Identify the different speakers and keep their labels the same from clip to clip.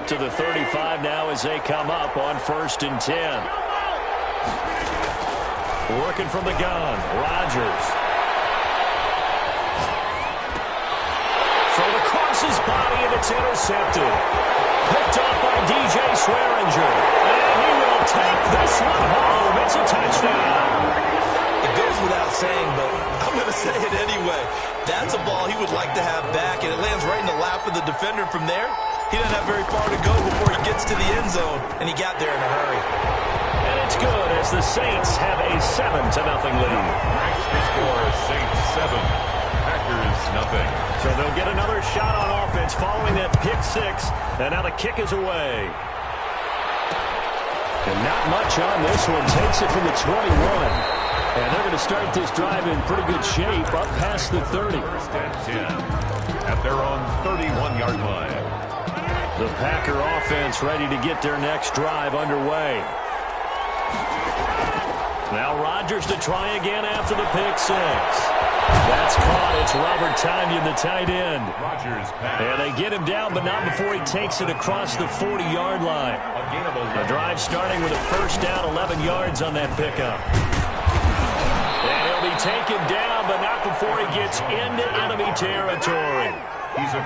Speaker 1: to the 35 now as they come up on 1st and 10. Working from the gun, Rodgers. Thrown across his body, and it's intercepted. Picked up by DJ Swearinger. And he will take this one home. It's a touchdown.
Speaker 2: It goes without saying, but I'm going to say it anyway. That's a ball he would like to have back, and it lands right in the lap of the defender from there. He doesn't have very far to go before he gets to the end zone, and he got there in a hurry.
Speaker 1: And it's good as the Saints have a 7-0 lead.
Speaker 3: The score is Saints 7, Packers nothing.
Speaker 1: So they'll get another shot on offense following that pick six, and now the kick is away. And not much on this one. Takes it from the 21. And they're going to start this drive in pretty good shape up past the 30.
Speaker 3: 1st and 10 at their own 31-yard line.
Speaker 1: The Packer offense ready to get their next drive underway. Now Rodgers to try again after the pick six. That's caught. It's Robert Tonyan, the tight end.
Speaker 3: Rodgers pass.
Speaker 1: And they get him down, but not before he takes it across the 40-yard line. The drive starting with a 1st down, 11 yards on that pickup. And he'll be taken down, but not before he gets into enemy territory.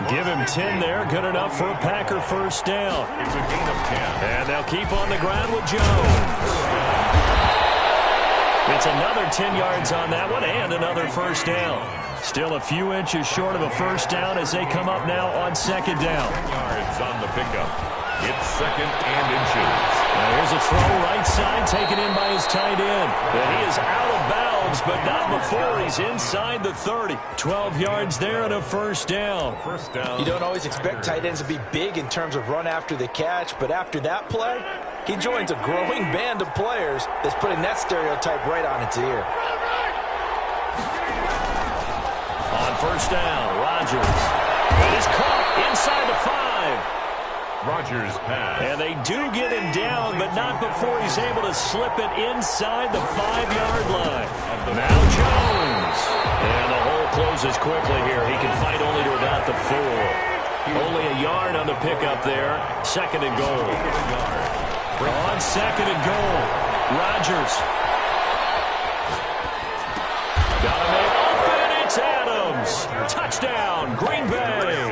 Speaker 1: Give him 10 there. Good enough for a Packer 1st down.
Speaker 3: It's a gain of 10.
Speaker 1: And they'll keep on the ground with Jones. It's another 10 yards on that one and another 1st down. Still a few inches short of a 1st down as they come up now on 2nd down.
Speaker 3: 10 yards on the pickup. It's 2nd and inches.
Speaker 1: Now here's a throw right side taken in by his tight end. And he is out of bounds, but not before he's inside the 30. 12 yards there and a 1st down.
Speaker 3: 1st down.
Speaker 2: You don't always expect tight ends to be big in terms of run after the catch, but after that play, he joins a growing band of players that's putting that stereotype right on its ear.
Speaker 1: On 1st down, Rodgers. It is caught inside the 5.
Speaker 3: Rodgers pass.
Speaker 1: And they do get him down, but not before he's able to slip it inside the 5-yard line. Now Jones. And the hole closes quickly here. He can fight only to about the 4. Only a yard on the pickup there. 2nd and goal. On 2nd and goal, Rodgers. Got him in open. It's Adams. Touchdown, Green Bay.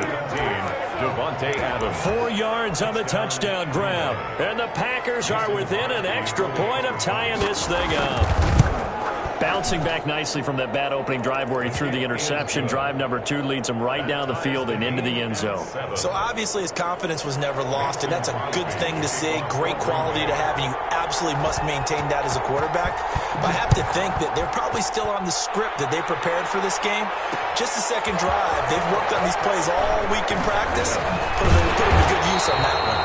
Speaker 3: Devontae Adams.
Speaker 1: 4 yards on the touchdown grab. And the Packers are within an extra point of tying this thing up. Bouncing back nicely from that bad opening drive where he threw the interception. Drive number 2 leads him right down the field and into the end zone.
Speaker 2: So obviously his confidence was never lost, and that's a good thing to see. Great quality to have, and you absolutely must maintain that as a quarterback. But I have to think that they're probably still on the script that they prepared for this game. Just the second drive. They've worked on these plays all week in practice. Put them to good use on that one.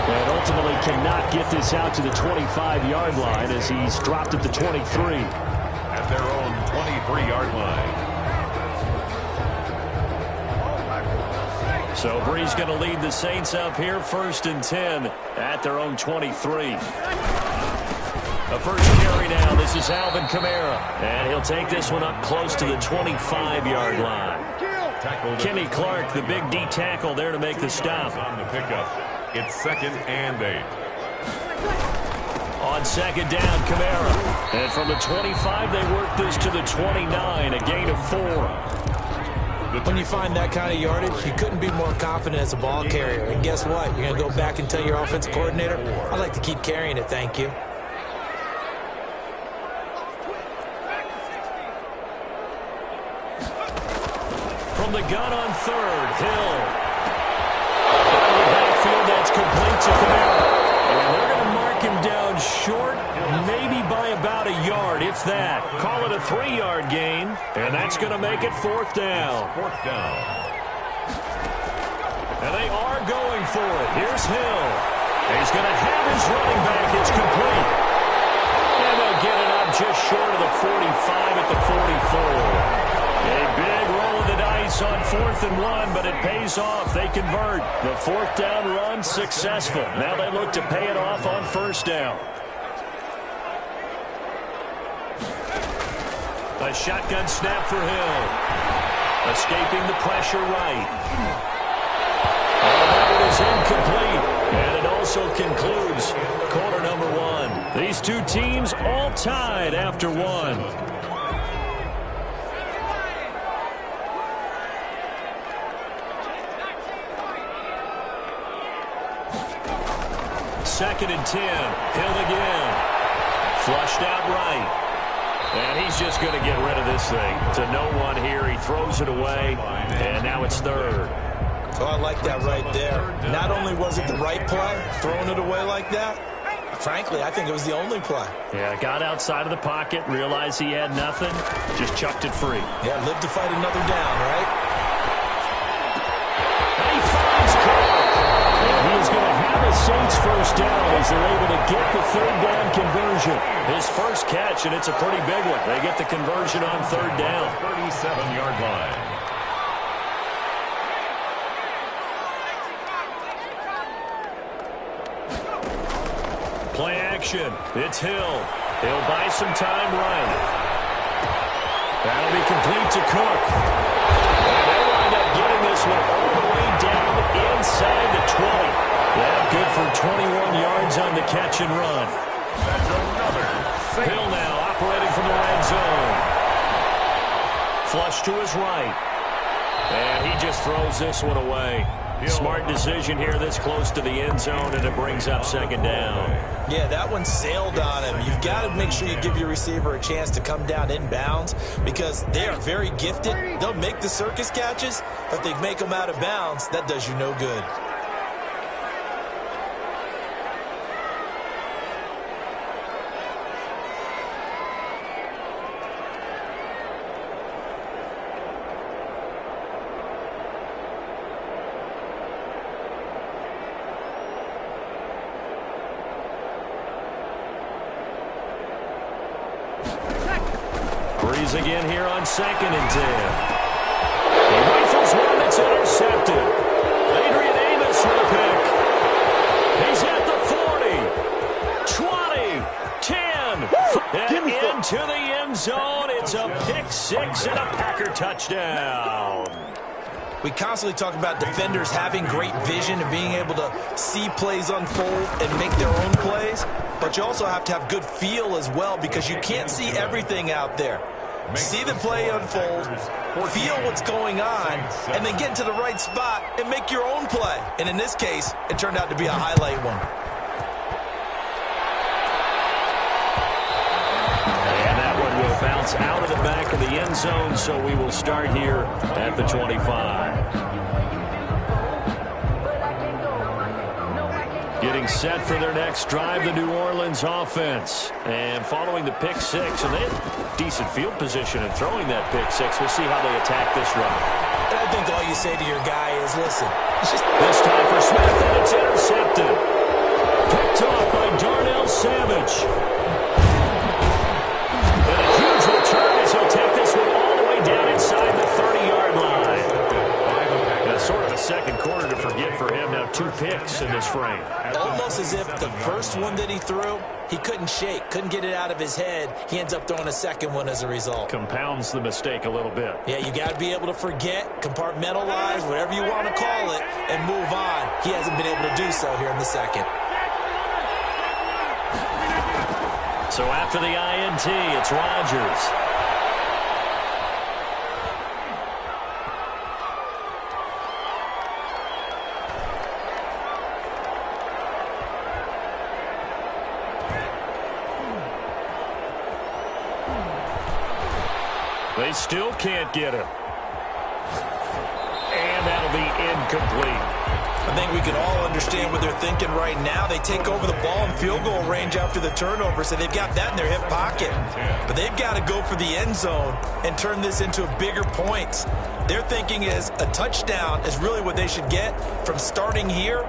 Speaker 1: And ultimately cannot get this out to the 25-yard line as he's dropped at the 23.
Speaker 3: At their own 23-yard line.
Speaker 1: So Bree's going to lead the Saints up here, 1st and 10 at their own 23. A first carry now. This is Alvin Kamara. And he'll take this one up close to the 25-yard line. Kenny Clark, the big D tackle there to make the stop.
Speaker 3: On the pickup. It's 2nd and 8.
Speaker 1: On 2nd down, Kamara. And from the 25, they work this to the 29, a gain of 4.
Speaker 2: When you find that kind of yardage, you couldn't be more confident as a ball carrier. And guess what? You're going to go back and tell your offensive coordinator, I'd like to keep carrying it, thank you.
Speaker 1: From the gun on 3rd, Hill. Backfield, that's complete to Kamara. And they're going to mark him down short, maybe by about a yard, if that. Call it a 3-yard gain, and that's going to make it 4th down.
Speaker 3: 4th down.
Speaker 1: And they are going for it. Here's Hill. He's going to have his running back. It's complete. And they'll get it up just short of the 45 at the 44. A big roll of the dice on 4th and 1, but it pays off. They convert. The 4th down run successful. Now they look to pay it off on 1st down. A shotgun snap for Hill. Escaping the pressure right. And that one is incomplete. And it also concludes quarter number one. These two teams all tied after one. Second and 10. Hill again. Flushed out right. And he's just going to get rid of this thing. To no one here. He throws it away. And now it's third.
Speaker 2: Oh, I like that right there. Not only was it the right play, throwing it away like that, frankly, I think it was the only play.
Speaker 1: Yeah, got outside of the pocket, realized he had nothing, just chucked it free.
Speaker 2: Yeah, live to fight another down, right?
Speaker 1: And he finds Cook. And he is going to have a Saints first down as they're able to get the third down conversion. His first catch, and it's a pretty big one. They get the conversion on third down.
Speaker 3: 37-yard line.
Speaker 1: Play action. It's Hill. He'll buy some time right. That'll be complete to Cook. And they'll wind up getting this one all the way down inside the 20. Yeah, good for 21 yards on the catch and run.
Speaker 3: That's another.
Speaker 1: Hill now operating from the red zone. Flush to his right. And he just throws this one away. Smart decision here this close to the end zone, and it brings up second down.
Speaker 2: Yeah, that one sailed on him. You've got to make sure you give your receiver a chance to come down inbounds because they are very gifted. They'll make the circus catches, but if they make them out of bounds, that does you no good.
Speaker 1: Breeze again here on second and 10. He rifles one that's intercepted. Adrian Amos with a pick. He's at the 40, 20, 10, and into the end zone. It's a pick six and a Packer touchdown.
Speaker 2: We constantly talk about defenders having great vision and being able to see plays unfold and make their own plays. But you also have to have good feel as well because you can't see everything out there. See the play unfold, feel what's going on, and then get into the right spot and make your own play. And in this case, it turned out to be a highlight one.
Speaker 1: And that one will bounce out of the back of the end zone, so we will start here at the 25. Getting set for their next drive, the New Orleans offense. And following the pick six, and they had decent field position in throwing that pick six. We'll see how they attack this run.
Speaker 2: And I think all you say to your guy is, listen.
Speaker 1: This time for Smith, and it's intercepted. Picked off by Darnell Savage. And a huge return as he'll take this one all the way down inside the 30-yard line. And sort of a second quarter to forget for him. Now 2 picks in this frame.
Speaker 2: Almost as if the first one that he threw, he couldn't shake, couldn't get it out of his head. He ends up throwing a second one as a result.
Speaker 1: Compounds the mistake a little bit.
Speaker 2: Yeah, you got to be able to forget, compartmentalize, whatever you want to call it, and move on. He hasn't been able to do so here in the second.
Speaker 1: So after the INT, it's Rodgers. They still can't get him. And that'll be incomplete.
Speaker 2: I think we can all understand what they're thinking right now. They take over the ball in field goal range after the turnover, so they've got that in their hip pocket. But they've got to go for the end zone and turn this into bigger points. Their thinking is a touchdown is really what they should get from starting here.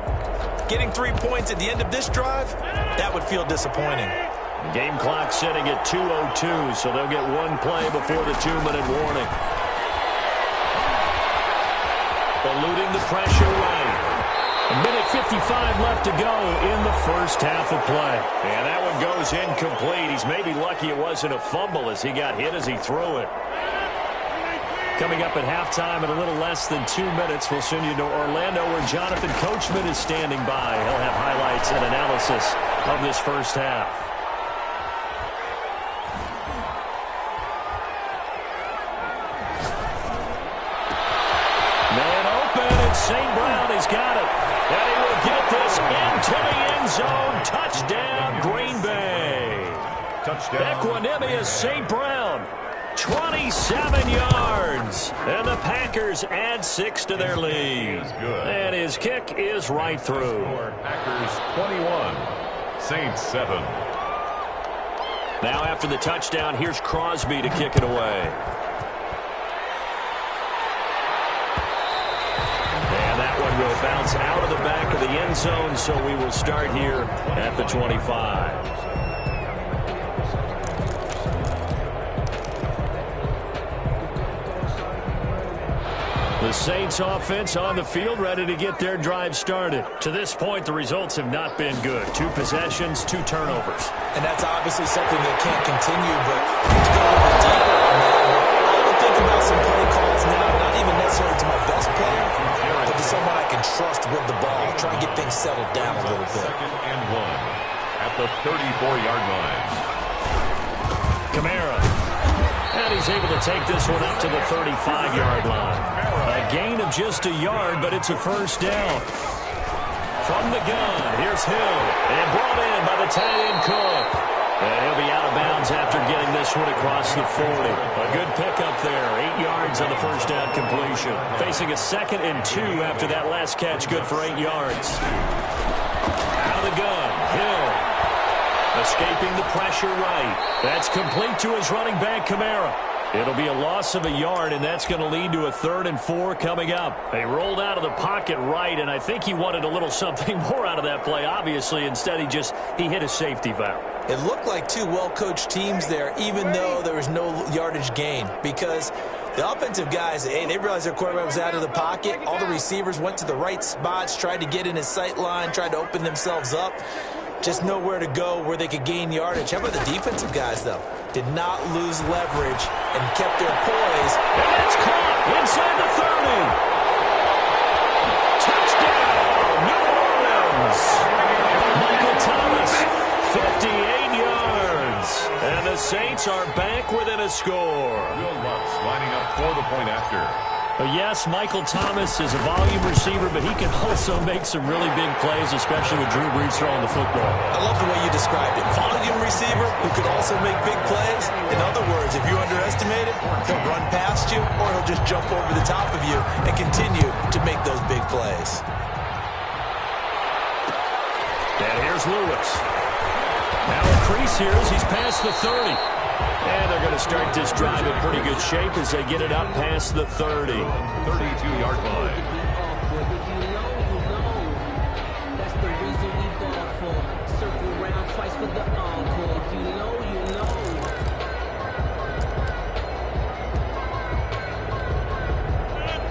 Speaker 2: Getting 3 points at the end of this drive, that would feel disappointing.
Speaker 1: Game clock sitting at 2:02, so they'll get one play before the 2-minute warning. Eluding the pressure right. 1:55 left to go in the first half of play. And that one goes incomplete. He's maybe lucky it wasn't a fumble as he got hit as he threw it. Coming up at halftime in a little less than 2 minutes, we'll send you to Orlando where Jonathan Coachman is standing by. He'll have highlights and analysis of this first half. Man open, and St. Brown has got it. And he will get this into the end zone. Touchdown, Green Bay.
Speaker 3: Touchdown.
Speaker 1: Equanimous St. Brown. 27 yards. And the Packers add 6 to their lead. And his kick is right through.
Speaker 3: Packers 21, Saints 7.
Speaker 1: Now after the touchdown, here's Crosby to kick it away. And that one will bounce out of the back of the end zone, so we will start here at the 25. The Saints offense on the field, ready to get their drive started. To this point, the results have not been good. 2 possessions, 2 turnovers.
Speaker 2: And that's obviously something that can't continue, but to go a little deeper on that, I would think about some play calls now, not even necessarily to my best player, but to someone I can trust with the ball, try and get things settled down a little bit.
Speaker 3: 2nd and 1 at the 34-yard line.
Speaker 1: Kamara. And he's able to take this one up to the 35-yard line. A gain of just a yard, but it's a first down. From the gun, here's Hill. And brought in by the tight end Cook. And he'll be out of bounds after getting this one across the 40. A good pickup there. 8 yards on the first down completion. Facing a 2nd and 2 after that last catch. Good for 8 yards. Out of the gun, Hill. Escaping the pressure right. That's complete to his running back, Kamara. It'll be a loss of a yard, and that's going to lead to a 3rd and 4 coming up. They rolled out of the pocket right, and I think he wanted a little something more out of that play, obviously. Instead, he hit a safety valve.
Speaker 2: It looked like 2 well-coached teams there, even though there was no yardage gain, because the offensive guys, hey, they realized their quarterback was out of the pocket. All the receivers went to the right spots, tried to get in his sight line, tried to open themselves up. Just nowhere to go where they could gain yardage. How about the defensive guys, though? Did not lose leverage and kept their poise.
Speaker 1: And that's caught inside the 30. Touchdown, New Orleans. Michael Thomas, 58 yards. And the Saints are back within a score.
Speaker 3: Will Lutz lining up for the point after.
Speaker 1: Yes, Michael Thomas is a volume receiver, but he can also make some really big plays, especially with Drew Brees throwing the football.
Speaker 2: I love the way you described it. Volume receiver who could also make big plays. In other words, if you underestimate it, he'll run past you or he'll just jump over the top of you and continue to make those big plays.
Speaker 1: And here's Lewis. Now a crease here as he's past the 30. And they're going to start this drive in pretty good shape as they get it up past the 30.
Speaker 3: 32-yard line.
Speaker 4: That's the reason we ball for. Circle around twice for the encore. If you know, you know.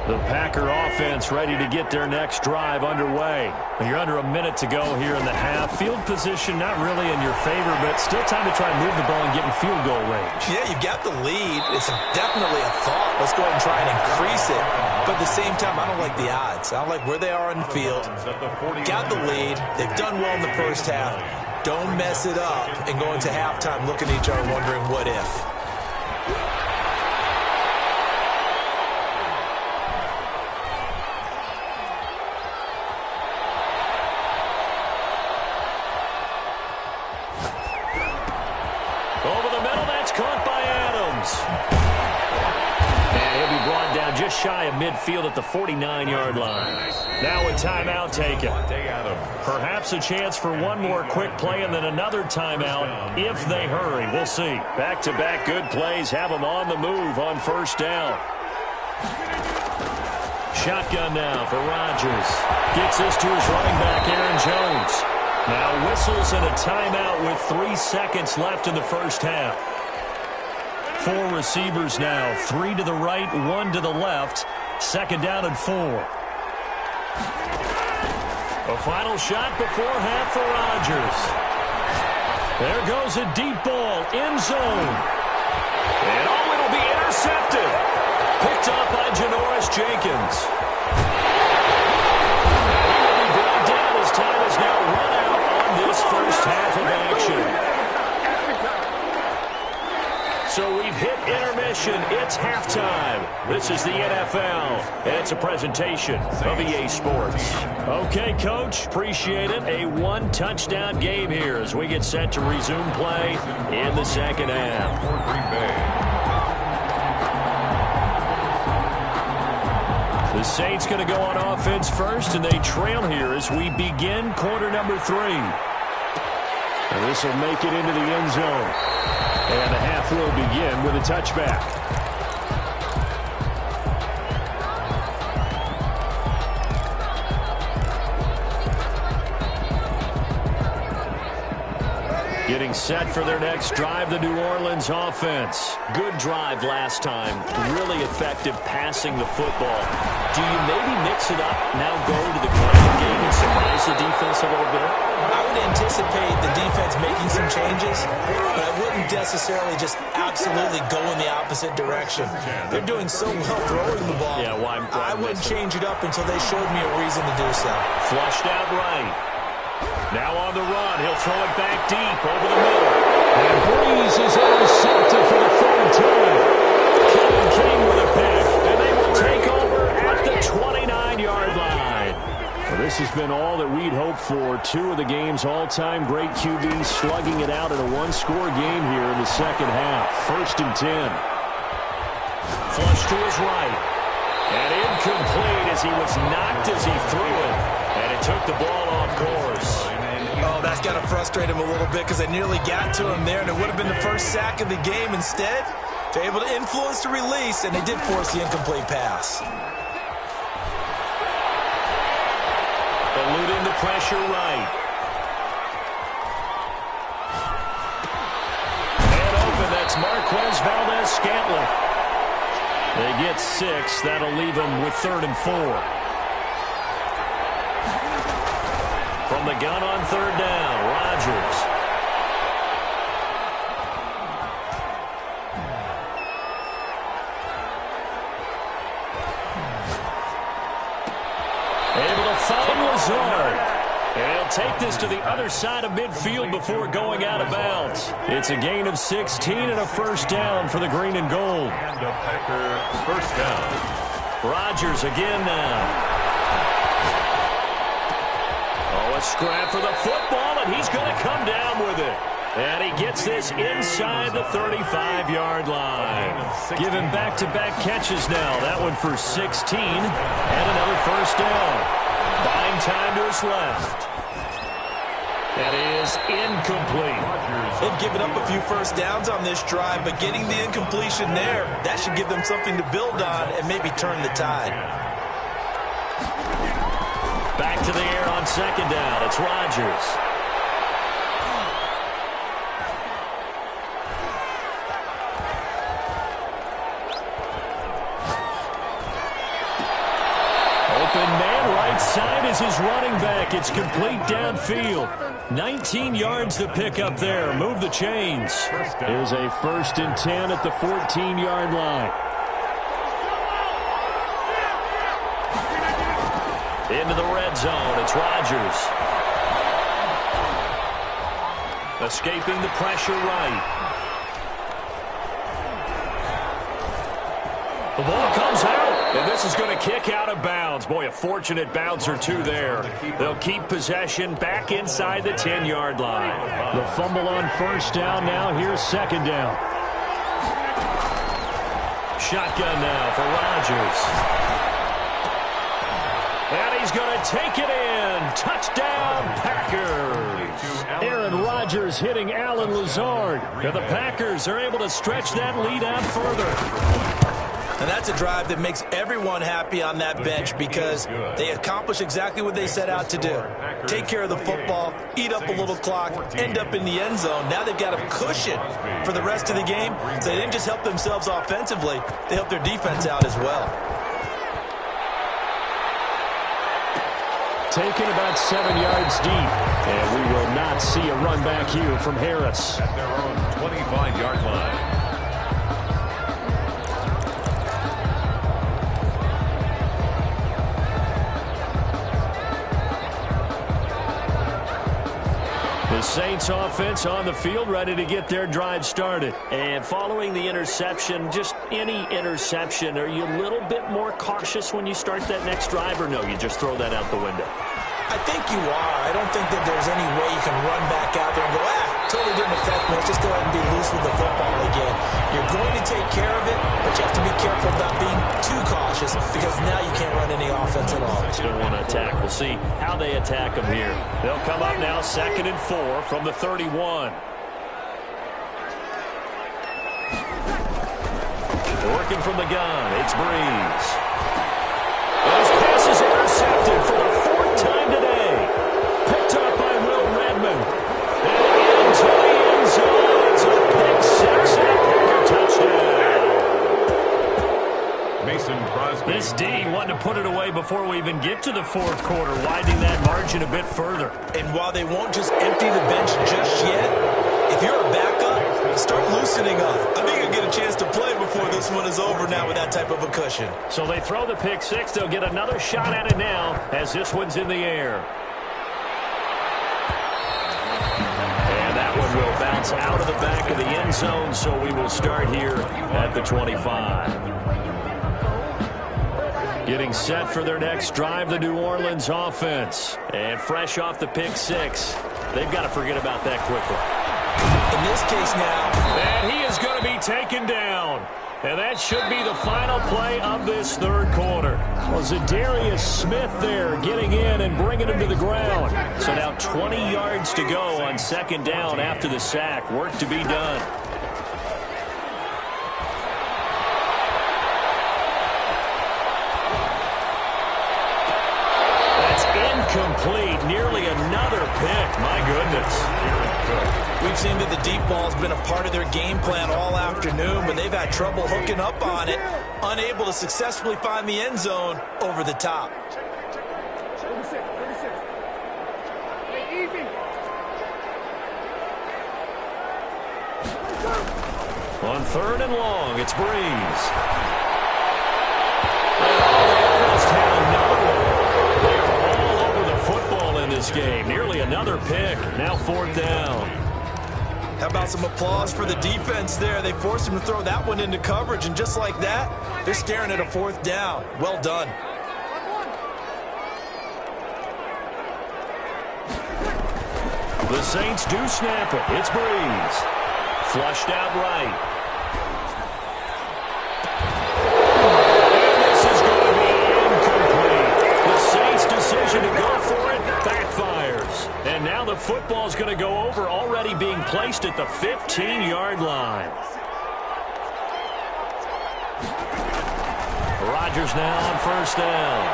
Speaker 1: The Packer offense ready to get their next drive underway. You're under a minute to go here in the half. Field position not really in your favor, but still time to try and move the ball and get in field goal range.
Speaker 2: Yeah, you've got the lead. It's definitely a thought. Let's go ahead and try and increase it. But at the same time, I don't like the odds. I don't like where they are on the field. Got the lead. They've done well in the first half. Don't mess it up and go into halftime looking at each other wondering what if.
Speaker 1: Shy of midfield at the 49-yard line. Now a timeout taken. Perhaps a chance for one more quick play and then another timeout if they hurry. We'll see. Back-to-back good plays have them on the move on first down. Shotgun now for Rodgers. Gets this to his running back, Aaron Jones. Now whistles and a timeout with 3 seconds left in the first half. 4 receivers now, 3 to the right, 1 to the left. Second down and 4. A final shot before half for Rodgers. There goes a deep ball, end zone. And it'll be intercepted. Picked up Jenkins. He will be brought down. His time is now run out on this first half of action. So we've hit intermission. It's halftime. This is the NFL, and it's a presentation of EA Sports. Okay, Coach, appreciate it. A one-touchdown game here as we get set to resume play in the second half. The Saints going to go on offense first, and they trail here as we begin quarter number 3. And this will make it into the end zone. And the half will begin with a touchback. Getting set for their next drive, the New Orleans offense. Good drive last time. Really effective passing the football. Do you maybe mix it up, now go to the ground game and surprise the defense a little bit?
Speaker 2: I would anticipate the defense making some changes, but I wouldn't necessarily just absolutely go in the opposite direction. They're doing so well throwing the ball.
Speaker 1: Yeah, why
Speaker 2: I wouldn't change it up until they showed me a reason to do so.
Speaker 1: Flushed out right. Now on the run. He'll throw it back deep over the middle. And Breeze is intercepted for the third time. Kevin King with a pick. And they will take over at the 29-yard line. Well, this has been all that we'd hoped for. 2 of the game's all-time great QBs slugging it out in a one-score game here in the second half. 1st and 10. Flush to his right. And incomplete as he was knocked as he threw it. And it took the ball off course.
Speaker 2: Oh, that's got to frustrate him a little bit because they nearly got to him there, and it would have been the first sack of the game. Instead, they're able to influence the release, and they did force the incomplete pass.
Speaker 1: Eluding the pressure right. And open, that's Marquez Valdez-Scantling. They get 6. That'll leave them with 3rd and 4. From the gun on 3rd down, Rodgers. Able to find Lazard. And he'll take this to the other side of midfield before going out of bounds. It's a gain of 16 and a first down for the green and gold.
Speaker 3: And a Packer first down.
Speaker 1: Rodgers again now. Oh, a scrap for the football, and he's going to come down with it. And he gets this inside the 35-yard line. Giving back-to-back catches now. That one for 16 and another first down. Buying time to his left. That is incomplete.
Speaker 2: They've given up a few first downs on this drive, but getting the incompletion there, that should give them something to build on and maybe turn the tide.
Speaker 1: Back to the air on 2nd down. It's Rodgers. Open man right side is his running back. It's complete downfield. 19 yards to pick up there. Move the chains. Here's a 1st and 10 at the 14-yard line. Into the red zone. It's Rodgers. Escaping the pressure right. The ball comes out, and this is going to kick out of bounds. Boy, a fortunate bounce or two there. They'll keep possession back inside the 10-yard line. The fumble on 1st down now. Here's 2nd down. Shotgun now for Rodgers. And he's going to take it in. Touchdown, Packers. Aaron Rodgers hitting Alan Lazard. And the Packers are able to stretch that lead out further.
Speaker 2: And that's a drive that makes everyone happy on that bench because they accomplish exactly what they set out to do. Take care of the football, eat up a little clock, end up in the end zone. Now they've got a cushion for the rest of the game. So they didn't just help themselves offensively, they helped their defense out as well.
Speaker 1: Taken about 7 yards deep. And we will not see a run back here from Harris.
Speaker 3: At their own 25-yard line.
Speaker 1: The Saints offense on the field, ready to get their drive started.
Speaker 5: And following the interception, just any interception, are you a little bit more cautious when you start that next drive, or no, you just throw that out the window?
Speaker 2: I think you are. I don't think that there's any way you can run back out there and go, totally didn't affect me. Let's just go ahead and be loose with the football again. You're going to take care of it, but you have to be careful about being too cautious because now you can't run any offense at all.
Speaker 5: Still want to attack. We'll see how they attack them here.
Speaker 1: They'll come up now 2nd and 4 from the 31. Working from the gun, it's Breeze. Those passes intercepted for the 4th time today. Picked up by Will Redmond. And into the end zone. It's a pick six and a Packer touchdown.
Speaker 3: Mason Crosby.
Speaker 1: This D wanted to put it away before we even get to the 4th quarter, widening that margin a bit further.
Speaker 2: And while they won't just empty the bench just yet, if you're a backup, start loosening up. I think you'll get a chance to play before this one is over now with that type of a cushion.
Speaker 1: So they throw the pick six. They'll get another shot at it now as this one's in the air. And that one will bounce out of the back of the end zone, so we will start here at the 25. Getting set for their next drive, the New Orleans offense. And fresh off the pick six, they've got to forget about that quickly.
Speaker 2: In this case now.
Speaker 1: And he is going to be taken down. And that should be the final play of this 3rd quarter. Well, Zadarius Smith there getting in and bringing him to the ground. So now 20 yards to go on 2nd down after the sack. Work to be done. That's incomplete. Nearly another pick. My goodness.
Speaker 2: We've seen that the deep ball's been a part of their game plan all afternoon, but they've had trouble hooking up on it, unable to successfully find the end zone over the top.
Speaker 1: On 3rd and long, it's Breeze. They almost had another one. They are all over the football in this game. Nearly another pick. Now 4th down.
Speaker 2: How about some applause for the defense there? They forced him to throw that one into coverage, and just like that, they're staring at a 4th down. Well done.
Speaker 1: The Saints do snap it. It's Breeze. Flushed out right. And this is going to be incomplete. The Saints' decision to go for it backfires. And now the football's going to go over, already being placed at the 15-yard line. Rodgers now on 1st down.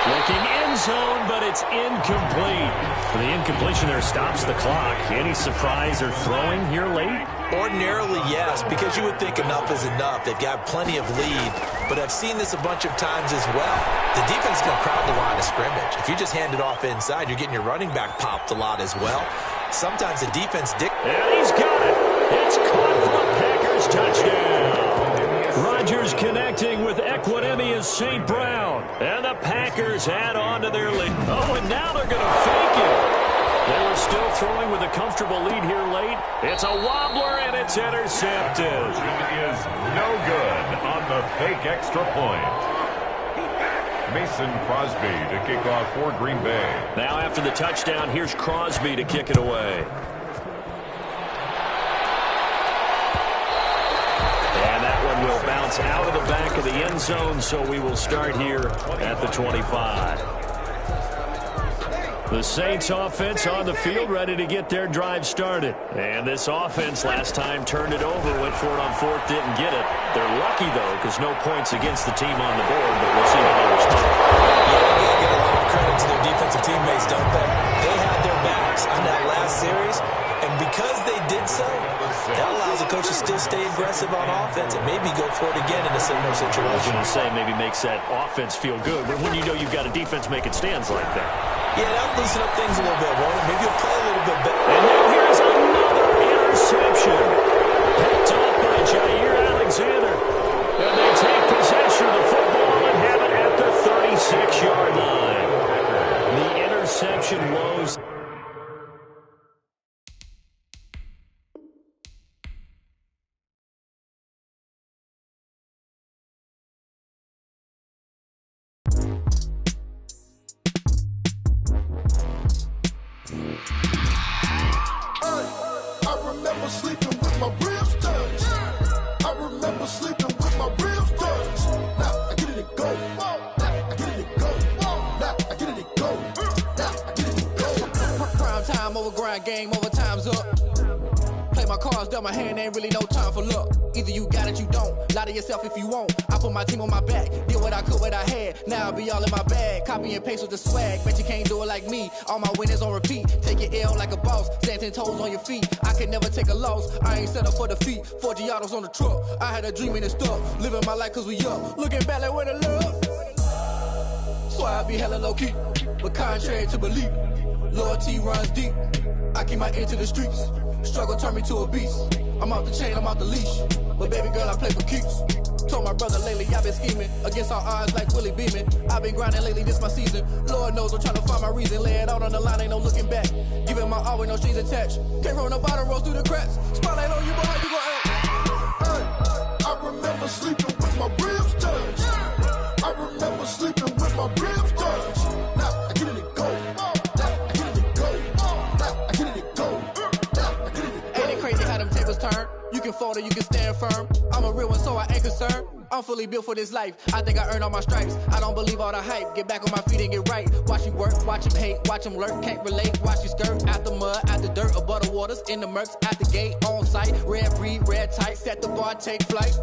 Speaker 1: Looking end zone, but it's incomplete. The incompletion there stops the clock. Any surprise they're throwing here late?
Speaker 2: Ordinarily, yes, because you would think enough is enough. They've got plenty of lead, but I've seen this a bunch of times as well. The defense is going to crowd the line of scrimmage. If you just hand it off inside, you're getting your running back popped a lot as well. Sometimes the defense
Speaker 1: and he's got it. It's caught for a Packers touchdown. Rodgers connecting with Equinemius St. Brown. And the Packers add on to their lead. Oh, and now they're going to fake it. They were still throwing with a comfortable lead here late. It's a wobbler, and it's intercepted.
Speaker 3: It is no good on the fake extra point. Mason Crosby to kick off for Green Bay.
Speaker 1: Now after the touchdown, here's Crosby to kick it away. And that one will bounce out of the back of the end zone, so we will start here at the 25. The Saints offense on the field, ready to get their drive started. And this offense last time turned it over, went for it on 4th, didn't get it. They're lucky, though, because no points against the team on the board, but we'll see how they respond.
Speaker 2: Yeah, they get a lot of credit to their defensive teammates, don't they? They had their backs on that last series, and because they did so, that allows the coach to still stay aggressive on offense and maybe go for it again in a similar
Speaker 1: I was
Speaker 2: situation.
Speaker 1: going to say maybe makes that offense feel good, but when you know you've got a defense making stands like that.
Speaker 2: Yeah, that'll loosen up things a little bit, won't it? Maybe you'll play a little bit better.
Speaker 1: And now here's another interception. Picked off by Jair Alexander. And they take possession of the football and have it at the 36-yard line. The interception was...
Speaker 6: remember sleeping with my ribs touched. I remember sleeping with my ribs touched. Now I get it and go. Now I get it and go. Now I get it and go. Now I get it and go.
Speaker 7: Prime time over grind game, over time's up. Play my cards, dealt my hand, ain't really no time for luck. Either you got it, you don't. Lie to yourself if you won't. I put my team on my back, did what I could, what I had. Now I be all in my bag, copy and paste with the swag. Bet you can't do it like me. All my winners on repeat. Take your L like a boss, stand 10 toes on your feet. I can never take a loss. I ain't set up for defeat. 4 Giottos on the truck. I had a dream and it stuck. Living my life cause we up. Looking back like where the love. So I be hella low key, but contrary to belief, loyalty runs deep. I keep my ear to the streets. Struggle turned me to a beast. I'm off the chain, I'm off the leash. But baby girl, I play for keeps. Told my brother lately, I've been scheming against all odds like Willie Beeman. I've been grinding lately, this my season. Lord knows I'm trying to find my reason. Lay it out on the line, ain't no looking back. Giving my all with no strings attached. Came from the bottom, rose through the cracks. Spotlight on you, boy, how you gon' act?
Speaker 6: I remember sleeping with my ribs touched. I remember sleeping with my ribs touched. Now I get it and go. Now I get it and go. Now I get it and go. Now I get it and go.
Speaker 7: Ain't it crazy how them tables turn? You can fold or you can stand firm. I'm a real one, so I ain't concerned. I'm fully built for this life. I think I earned all my stripes. I don't believe all the hype. Get back on my feet and get right. Watch you work, watch him hate, watch him lurk. Can't relate, watch you skirt. Out the mud, out the dirt, above the waters, in the murks, at the gate, on site. Red breed, red tight, set the bar, take flight.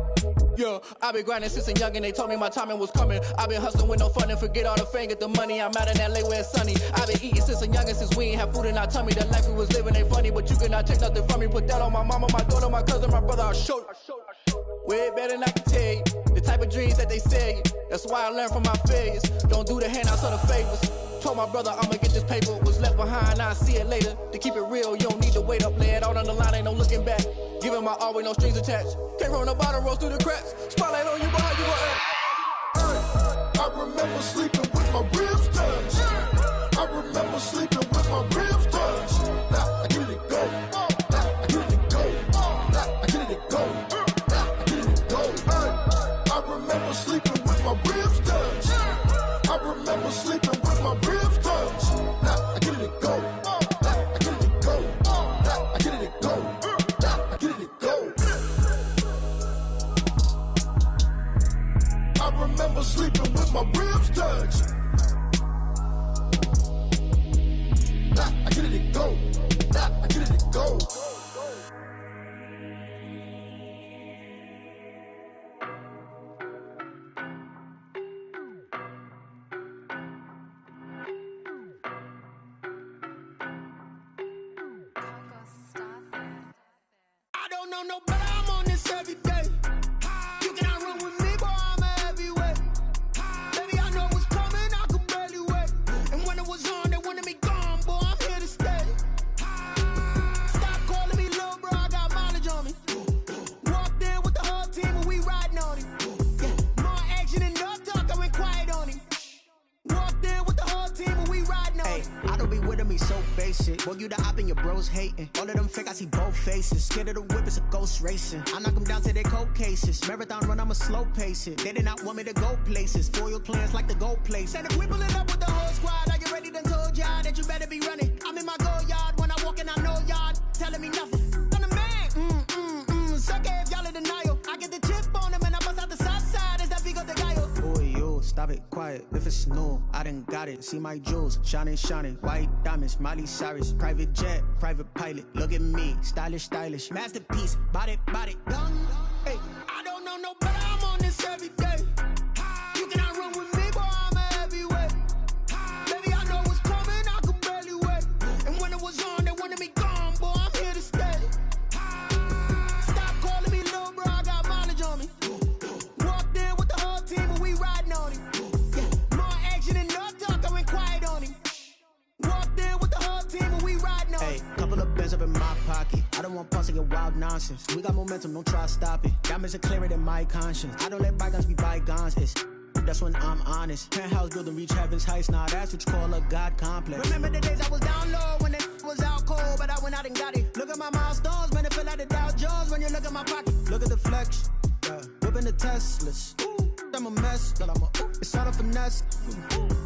Speaker 7: Yeah, I been grinding since a young and they told me my timing was coming. I been hustling with no fun and forget all the fame, get the money. I'm out in LA where it's sunny. I been eating since a young and since we ain't have food in our tummy. The life we was living ain't funny, but you cannot take nothing from me. Put that on my mama, my daughter, my cousin, my brother, I'll show you. Way better than I can tell you. The type of dreams that they sell you. That's why I learned from my failures. Don't do the handouts or the favors. Told my brother I'ma get this paper. Was left behind, I'll see it later. To keep it real, you don't need to wait up. Lay it out on the line, ain't no looking back. Giving my all with no strings attached. Came from the bottom, rose through the cracks. Spotlight on you, boy, how you gon' act?
Speaker 6: I remember sleeping with my ribs touched. I remember sleeping with my ribs touched. Now I get it and go. Now I get it and go. Now I get it and go. Now I get it and go. I remember sleeping with my ribs touched. I remember sleeping with my ribs touched. Now I get it and go. Now I get it and go. Now I get it and go. Now I get it and go. I remember sleeping with my ribs touched. Now I get it and go. Now I get it and go.
Speaker 4: I don't know no better, I'm on this every day. You cannot run with me, boy, I'm a heavyweight. Baby, I know what's coming, I could barely wait. And when it was on, they wanted me gone, boy, I'm here to stay. Stop calling me little bro, I got mileage on me. Walked in with the whole team and we riding on him. Yeah, more action and no talk, I went quiet on him. Walked in with the whole team and we riding on him.
Speaker 8: I don't be with him, he's so basic. Boy, you the op and your bros hating. All of them fake, I see both faces. Scared of the whip, it's a ghost racing. I knock them down to their cold cases. Marathon run, I'ma slow pace it. They did not want me to go places. Foil plans like the gold place. And if we pull it up with the whole squad, are you ready? Done told y'all that you better be running. I'm in my go yard when I walk in, I know y'all telling me nothing. I'm the man, suck it if y'all in denial. I get the chip on them and I bust out the south side. Is that big of the guy? Boy, you, stop it, quiet. If it's new, I done got it. See my jewels, shining, shining. White diamonds, Miley Cyrus. Private jet, private pilot. Look at me, stylish, stylish. Masterpiece, body, done.
Speaker 4: Hey, I don't know no better, I'm on this every day. You cannot run with me, boy, I'm a heavyweight. Baby, I know what's coming, I could barely wait. And when it was on, they wanted me gone, boy, I'm here to stay. Stop calling me little bro, I got mileage on me. Walked in with the whole team and we riding on him. Yeah, more action and no talk, I went quiet on him. Walked in with the whole team and we riding on him.
Speaker 8: Hey, couple of bands up in my pocket. I don't want parts of your wild nonsense. We got momentum, don't try to stop it. Diamonds are clearer than my conscience. I don't let bygones be bygones. That's when I'm honest. Penthouse building, reach heaven's heights. Now that's what you call a God complex.
Speaker 4: Remember the days I was down low when it was out cold, but I went out and got it. Look at my milestones, man, it feel like the Dow Jones when you look at my pocket.
Speaker 8: Look at the flex, yeah. Whipping the Teslas. I'm a mess. It's all a finesse.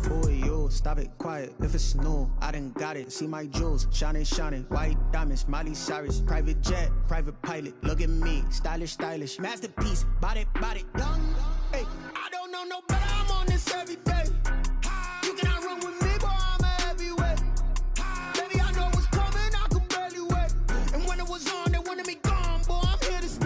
Speaker 8: Boy, you stop it quiet. If it's new, I done got it. See my jewels, shining, shining. White diamonds, Miley Cyrus. Private jet, private pilot. Look at me, stylish, stylish. Masterpiece, body, young. Hey, I don't know no better. I'm on this every day. You cannot run with me, boy. I'm a heavyweight. Baby, I know what's coming. I could barely wait. And when it was on, they wanted me gone, boy. I'm here to stay.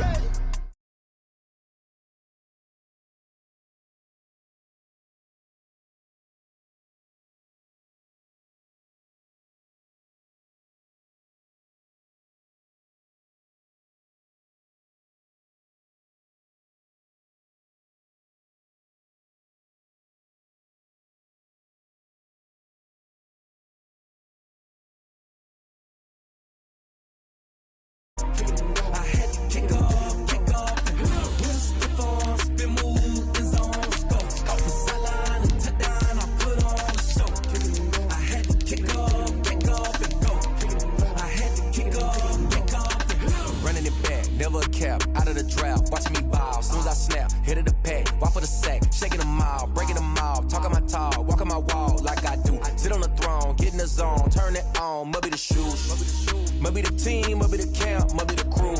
Speaker 9: Out of the drought, watching me ball. Soon as I snap, hit of the pack, walk for the sack, shaking them all, breaking them all, talking my tall, walking my wall like I do. Sit on the throne, get in the zone, turn it on, must be the shoes, must be the team, must be the camp, must be the crew.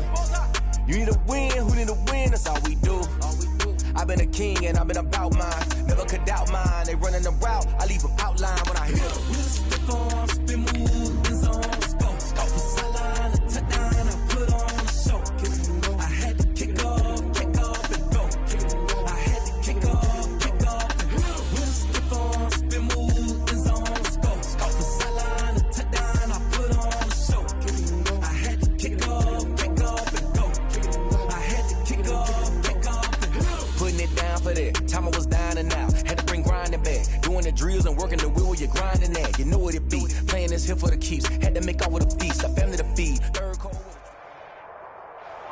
Speaker 9: You need a win, who need a win? That's all we do. I've been a king and I've been about mine, never could doubt mine. They running the route, I leave them outline when I hit them. Stiff arm, spin move, in zone, scope for sideline, a touchdown, I put on the show. Time I was down and out, had to bring grinding back. Doing the drills and working the wheel where you're grinding at. You know what it be, playing this here for the keeps. Had to make out with a feast, a family to feed. Third cold.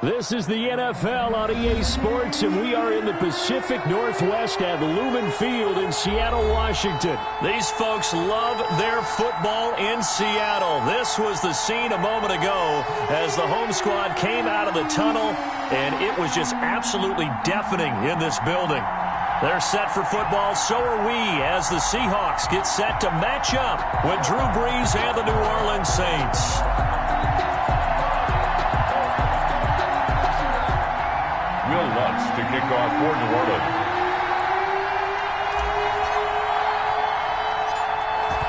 Speaker 5: This is the NFL on EA Sports, and we are in the Pacific Northwest at Lumen Field in Seattle, Washington. These folks love their football in Seattle. This was the scene a moment ago as the home squad came out of the tunnel, and it was just absolutely deafening in this building. They're set for football, so are we, as the Seahawks get set to match up with Drew Brees and the New Orleans Saints.
Speaker 3: Will Lutz to kick off for New Orleans.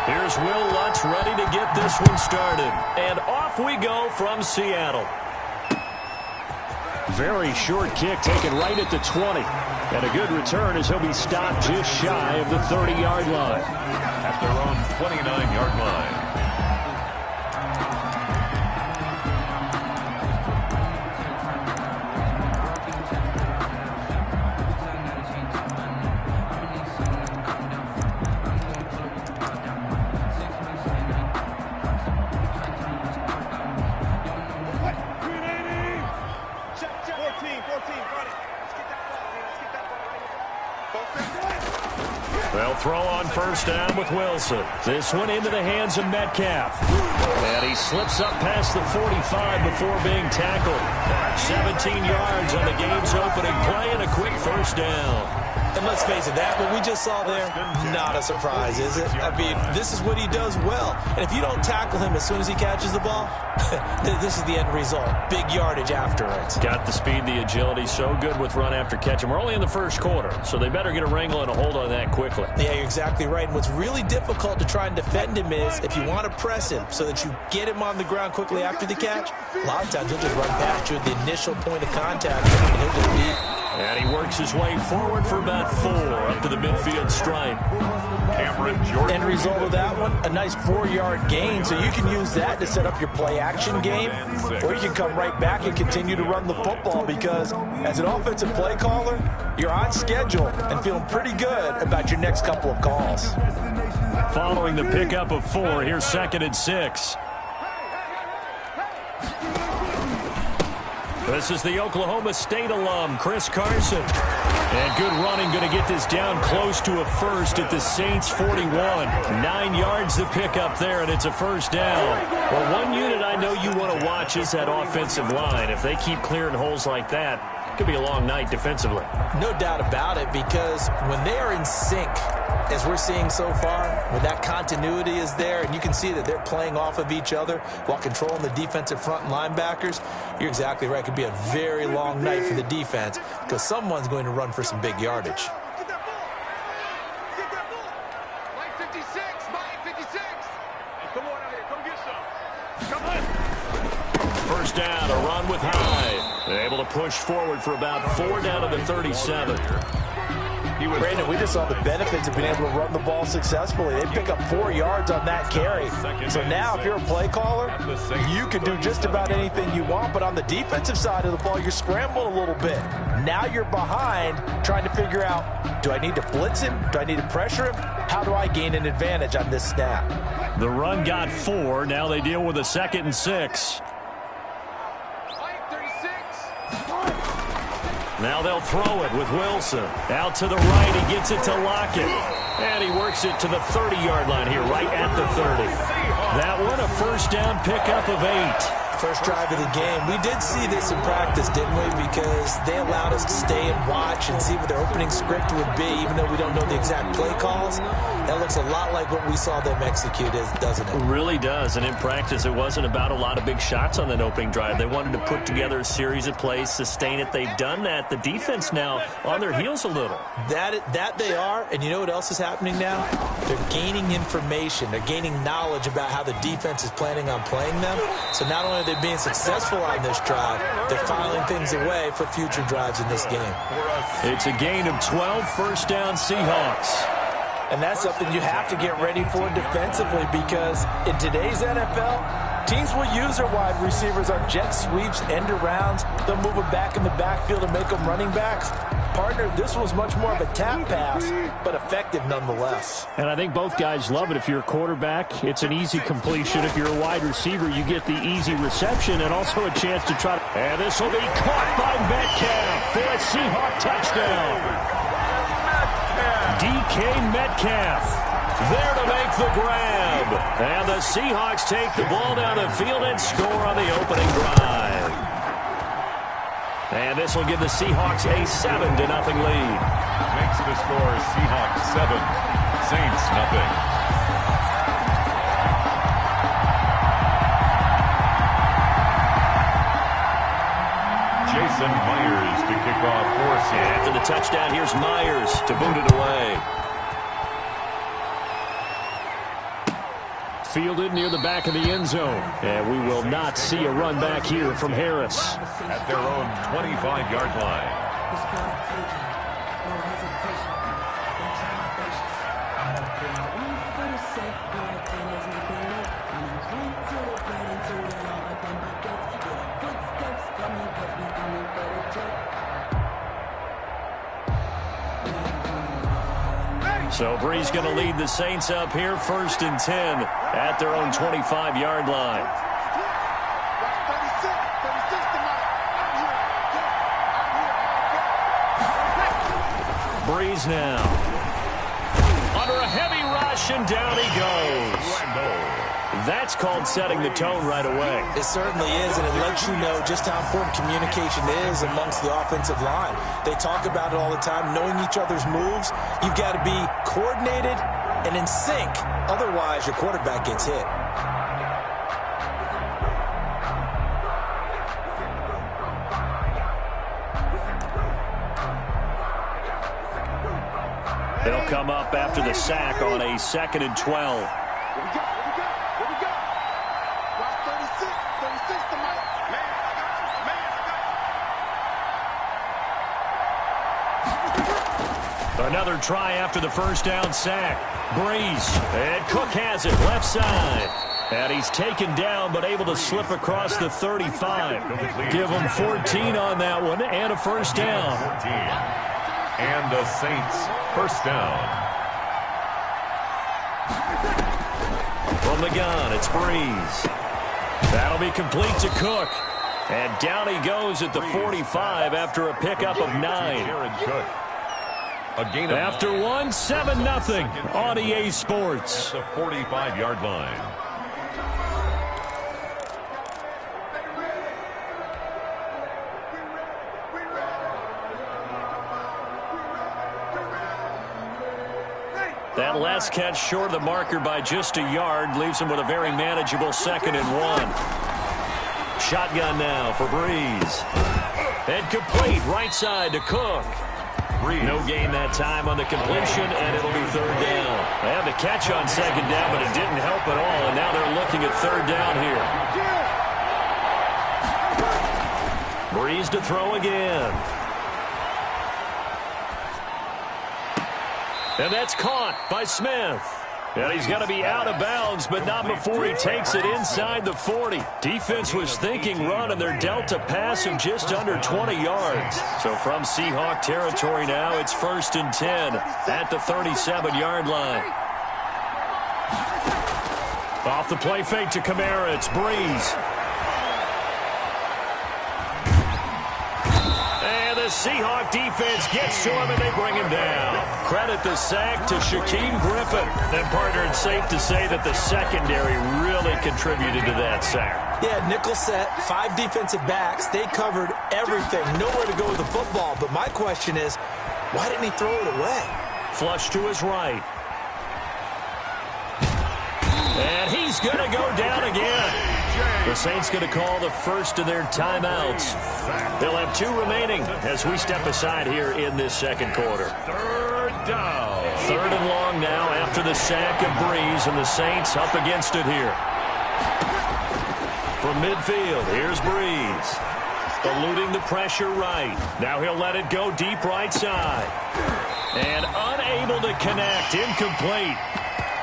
Speaker 5: Here's Will Lutz ready to get this one started. And off we go from Seattle. Very short kick taken right at the 20. And a good return as he'll be stopped just shy of the 30-yard line.
Speaker 3: At their own 29-yard line.
Speaker 5: They'll throw on first down with Wilson. This one into the hands of Metcalf. And he slips up past the 45 before being tackled. 17 yards on the game's opening play and a quick first down.
Speaker 2: And let's face it, that what we just saw there, not a surprise, is it? I mean, this is what he does well. And if you don't tackle him as soon as he catches the ball, this is the end result. Big yardage after it.
Speaker 5: Got the speed, the agility, so good with run after catch. And we're only in the first quarter, so they better get a wrangle and a hold on that quickly.
Speaker 2: Yeah, you're exactly right. And what's really difficult to try and defend him is if you want to press him so that you get him on the ground quickly after the catch, a lot of times he'll just run past you at the initial point of contact and he'll just be...
Speaker 5: And he works his way forward for about 4 up to the midfield stripe.
Speaker 2: End result of that one, a nice 4-yard gain, so you can use that to set up your play-action game, or you can come right back and continue to run the football because as an offensive play caller, you're on schedule and feeling pretty good about your next couple of calls.
Speaker 5: Following the pickup of 4, here's 2nd and 6. This is the Oklahoma State alum, Chris Carson. And good running, going to get this down close to a first at the Saints 41. 9 yards to pick up there, and it's a first down. Well, one unit I know you want to watch is that offensive line. If they keep clearing holes like that, Could be a long night defensively.
Speaker 2: No doubt about it, because when they are in sync, as we're seeing so far, when that continuity is there and you can see that they're playing off of each other while controlling the defensive front and linebackers, you're exactly right. It could be a very long night for the defense because someone's going to run for some big yardage.
Speaker 5: First down, a run with Hyde. They're able to push forward for about 4 down to the 37.
Speaker 2: Brandon, we just saw the benefits of being able to run the ball successfully. They pick up 4 yards on that carry. So now if you're a play caller, you can do just about anything you want. But on the defensive side of the ball, you're scrambling a little bit. Now you're behind trying to figure out, do I need to blitz him? Do I need to pressure him? How do I gain an advantage on this snap?
Speaker 5: The run got 4. Now they deal with a 2nd and 6. Now they'll throw it with Wilson. Out to the right, he gets it to Lockett. And he works it to the 30-yard line here, right at the 30. That one, a first down pickup of 8.
Speaker 2: First drive of the game. We did see this in practice, didn't we? Because they allowed us to stay and watch and see what their opening script would be, even though we don't know the exact play calls. That looks a lot like what we saw them execute, doesn't it?
Speaker 5: It really does. And in practice, it wasn't about a lot of big shots on that opening drive. They wanted to put together a series of plays, sustain it. They've done that. The defense now on their heels a little.
Speaker 2: That they are. And you know what else is happening now? They're gaining information. They're gaining knowledge about how the defense is planning on playing them. So not only are they being successful on this drive, they're filing things away for future drives in this game.
Speaker 5: It's a gain of 12, first down Seahawks.
Speaker 2: And that's something you have to get ready for defensively, because in today's NFL, teams will use their wide receivers on jet sweeps, end arounds. They'll move them back in the backfield and make them running backs. Partner, this was much more of a tap pass, but effective nonetheless.
Speaker 5: And I think both guys love it. If you're a quarterback, it's an easy completion. If you're a wide receiver, you get the easy reception and also a chance to try to... And this will be caught by Metcalf for a Seahawk touchdown. DK Metcalf there to make the grab. And the Seahawks take the ball down the field and score on the opening drive. And this will give the Seahawks a 7-0 lead.
Speaker 3: Makes the score Seahawks 7, Saints nothing. Jason Myers to kick off for Seattle.
Speaker 5: After the touchdown, here's Myers to boot it away. Fielded near the back of the end zone. And we will not see a run back here from Harris.
Speaker 3: At their own 25-yard line.
Speaker 5: So Brees going to lead the Saints up here, 1st and 10 at their own 25-yard line. Brees now. Under a heavy rush, and down he goes. That's called setting the tone right away.
Speaker 2: It certainly is, and it lets you know just how important communication is amongst the offensive line. They talk about it all the time, knowing each other's moves. You've got to be coordinated and in sync. Otherwise, your quarterback gets hit.
Speaker 5: They'll come up after the sack on a 2nd and 12. Another try after the first down sack. Brees, and Cook has it left side. And he's taken down, but able to slip across the 35. Give him 14 on that one, and a first down.
Speaker 3: 14. And the Saints first down.
Speaker 5: From the gun, it's Brees. That'll be complete to Cook. And down he goes at the 45 after a pickup of 9.
Speaker 3: Cook. A gain of
Speaker 5: after 1, 7-0 on EA Sports.
Speaker 3: At the 45-yard line.
Speaker 5: That last catch short of the marker by just a yard leaves him with a very manageable 2nd and 1. Shotgun now for Breeze. And complete right side to Cook. No gain that time on the completion, and it'll be 3rd down. They had the catch on 2nd down, but it didn't help at all, and now they're looking at 3rd down here. Breeze to throw again. And that's caught by Smith. And he's going to be out of bounds, but not before he takes it inside the 40. Defense was thinking run, and they're dealt a pass of just under 20 yards. So from Seahawk territory now, it's 1st and 10 at the 37-yard line. Off the play fake to Kamara, it's Breeze. The Seahawk defense gets to him, and they bring him down. Credit the sack to Shaquem Griffin. And, partner, it's safe to say that the secondary really contributed to that sack.
Speaker 2: Yeah, nickel set, 5 defensive backs. They covered everything. Nowhere to go with the football. But my question is, why didn't he throw it away?
Speaker 5: Flush to his right. And he's going to go down again. The Saints going to call the first of their timeouts. They'll have 2 remaining as we step aside here in this 2nd quarter.
Speaker 3: 3rd down.
Speaker 5: 3rd and long now after the sack of Breeze, and the Saints up against it here. From midfield, here's Breeze. Eluding the pressure right. Now he'll let it go deep right side. And unable to connect. Incomplete.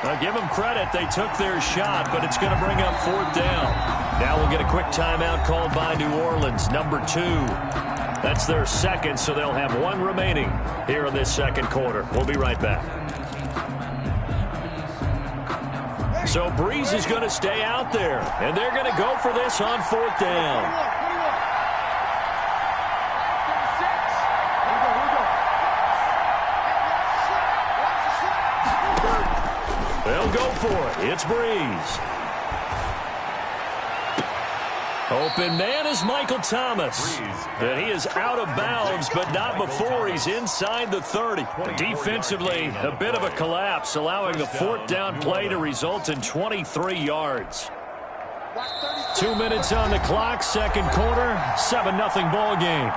Speaker 5: Now, give them credit. They took their shot, but it's going to bring up 4th down. Now we'll get a quick timeout called by New Orleans, number 2. That's their 2nd, so they'll have 1 remaining here in this 2nd quarter. We'll be right back. So Breeze is going to stay out there, and they're going to go for this on 4th down. They'll go for it. It's Breeze. Open man is Michael Thomas. And he is out of bounds, but not before he's inside the 30. Defensively, a bit of a collapse, allowing the 4th down play to result in 23 yards. 2 minutes on the clock, 2nd quarter, 7-0 ball game.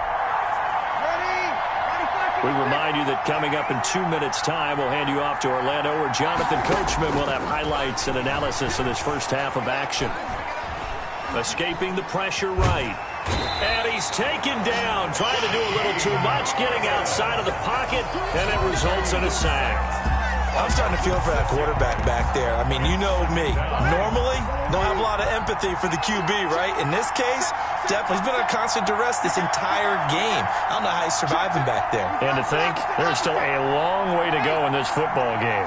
Speaker 5: We remind you that coming up in 2 minutes' time, we'll hand you off to Orlando, where Jonathan Coachman will have highlights and analysis of this first half of action. Escaping the pressure right. And he's taken down, trying to do a little too much, getting outside of the pocket, and it results in a sack.
Speaker 2: I'm starting to feel for that quarterback back there. I mean, you know me. Normally, don't have a lot of empathy for the QB, right? In this case, definitely. He's been under constant duress this entire game. I don't know how he's surviving back there.
Speaker 5: And to think, there's still a long way to go in this football game.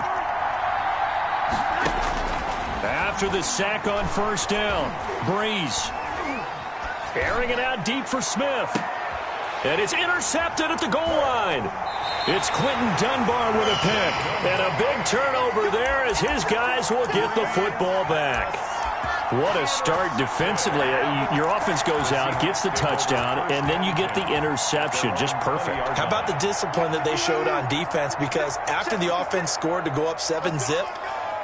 Speaker 5: After the sack on 1st down, Breeze airing it out deep for Smith. And it's intercepted at the goal line. It's Quentin Dunbar with a pick. And a big turnover there as his guys will get the football back. What a start defensively. Your offense goes out, gets the touchdown, and then you get the interception. Just perfect.
Speaker 2: How about the discipline that they showed on defense? Because after the offense scored to go up 7-zip,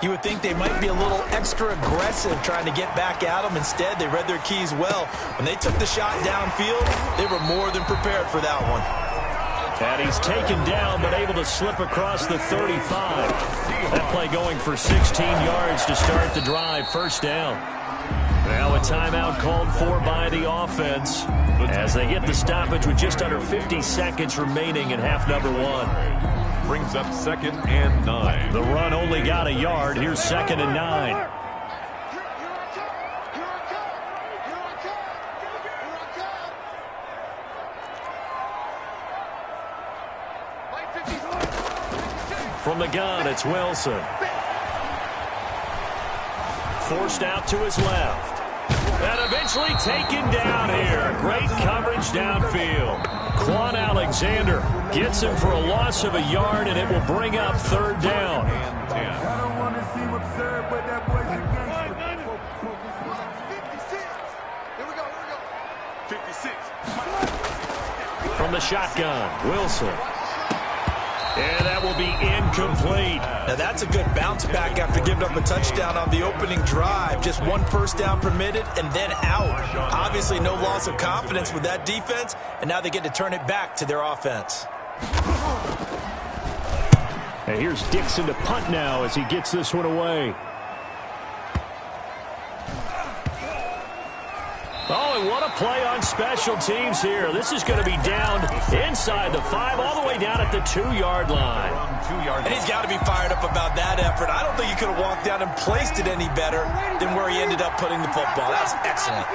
Speaker 2: you would think they might be a little extra aggressive trying to get back at them. Instead, they read their keys well. When they took the shot downfield, they were more than prepared for that one.
Speaker 5: And he's taken down, but able to slip across the 35. That play going for 16 yards to start the drive. 1st down. Now a timeout called for by the offense as they get the stoppage with just under 50 seconds remaining in half number 1.
Speaker 3: Brings up 2nd and 9.
Speaker 5: The run only got a yard. Here's 2nd and 9. From the gun, it's Wilson. Forced out to his left. And eventually taken down here. Great coverage downfield. Quan Alexander gets him for a loss of a yard, and it will bring up 3rd down.
Speaker 6: I don't want to see what's served, but that boy's a gangster.
Speaker 4: Here we go.
Speaker 6: 56.
Speaker 5: From the shotgun, Wilson. And that will be incomplete.
Speaker 2: Now that's a good bounce back after giving up a touchdown on the opening drive. Just one first down permitted and then out. Obviously no loss of confidence with that defense, and now they get to turn it back to their offense.
Speaker 5: And here's Dixon to punt now as he gets this one away. Oh, and what a play on special teams here. This is going to be down inside the 5, all the way down at the 2-yard line.
Speaker 2: And he's got to be fired up about that effort. I don't think he could have walked down and placed it any better than where he ended up putting the football. That's excellent.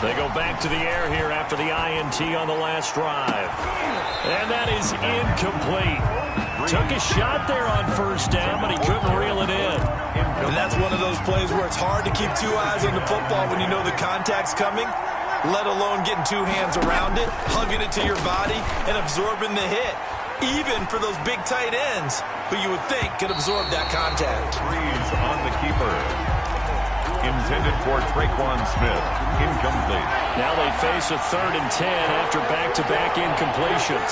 Speaker 5: They go back to the air here after the INT on the last drive. And that is incomplete. Took a shot there on first down, but he couldn't reel it in.
Speaker 2: And that's one of those plays where it's hard to keep 2 eyes on the football when you know the contact's coming, let alone getting 2 hands around it, hugging it to your body, and absorbing the hit. Even for those big tight ends, who you would think could absorb that contact.
Speaker 3: Breeze on the keeper. Intended for Traquan Smith. Incomplete.
Speaker 5: Now they face a 3rd and 10 after back-to-back incompletions.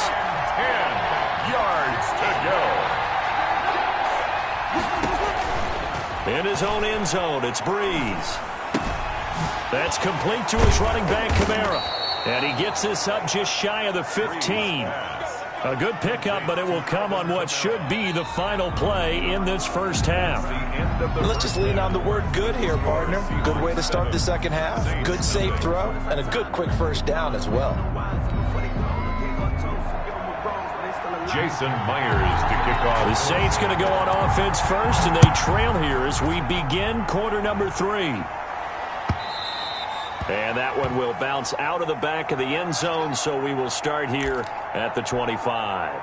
Speaker 3: 10 yards to go.
Speaker 5: In his own end zone, it's Breeze. That's complete to his running back, Kamara. And he gets this up just shy of the 15. A good pickup, but it will come on what should be the final play in this first half.
Speaker 2: Let's just lean on the word good here, partner. Good way to start the second half. Good safe throw, and a good quick first down as well.
Speaker 3: Jason Myers to kick off.
Speaker 5: The Saints going to go on offense first, and they trail here as we begin quarter number 3. And that one will bounce out of the back of the end zone, so we will start here at the 25.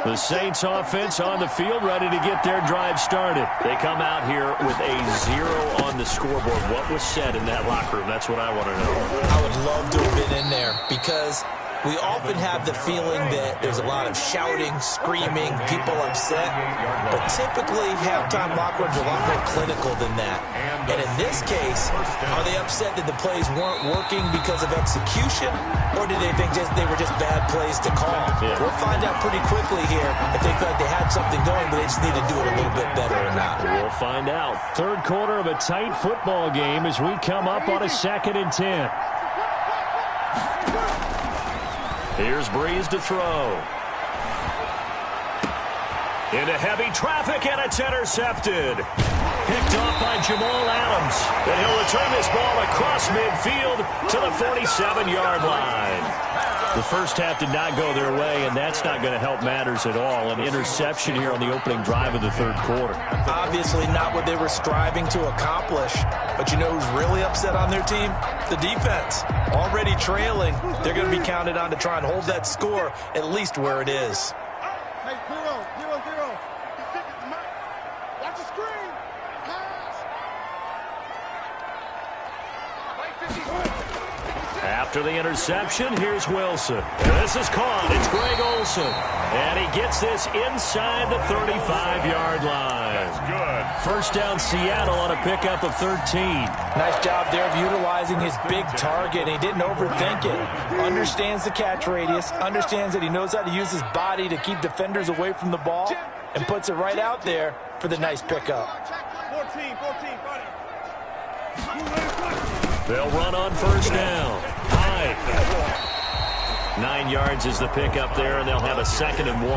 Speaker 5: The Saints offense on the field, ready to get their drive started. They come out here with a 0 on the scoreboard. What was said in that locker room? That's what I want to know.
Speaker 2: I would love to have been in there because we often have the feeling that there's a lot of shouting, screaming, people upset. But typically, halftime locker rooms are a lot more clinical than that. And in this case, are they upset that the plays weren't working because of execution? Or do they think they were just bad plays to call? Yeah. We'll find out pretty quickly here if they feel like they had something going, but they just need to do it a little bit better or not.
Speaker 5: We'll find out. Third quarter of a tight football game as we come up on a 2nd and 10. Here's Breeze to throw. Into heavy traffic, and it's intercepted. Picked off by Jamal Adams. And he'll return this ball across midfield to the 47-yard line. The first half did not go their way, and that's not going to help matters at all. An interception here on the opening drive of the third quarter.
Speaker 2: Obviously not what they were striving to accomplish. But you know who's really upset on their team? The defense. Already trailing. They're going to be counted on to try and hold that score at least where it is.
Speaker 6: Hey, 0-0-0. Watch the screen.
Speaker 5: After the interception, here's Wilson. And this is caught. It's Greg Olsen. And he gets this inside the 35-yard line.
Speaker 3: That's good.
Speaker 5: First down, Seattle on a pickup of 13.
Speaker 2: Nice job there of utilizing his big target. He didn't overthink it. Understands the catch radius. Understands that he knows how to use his body to keep defenders away from the ball. And puts it right out there for the nice pickup.
Speaker 6: 14, buddy.
Speaker 5: They'll run on first down. Hyde. 9 yards is the pickup there, and they'll have a 2nd and 1.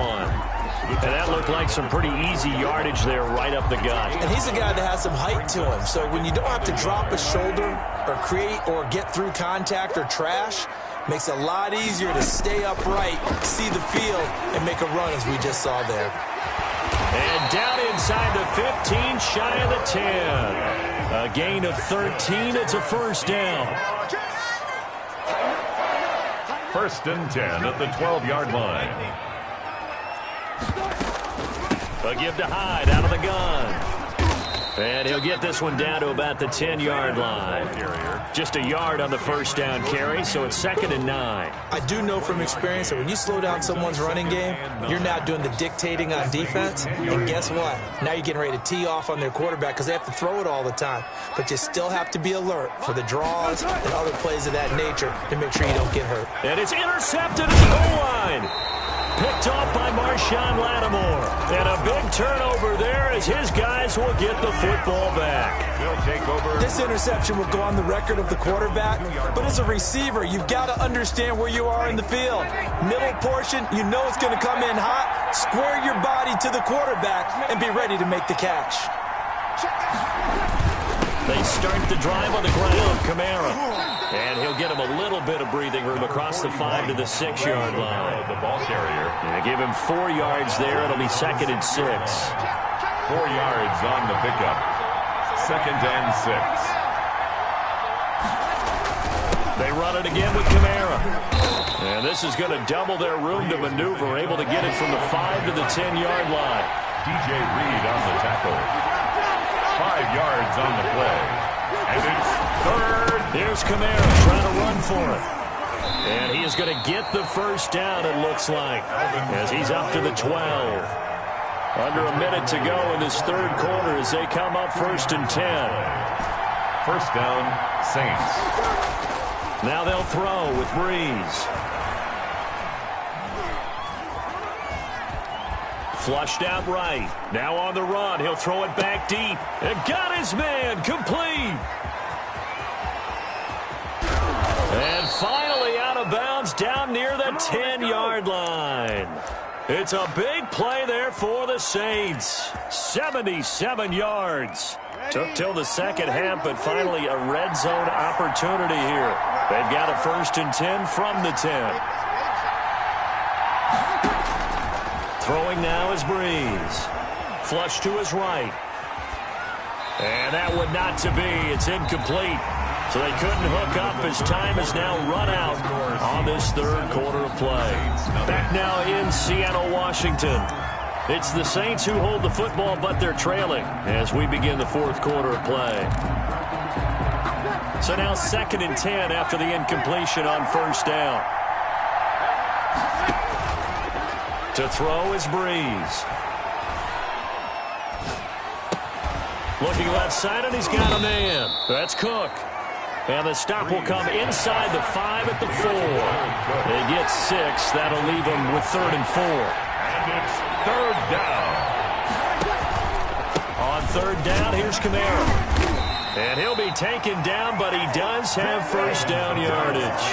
Speaker 5: And that looked like some pretty easy yardage there right up the gut.
Speaker 2: And he's a guy that has some height to him. So when you don't have to drop a shoulder or create or get through contact or trash, makes it a lot easier to stay upright, see the field, and make a run as we just saw there.
Speaker 5: And down inside the 15, shy of the 10. A gain of 13. It's a first down.
Speaker 3: 1st and 10 at the 12-yard line.
Speaker 5: A give to Hyde out of the gun. And he'll get this one down to about the 10-yard line. Just a yard on the first down carry, so it's 2nd and 9.
Speaker 2: I do know from experience that when you slow down someone's running game, you're now doing the dictating on defense. And guess what? Now you're getting ready to tee off on their quarterback because they have to throw it all the time. But you still have to be alert for the draws and other plays of that nature to make sure you don't get hurt.
Speaker 5: And it's intercepted at the goal line. Picked off by Marshawn Lattimore. And a big turnover there as his guys will get the football back.
Speaker 3: They'll take over.
Speaker 2: This interception will go on the record of the quarterback, but as a receiver, you've got to understand where you are in the field. Middle portion, you know it's going to come in hot. Square your body to the quarterback and be ready to make the catch.
Speaker 5: They start the drive on the ground. Kamara. And he'll get him a little bit of breathing room across the 5 to the 6-yard line.
Speaker 3: The ball carrier.
Speaker 5: They give him 4 yards there. It'll be 2nd and 6.
Speaker 3: 4 yards on the pickup. 2nd and 6.
Speaker 5: They run it again with Kamara. And this is going to double their room to maneuver, able to get it from the 5 to the 10-yard line.
Speaker 3: DJ Reed on the tackle. 5 yards on the play. And it's 3rd.
Speaker 5: Here's Kamara trying to run for it. And he is going to get the first down, it looks like, as he's up to the 12. Under a minute to go in this 3rd quarter as they come up 1st and 10.
Speaker 3: First down, Saints.
Speaker 5: Now they'll throw with Breeze. Flushed out right. Now on the run. He'll throw it back deep. And got his man. Complete. And finally out of bounds down near the 10-yard line. It's a big play there for the Saints. 77 yards. Took till the second half, but finally a red zone opportunity here. They've got a 1st and 10 from the 10. Throwing now is Breeze. Flush to his right. And that one not to be. It's incomplete. So they couldn't hook up as time is now run out on this 3rd quarter of play. Back now in Seattle, Washington. It's the Saints who hold the football, but they're trailing as we begin the 4th quarter of play. So now 2nd and 10 after the incompletion on 1st down. To throw is Breeze. Looking left side, and he's got a man. That's Cook. And the stop will come inside the 5 at the 4. They get 6. That'll leave them with 3rd and 4.
Speaker 3: And it's 3rd down.
Speaker 5: On 3rd down, here's Kamara. And he'll be taken down, but he does have first down yardage.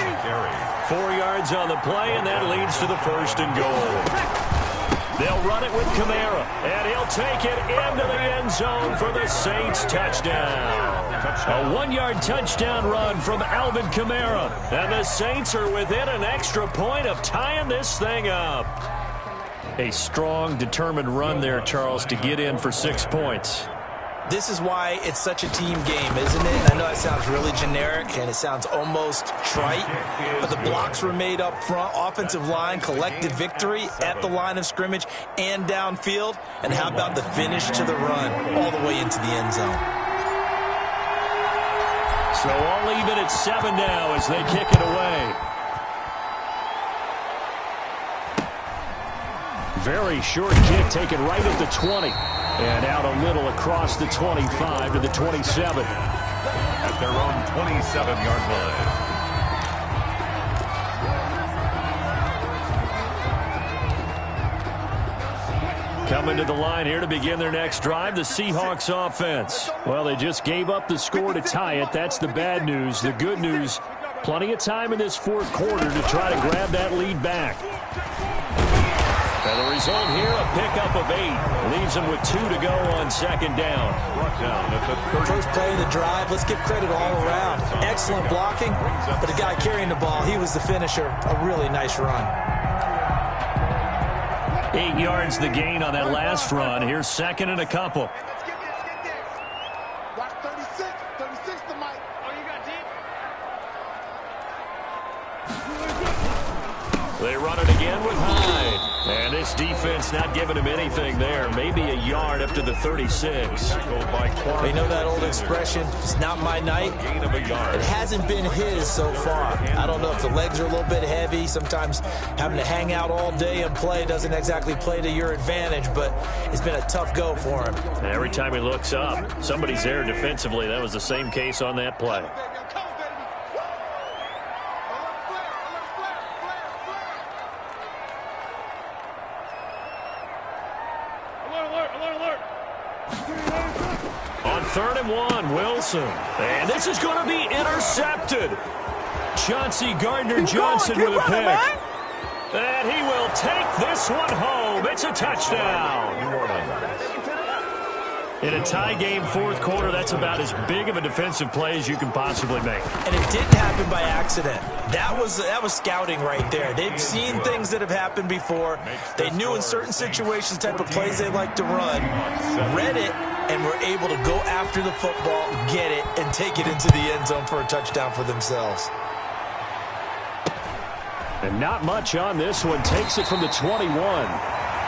Speaker 5: 4 yards on the play, and that leads to the 1st and goal. They'll run it with Kamara, and he'll take it into the end zone for the Saints touchdown. A 1-yard touchdown run from Alvin Kamara, and the Saints are within an extra point of tying this thing up. A strong, determined run there, Charles, to get in for 6 points.
Speaker 2: This is why it's such a team game, isn't it? I know it sounds really generic and it sounds almost trite, but the blocks were made up front. Offensive line, collective victory at the line of scrimmage and downfield. And how about the finish to the run all the way into the end zone?
Speaker 5: So all even at 7 now as they kick it away. Very short kick taken right at the 20. And out a little across the 25 to the 27.
Speaker 3: At their own 27-yard line.
Speaker 5: Coming to the line here to begin their next drive, the Seahawks offense. Well, they just gave up the score to tie it. That's the bad news. The good news, plenty of time in this 4th quarter to try to grab that lead back. And the result here, a pickup of 8. Leaves them with 2 to go on 2nd down.
Speaker 2: First play of the drive, let's give credit all around. Excellent blocking, but the guy carrying the ball, he was the finisher. A really nice run.
Speaker 5: 8 yards the gain on that last run. Here's 2nd and a couple.
Speaker 6: Watch 36 to Mike. Oh, you got deep?
Speaker 5: They run it again with Hyde. And this defense not giving him anything there. Maybe a yard up to the 36.
Speaker 2: They know that old expression, it's not my night. It hasn't been his so far. I don't know if the legs are a little bit heavy. Sometimes having to hang out all day and play doesn't exactly play to your advantage, but it's been a tough go for him.
Speaker 5: And every time he looks up, somebody's there defensively. That was the same case on that play. On 3rd and 1, Wilson. And this is going to be intercepted. Chauncey Gardner-Johnson with a pick. And he will take this one home. It's a touchdown. In a tie game, fourth quarter, that's about as big of a defensive play as you can possibly make.
Speaker 2: And it didn't happen by accident. That was scouting right there. They've seen things that have happened before. They knew in certain situations the type of plays they like to run, read it, and were able to go after the football, get it, and take it into the end zone for a touchdown for themselves.
Speaker 5: And not much on this one. Takes it from the 21.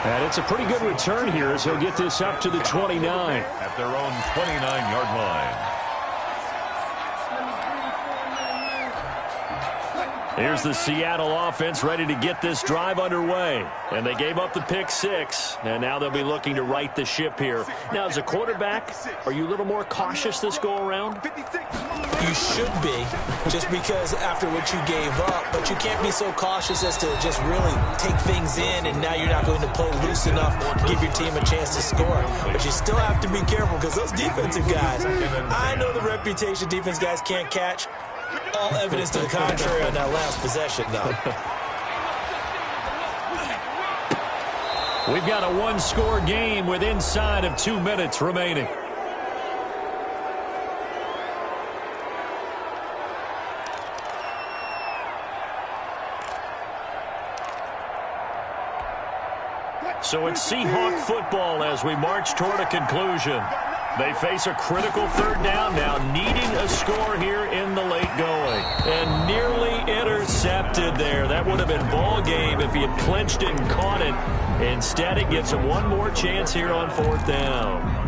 Speaker 5: And it's a pretty good return here as he'll get this up to the 29.
Speaker 3: At their own 29-yard line.
Speaker 5: Here's the Seattle offense ready to get this drive underway. And they gave up the pick 6. And now they'll be looking to right the ship here. Now, as a quarterback, are you a little more cautious this go-around?
Speaker 2: You should be, just because after what you gave up. But you can't be so cautious as to just really take things in, and now you're not going to play loose enough to give your team a chance to score. But you still have to be careful because those defensive guys, I know the reputation defense guys can't catch. All evidence to the contrary on that last possession, though.
Speaker 5: We've got a one-score game with inside of 2 minutes remaining. So it's Seahawk football as we march toward a conclusion. They face a critical 3rd down now, needing a score here in the late going. And nearly intercepted there. That would have been ball game if he had clinched it and caught it. Instead, it gets him one more chance here on 4th down.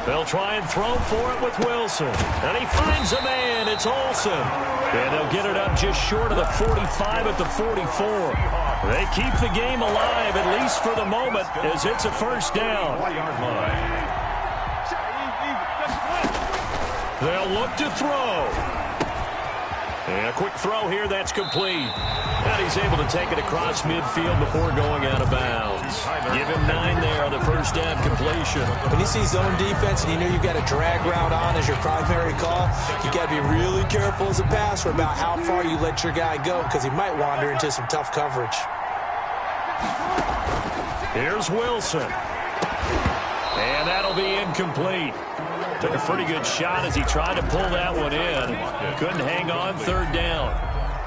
Speaker 5: They'll try and throw for it with Wilson. And he finds a man. It's Olsen. And they'll get it up just short of the 45 at the 44. They keep the game alive, at least for the moment, as it's a 1st down. They'll look to throw. And a quick throw here, that's complete. And he's able to take it across midfield before going out of bounds. Give him 9 there on the 1st down completion.
Speaker 2: When you see zone defense and you know you've got a drag route on as your primary call, you got to be really careful as a passer about how far you let your guy go because he might wander into some tough coverage.
Speaker 5: Here's Wilson. And that'll be incomplete. Took a pretty good shot as he tried to pull that one in. Couldn't hang on 3rd down.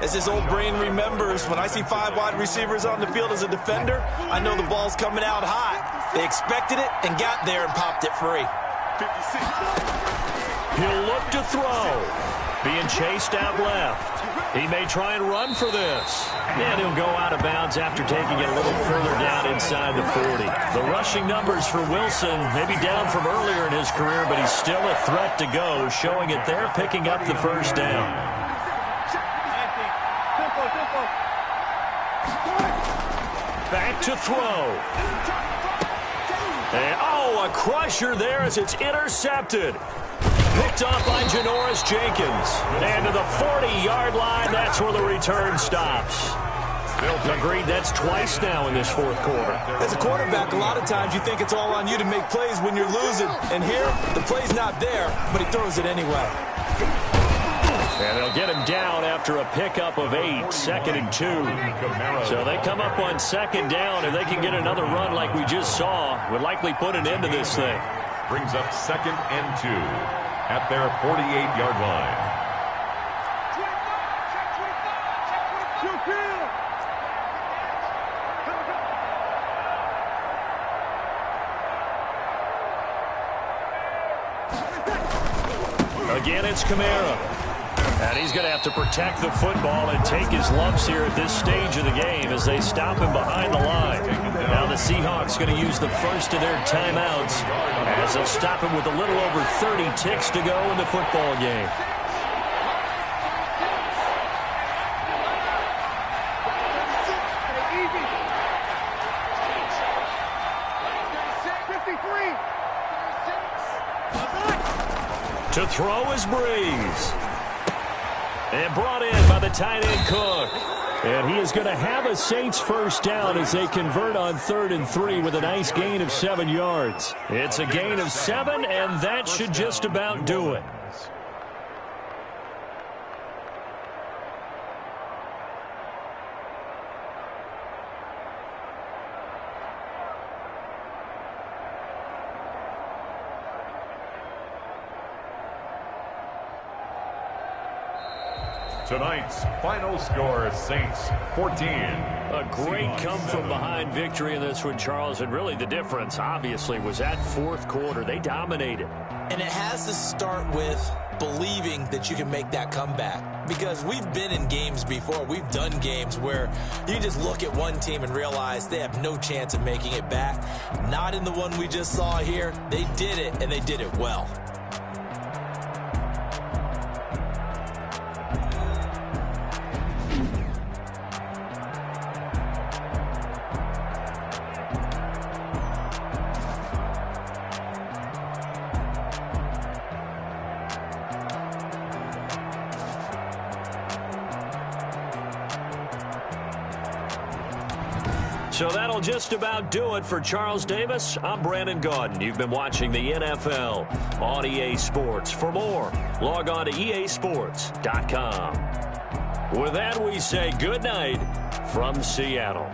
Speaker 2: As his old brain remembers, when I see 5 wide receivers on the field as a defender, I know the ball's coming out hot. They expected it and got there and popped it free.
Speaker 5: He'll look to throw. Being chased out left. He may try and run for this. And he'll go out of bounds after taking it a little further down inside the 40. The rushing numbers for Wilson maybe down from earlier in his career, but he's still a threat to go, showing it there, picking up the 1st down. Back to throw. And, a crusher there as it's intercepted. Picked off by Janoris Jenkins. And to the 40-yard line, that's where the return stops. Agreed, that's twice now in this 4th quarter.
Speaker 2: As a quarterback, a lot of times you think it's all on you to make plays when you're losing. And here, the play's not there, but he throws it anyway.
Speaker 5: And they'll get him down after a pickup of 8, 2nd and 2. So they come up on 2nd down, and they can get another run like we just saw. Would likely put an end to this thing.
Speaker 3: Brings up 2nd and 2 at their 48-yard line.
Speaker 5: Again, it's Kamara. And he's going to have to protect the football and take his lumps here at this stage of the game as they stop him behind the line. Now the Seahawks going to use the first of their timeouts as they'll stop him with a little over 30 ticks to go in the football game. To throw is Breeze. And brought in by the tight end Cook. And he is going to have a Saints first down as they convert on 3rd and 3 with a nice gain of 7 yards. It's a gain of 7, and that should just about do it.
Speaker 3: Tonight's final score, Saints 14.
Speaker 5: A great come-from-behind victory in this one, Charles. And really the difference, obviously, was that fourth quarter. They dominated.
Speaker 2: And it has to start with believing that you can make that comeback. Because we've been in games before. We've done games where you just look at one team and realize they have no chance of making it back. Not in the one we just saw here. They did it, and they did it well.
Speaker 5: So that'll just about do it for Charles Davis. I'm Brandon Gaudin. You've been watching the NFL on EA Sports. For more, log on to easports.com. With that, we say good night from Seattle.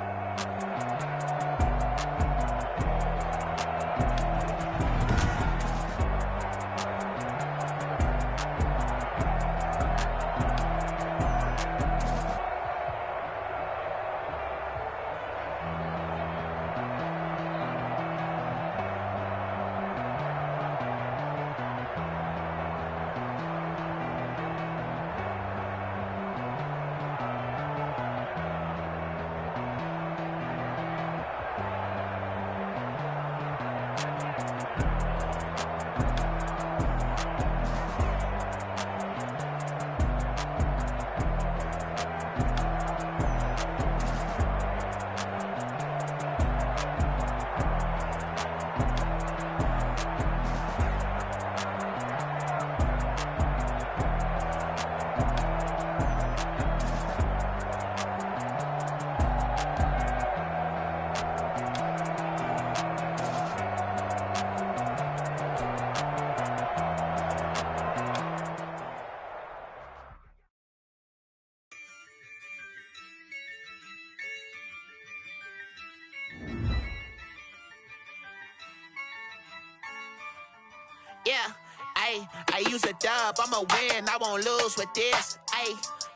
Speaker 8: Yeah, I use a dub, I'ma win, I won't lose with this.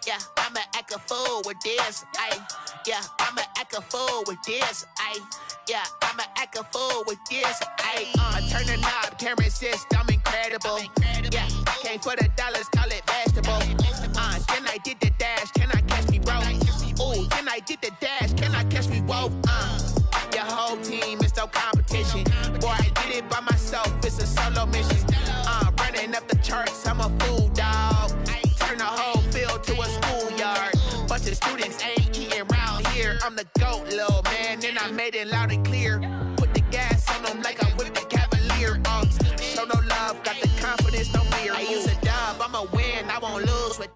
Speaker 8: Yeah, I'ma act a fool with this. Yeah, I'ma act a fool with this. Yeah, I'ma act a fool with this. I turn the knob, can't resist, I'm incredible. Yeah, came for the dollars, call it vegetable. Then I did the dash, can I catch me, bro? Ooh, then I did the dash, can I catch me, whoa? Your whole team is no competition. Boy, I did it by myself, it's a solo mission. Running up the charts, I'm a fool, dog. Turn the whole field to a schoolyard. Bunch of students ain't eating round here. I'm the GOAT, little man, and I made it loud and clear. Put the gas on them like I'm with the Cavalier. Show no love, got the confidence, no fear. I use a dub, I'ma win, I won't lose with.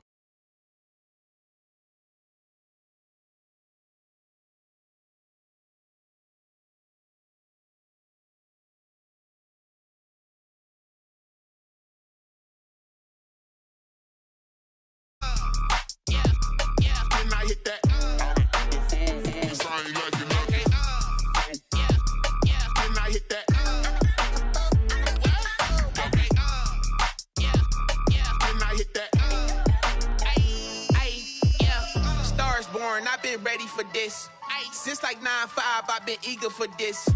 Speaker 6: Hit that. I ain't like it nothing. Can I hit that? Can I hit that?
Speaker 8: Stars born, I've been ready for this. Since like 9-5, I've been eager for this.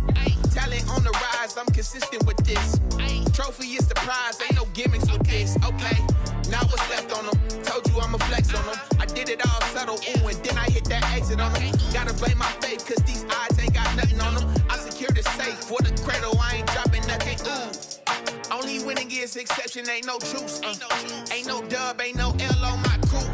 Speaker 8: Talent on the rise, I'm consistent with this.
Speaker 10: trophy is the prize, ain't no gimmicks with this, okay? Now what's left on them? Told you I'ma flex on them. I did it all subtle, ooh, and then I hit that exit on them. Gotta blame my faith, cause these eyes ain't got nothing on them. I secured the safe for the cradle, I ain't dropping nothing, ooh. Only winning is exception, ain't no truce. Ain't no dub, ain't no L on my crew.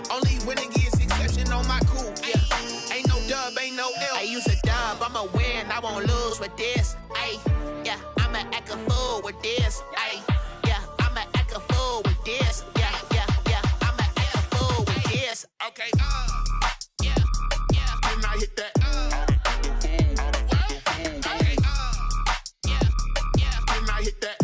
Speaker 10: Only winning is exception on my crew. Yeah. Ain't no dub, ain't no L. I use a dub, I'ma win, I won't lose with this. Ay, yeah, I'ma act a fool with this. Ay, yeah, I'ma act a fool with this. Yeah, yeah, yeah, I'ma act a fool with this. Okay, yeah, yeah. Then I hit that. Okay, yeah, yeah. Then I hit that.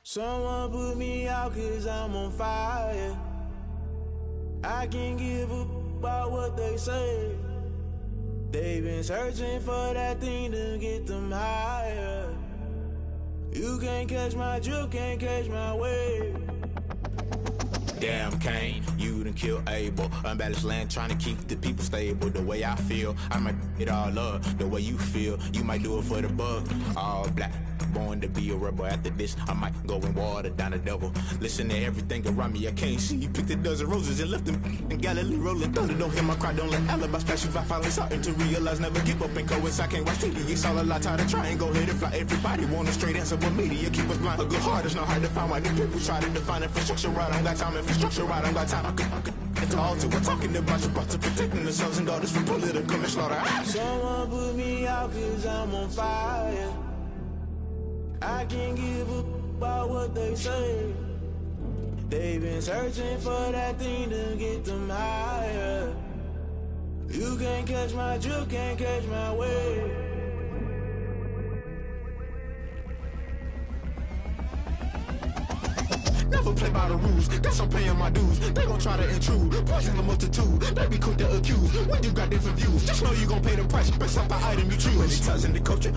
Speaker 11: Someone put me out cause I'm on fire. I can't give up about what they say. They've been searching for that thing to get them higher. You can't catch my drift, can't catch my wave.
Speaker 12: Damn Kane, you done killed Abel. Unbalanced land trying to keep the people stable. The way I feel, I might it all up. The way you feel, you might do it for the buck. All black, born to be a rebel. After this, I might go and water down the devil. Listen to everything around me, I can't see. You picked a dozen roses and left them in Galilee rolling thunder. Don't hear my cry, don't let alibis pass you. I finally starting to realize, never give up and coincide. Can't watch TV, it's all a lot. Tired of trying, go ahead and fly. Everybody want a straight answer, but media keep us blind. A good heart is not hard to find. Why the people try to define infrastructure right? I don't got time, infrastructure right, I don't got time. I could it's all to we're talking about you, about to protecting the sons and daughters from political and slaughter.
Speaker 11: Someone put me out cause I'm on fire. I can't give up about what they say. They've been searching for that thing to get them higher. You can't catch my drift, can't catch my wave.
Speaker 12: Never play by the rules, guess I'm paying my dues. They gon' try to intrude, poison the multitude. They be quick to accuse, when you got different views. Just know you gon' pay the price, based off the item you choose. Many times in the culture.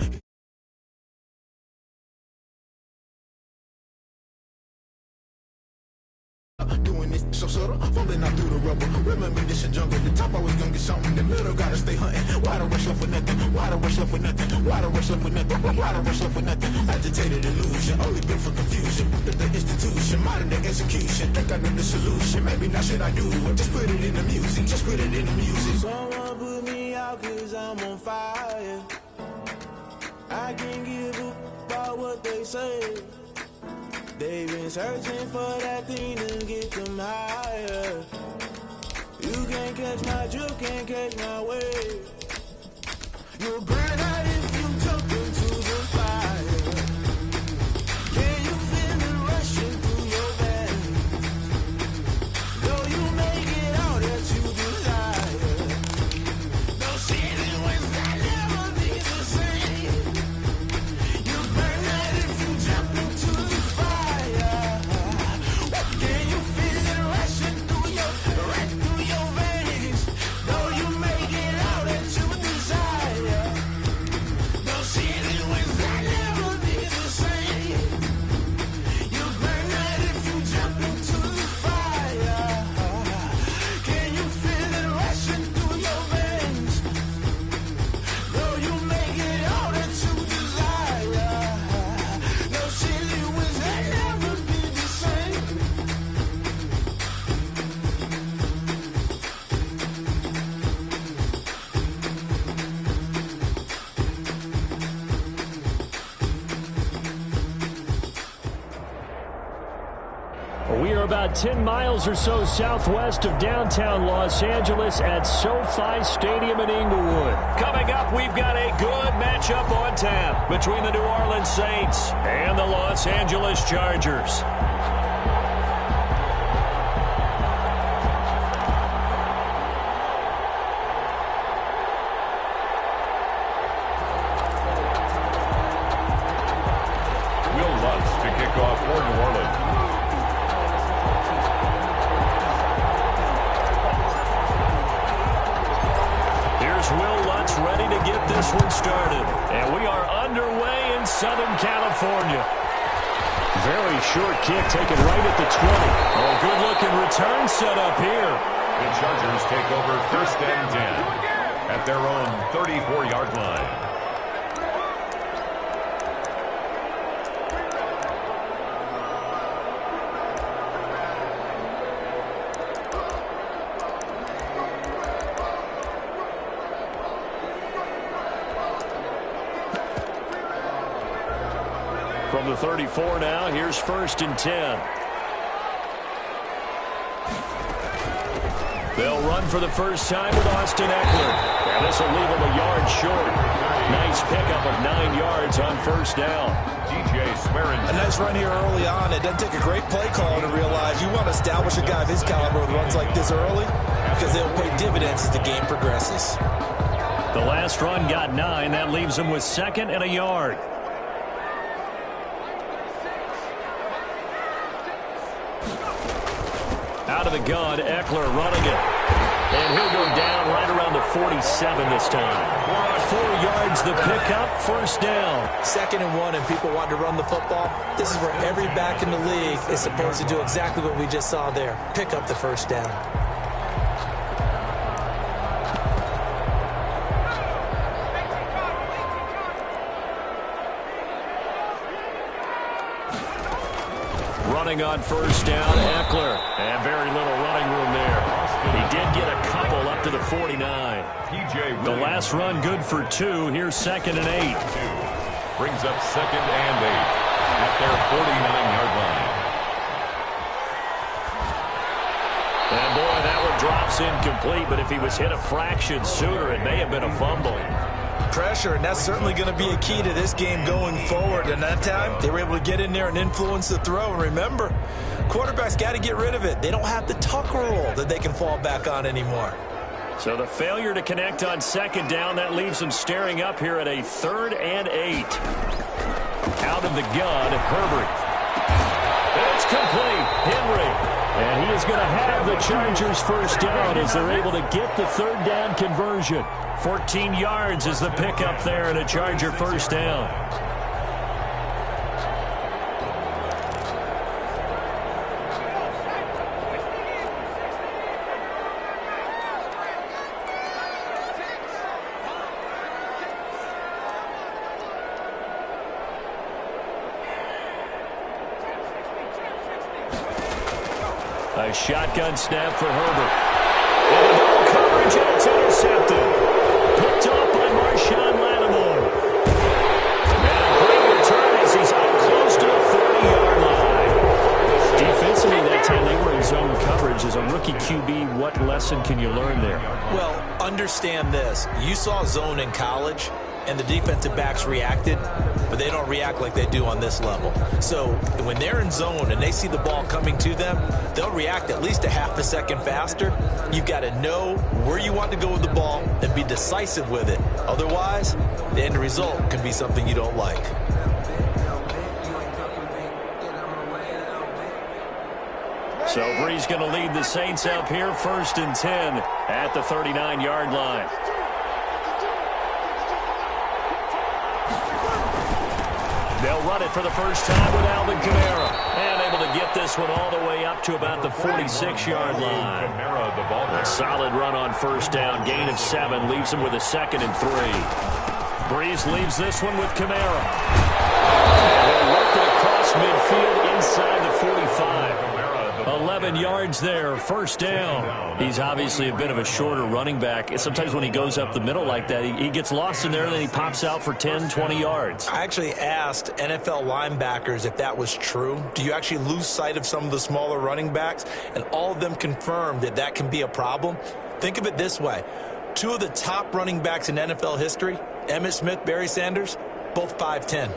Speaker 12: Doing this so subtle, falling out through the rubble. Remember this a jungle, the top always gonna get something. The middle gotta stay hunting. Why the rush left for nothing? Why the rush left for nothing? Why the rush left for nothing? Why the rush left for nothing? Agitated illusion, only built for confusion. The institution, modern day execution. Think I know the solution, maybe not should I do it? Just put it in the music, just put it in the music.
Speaker 11: Someone put me out cause I'm on fire. I can't give up about what they say. They've been searching for that thing to get them higher. You can't catch my drift, can't catch my wave. You'll burn out if you jump into the fire. Can you feel it rushing through your veins? Though you make it all that you desire. No ceiling was that never be the same. You burn out if you jump into the fire. Can you feel it rushing through your veins? Though you make it all that you desire. No ceiling was that never be the same. You burn out if you jump into the fire. Can you feel it rushing through your veins? Though you make it all that you desire. No ceiling was that never be the same.
Speaker 5: We are about 10 miles or so southwest of downtown Los Angeles at SoFi Stadium in Inglewood. Coming up, we've got a good matchup on tap between the New Orleans Saints and the Los Angeles Chargers. this one started. And we are underway in Southern California. Very short kick taken right at the 20. Oh, good-looking return set up here.
Speaker 3: The Chargers take over 1st and 10 at their own 34-yard line.
Speaker 5: From the 34 now, here's 1st and 10. They'll run for the first time with Austin Eckler. And this will leave him a yard short. Nice pickup of 9 yards on 1st down.
Speaker 2: A nice run here early on. It doesn't take a great play call to realize you want to establish a guy of his caliber with runs like this early because they'll pay dividends as the game progresses.
Speaker 5: The last run got 9. That leaves him with 2nd and a yard. Out of the gun, Eckler running it. And he'll go down right around the 47 this time. 4 yards the pickup, 1st down.
Speaker 2: 2nd and 1, and people want to run the football. This is where every back in the league is supposed to do exactly what we just saw there. Pick up the 1st down.
Speaker 5: Running on 1st down, Eckler. And very little running room there. He did get a couple up to the 49. The last run good for 2. Here's 2nd and 8.
Speaker 3: Brings up 2nd and 8 at their 49-yard line.
Speaker 5: And boy, that one drops incomplete, but if he was hit a fraction sooner, it may have been a fumble.
Speaker 2: Pressure, and that's certainly going to be a key to this game going forward. And that time, they were able to get in there and influence the throw. And remember, quarterbacks got to get rid of it. They don't have the tuck rule that they can fall back on anymore.
Speaker 5: So the failure to connect on 2nd down, that leaves them staring up here at a 3rd and 8. Out of the gun, Herbert. It's complete. Henry. And he is going to have the Chargers 1st down as they're able to get the 3rd down conversion. 14 yards is the pickup there and a Charger 1st down. A shotgun snap for Herbert. And coverage, and it's intercepted. Picked off by Marshawn Lattimore. And a great return as he's up close to the 30-yard line. Defensively that time they were in zone coverage. As a rookie QB, what lesson can you learn there?
Speaker 2: Well, understand this. You saw zone in college, and the defensive backs reacted, but they don't react like they do on this level. So when they're in zone and they see the ball coming to them, they'll react at least a half a second faster. You've got to know where you want to go with the ball and be decisive with it. Otherwise, the end result can be something you don't like.
Speaker 5: So Bree's going to lead the Saints up here, 1st and 10 at the 39-yard line. They'll run it for the first time with Alvin Kamara. And able to get this one all the way up to about the 46-yard line. A solid run on 1st down. Gain of 7 leaves him with a 2nd and 3. Breeze leaves this one with Kamara. And they'll work it across midfield inside the 45. 11 yards there, 1st down. He's obviously a bit of a shorter running back. Sometimes when he goes up the middle like that, he gets lost in there, and then he pops out for 10, 20 yards.
Speaker 2: I actually asked NFL linebackers if that was true. Do you actually lose sight of some of the smaller running backs? And all of them confirmed that that can be a problem. Think of it this way. 2 of the top running backs in NFL history, Emmitt Smith, Barry Sanders, both 5'10".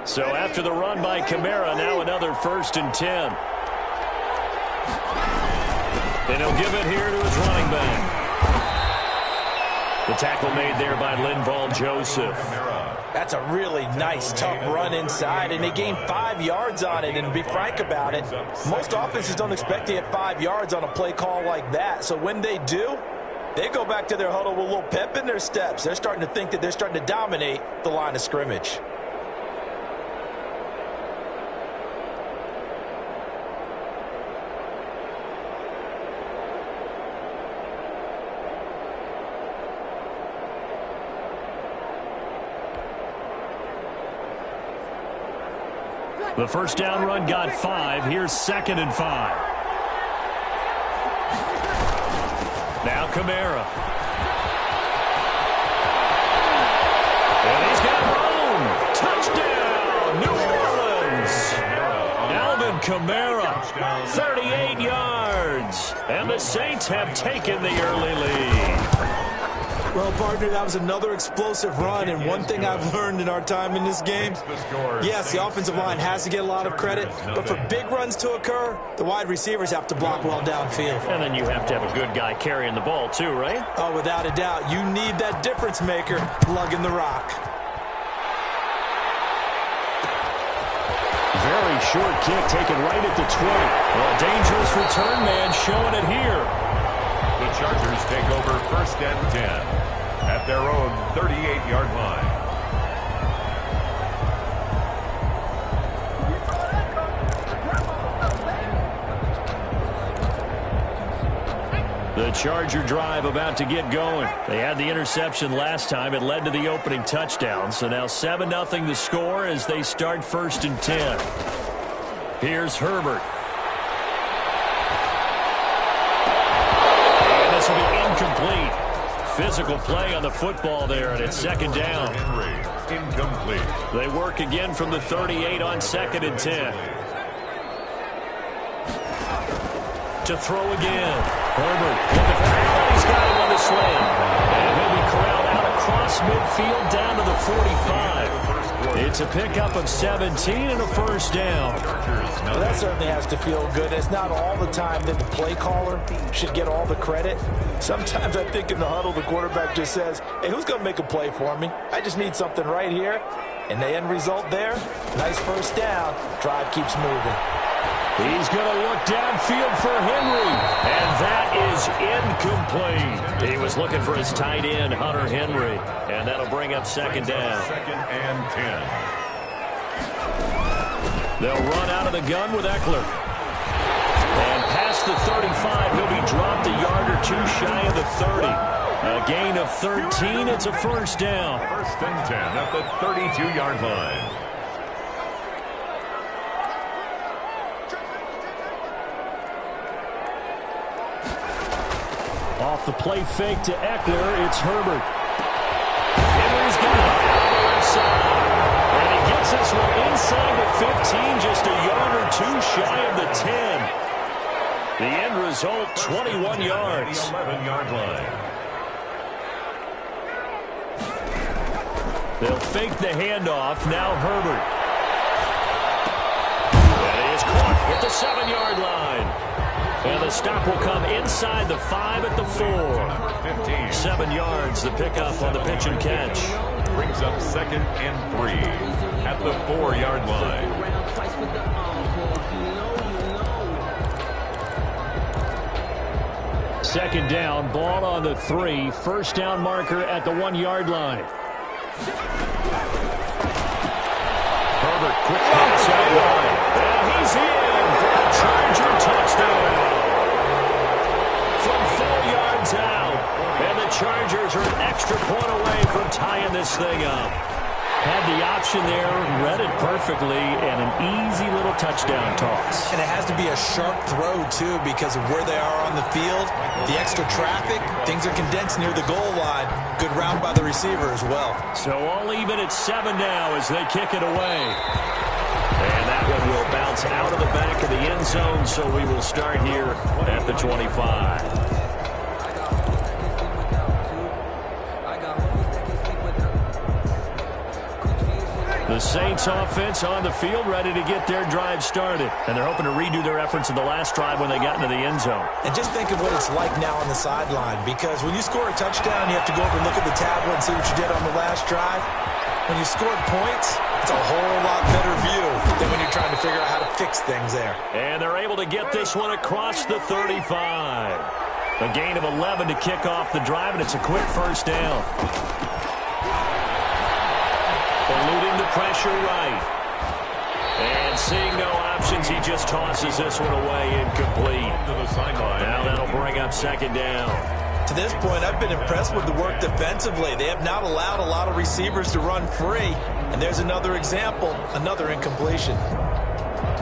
Speaker 5: So after the run by Kamara, now another 1st and 10. And he'll give it here to his running back. The tackle made there by Linval Joseph.
Speaker 2: That's a really nice, tough run inside, and they gained 5 yards on it. And to be frank about it, most offenses don't expect to get 5 yards on a play call like that. So when they do, they go back to their huddle with a little pep in their steps. They're starting to think that they're starting to dominate the line of scrimmage.
Speaker 5: The first down run got 5. Here's 2nd and 5. Now Kamara. And he's got room. Touchdown, New Orleans. Alvin Kamara, 38 yards. And the Saints have taken the early lead.
Speaker 2: Well, partner, that was another explosive run, and one thing I've learned in our time in this game, yes, the offensive line has to get a lot of credit, but for big runs to occur, the wide receivers have to block well downfield.
Speaker 5: And then you have to have a good guy carrying the ball too, right?
Speaker 2: Oh, without a doubt. You need that difference maker lugging the rock.
Speaker 5: Very short kick taken right at the 20. Well, a dangerous return man showing it here.
Speaker 3: The Chargers take over 1st and 10 at their own 38-yard line.
Speaker 5: The Charger drive about to get going. They had the interception last time. It led to the opening touchdown. So now 7-0 the score as they start 1st and 10. Here's Herbert. And this will be incomplete. Physical play on the football there, and it's 2nd down.
Speaker 3: Incomplete.
Speaker 5: They work again from the 38 on 2nd and 10. To throw again. Herbert looking for Allen. He's got him on the slam. And he'll be corralled out across midfield down to the 45. It's a pickup of 17 and a 1st down.
Speaker 2: Well, that certainly has to feel good. It's not all the time that the play caller should get all the credit. Sometimes I think in the huddle, the quarterback just says, hey, who's going to make a play for me? I just need something right here. And the end result there, nice 1st down. Drive keeps moving.
Speaker 5: He's going to look downfield for Henry. And that is incomplete. He was looking for his tight end, Hunter Henry. And that'll bring up 2nd down.
Speaker 3: 2nd and 10.
Speaker 5: They'll run out of the gun with Eckler. And past the 35, he'll be dropped a yard or two shy of the 30. A gain of 13. It's a 1st down.
Speaker 3: 1st and 10 at the 32-yard line.
Speaker 5: Off the play fake to Eckler, it's Herbert. Henry's got it on the left side. And he gets this one inside the 15, just a yard or two shy of the 10. The end result, 21 yards.
Speaker 3: 11-yard line.
Speaker 5: They'll fake the handoff. Now Herbert. That is caught at the 7-yard line. And the stop will come inside the 5 at the 4.
Speaker 3: 15.
Speaker 5: 7 yards, the pickup on the pitch and catch.
Speaker 3: Brings up 2nd and 3 at the 4-yard line.
Speaker 5: Second down, ball on the 3. 1st down marker at the 1-yard line. Herbert, quick pass outside. And he's in for a Charger touchdown. From 4 yards out. And the Chargers are an extra point away from tying this thing up. Had the option there, read it perfectly, and an easy little touchdown toss.
Speaker 2: And it has to be a sharp throw, too, because of where they are on the field. The extra traffic, things are condensed near the goal line. Good route by the receiver as well.
Speaker 5: So all even at 7 now as they kick it away. And that one will bounce out of the back of the end zone, so we will start here at the 25. The Saints offense on the field, ready to get their drive started. And they're hoping to redo their efforts in the last drive when they got into the end zone.
Speaker 2: And just think of what it's like now on the sideline, because when you score a touchdown, you have to go over and look at the tablet and see what you did on the last drive. When you scored points, it's a whole lot better view than when you're trying to figure out how to fix things there.
Speaker 5: And they're able to get this one across the 35. A gain of 11 to kick off the drive, and it's a quick first down. Eluding the pressure right. And seeing no options, he just tosses this one away incomplete. Now that'll bring up second down.
Speaker 2: To this point, I've been impressed with the work defensively. They have not allowed a lot of receivers to run free. And there's another example, another incompletion.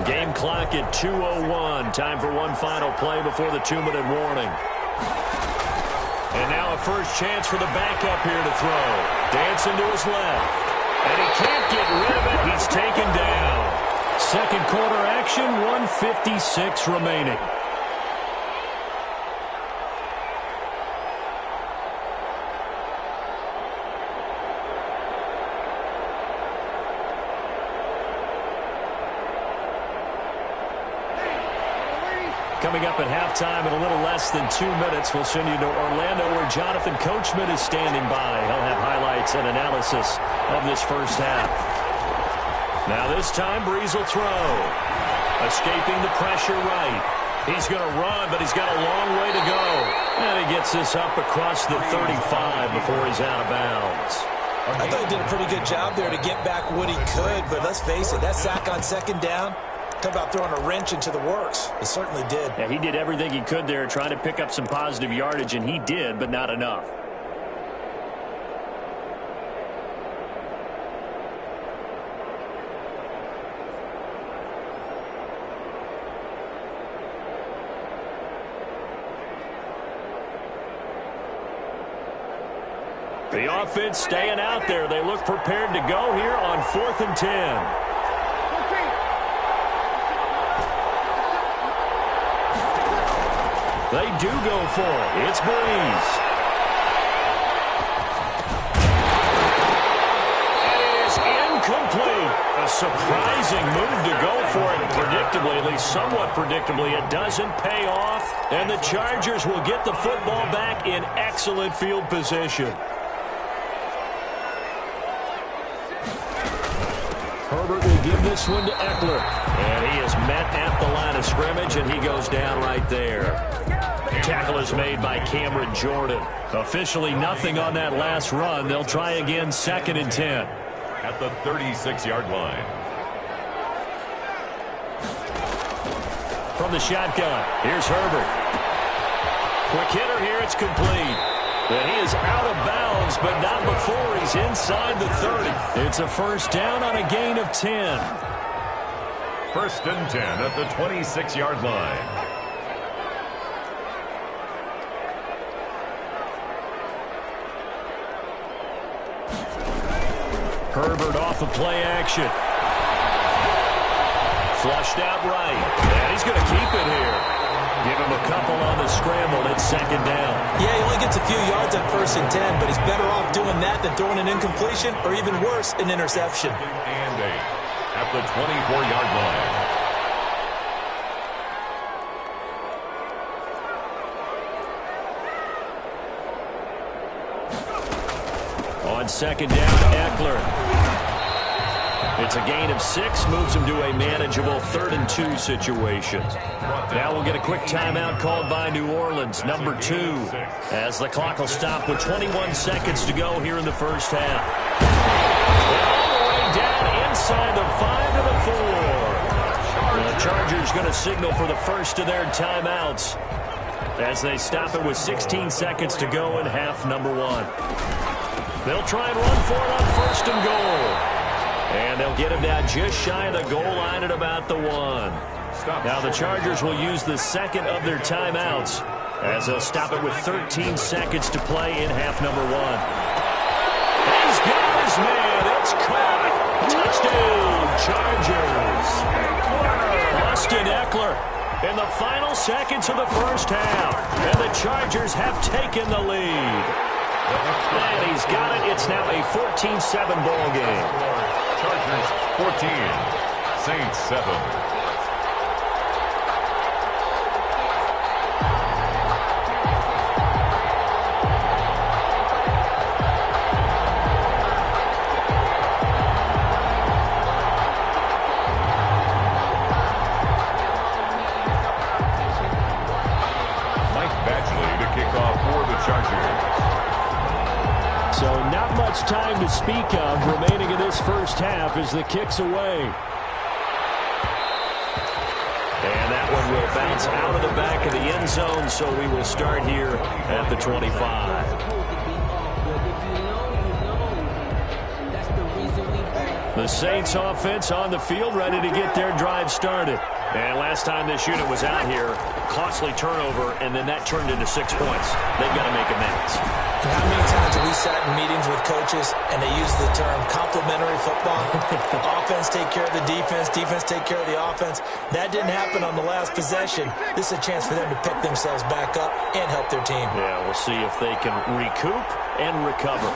Speaker 5: Game clock at 2:01. Time for one final play before the 2-minute warning. And now a first chance for the backup here to throw. Dancing to his left. And he can't get rid of it. He's taken down. Second quarter action, 1:56 remaining. Coming up at halftime in a little less than 2 minutes, we'll send you to Orlando where Jonathan Coachman is standing by. He'll have highlights and analysis of this first half. Now this time, Breeze will throw. Escaping the pressure right. He's going to run, but he's got a long way to go. And he gets this up across the 35 before he's out of bounds.
Speaker 2: I thought he did a pretty good job there to get back what he could, but let's face it, that sack on second down, talk about throwing a wrench into the works. It certainly did.
Speaker 5: Yeah, he did everything he could there trying to pick up some positive yardage, and he did, but not enough. The offense staying out there. They look prepared to go here on 4th and 10. They do go for it. It's Breeze. And it is incomplete. A surprising move to go for it. Predictably, at least somewhat predictably, it doesn't pay off. And the Chargers will get the football back in excellent field position. Herbert will give this one to Eckler. And he is met at the line of scrimmage, and he goes down right there. Tackle is made by Cameron Jordan. Officially nothing on that last run. They'll try again 2nd and 10.
Speaker 3: At the 36-yard line.
Speaker 5: From the shotgun, here's Herbert. Quick hitter here, it's complete. And he is out of bounds, but not before he's inside the 30. It's a first down on a gain of 10.
Speaker 3: 1st and 10 at the 26-yard line.
Speaker 5: Herbert off of play action. Flushed out right. And he's going to keep it here. Give him a couple on the scramble. It's 2nd down.
Speaker 2: Yeah, he only gets a few yards on 1st and 10, but he's better off doing that than throwing an incompletion or even worse, an interception.
Speaker 3: And 8 at the 24-yard line.
Speaker 5: On 2nd down, Eckler. It's a gain of 6, moves him to a manageable 3rd and 2 situation. Now we'll get a quick timeout called by New Orleans, number 2, as the clock will stop with 21 seconds to go here in the first half. All the way down inside the 5 to the 4. The Chargers going to signal for the first of their timeouts as they stop it with 16 seconds to go in half number 1. They'll try and run for it on 1st and goal. And they'll get him down just shy of the goal line at about the 1. Now the Chargers will use the 2nd of their timeouts as they'll stop it with 13 seconds to play in half number 1. He's got his man. It's caught. Touchdown, Chargers. Austin Eckler in the final seconds of the first half. And the Chargers have taken the lead. And he's got it. It's now a 14-7 ball game.
Speaker 3: Chargers 14, Saints 7.
Speaker 5: much time to speak of remaining in this first half as the kick's away. And that one will bounce out of the back of the end zone, so we will start here at the 25. The Saints offense on the field, ready to get their drive started. And last time this unit was out here, costly turnover, and then that turned into 6 points. They've got to make amends.
Speaker 2: And how many times have we sat in meetings with coaches and they use the term complementary football? Offense take care of the defense, defense take care of the offense. That didn't happen on the last possession. This is a chance for them to pick themselves back up and help their team.
Speaker 5: Yeah, we'll see if they can recoup and recover.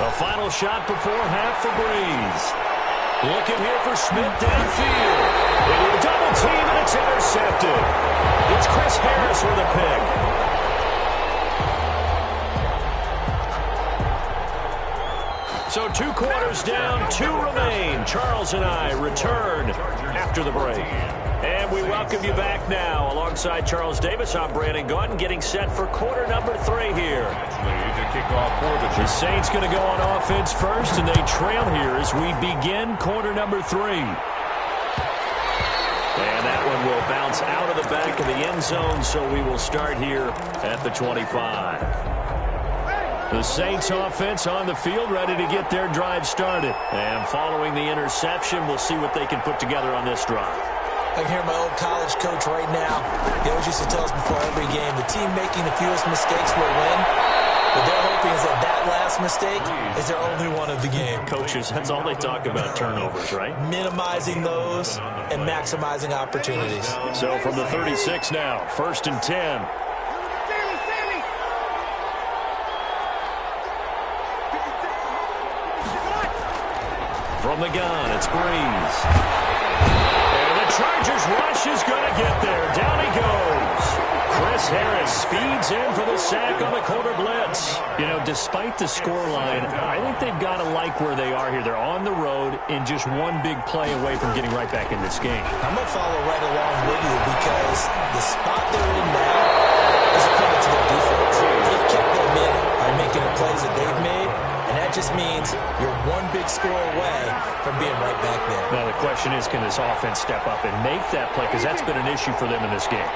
Speaker 5: A final shot before half for Breeze. Looking here for Smith downfield. Into a double team, and it's intercepted. It's Chris Harris with a pick. So 2 quarters down, 2 remain. Charles and I return after the break. And we welcome you back now. Alongside Charles Davis, I'm Brandon Gaudin, getting set for quarter number 3 here. The Saints going to go on offense first, and they trail here as we begin quarter number 3. And that one will bounce out of the back of the end zone, so we will start here at the 25. The Saints offense on the field, ready to get their drive started. And following the interception, we'll see what they can put together on this drive.
Speaker 2: I can hear my old college coach right now. He always used to tell us before every game, the team making the fewest mistakes will win. What they're hoping is that last mistake is their only one of the game.
Speaker 5: Coaches, that's all they talk about, turnovers, right?
Speaker 2: Minimizing those and maximizing opportunities.
Speaker 5: So from the 36 now, 1st and 10. From the gun, it's Breeze. And the Chargers rush is going to get there. Down he goes. Chris Harris speeds in for the sack on the quarter blitz. You know, despite the scoreline, I think they've got to like where they are here. They're on the road and just one big play away from getting right back in this game.
Speaker 2: I'm going to follow right along with you because the spot they're in now is a credit to their defense. They've kept them in it by making the plays that they've made. And that just means you're one big score away from being right back there.
Speaker 5: Now, the question is, can this offense step up and make that play? Because that's been an issue for them in this game.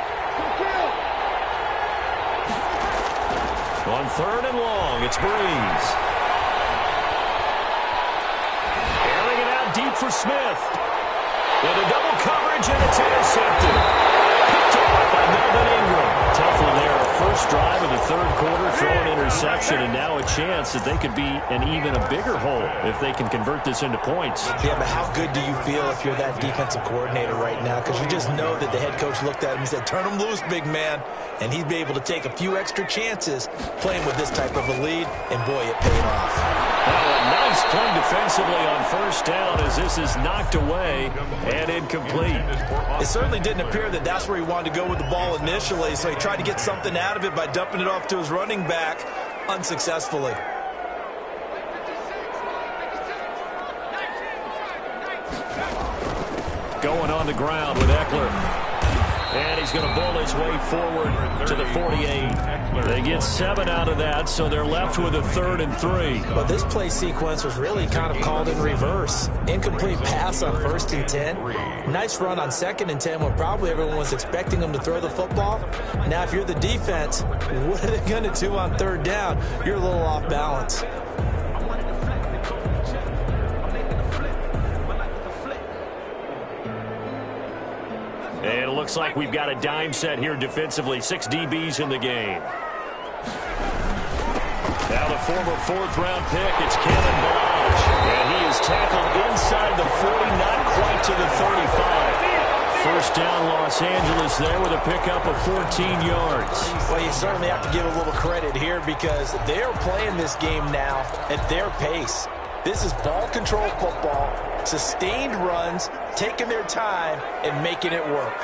Speaker 5: On 3rd and long, it's Breeze. Airing it out deep for Smith. Into double coverage, and it's intercepted. Picked off by Melvin Ingram. Tough one there. First drive of the 3rd quarter, throw an interception, and now a chance that they could be in even a bigger hole if they can convert this into points.
Speaker 2: Yeah, but how good do you feel if you're that defensive coordinator right now? Because you just know that the head coach looked at him and said, turn him loose, big man. And he'd be able to take a few extra chances playing with this type of a lead, and boy, it paid off.
Speaker 5: A nice play defensively on 1st down as this is knocked away and incomplete.
Speaker 2: It certainly didn't appear that that's where he wanted to go with the ball initially, so he tried to get something out of it by dumping it off to his running back unsuccessfully.
Speaker 5: Going on the ground with Eckler. And he's going to bowl his way forward to the 48. They get 7 out of that, so they're left with a 3rd and 3.
Speaker 2: But this play sequence was really kind of called in reverse. Incomplete pass on 1st and 10. Nice run on 2nd and 10 when probably everyone was expecting them to throw the football. Now, if you're the defense, what are they going to do on 3rd down? You're a little off balance.
Speaker 5: And it looks like we've got a dime set here defensively. 6 DBs in the game. Now the former 4th-round pick, it's Kevin Balaj. And he is tackled inside the 40, not quite to the 35. 1st down, Los Angeles there with a pickup of 14 yards.
Speaker 2: Well, you certainly have to give a little credit here because they're playing this game now at their pace. This is ball control football, sustained runs, taking their time, and making it work.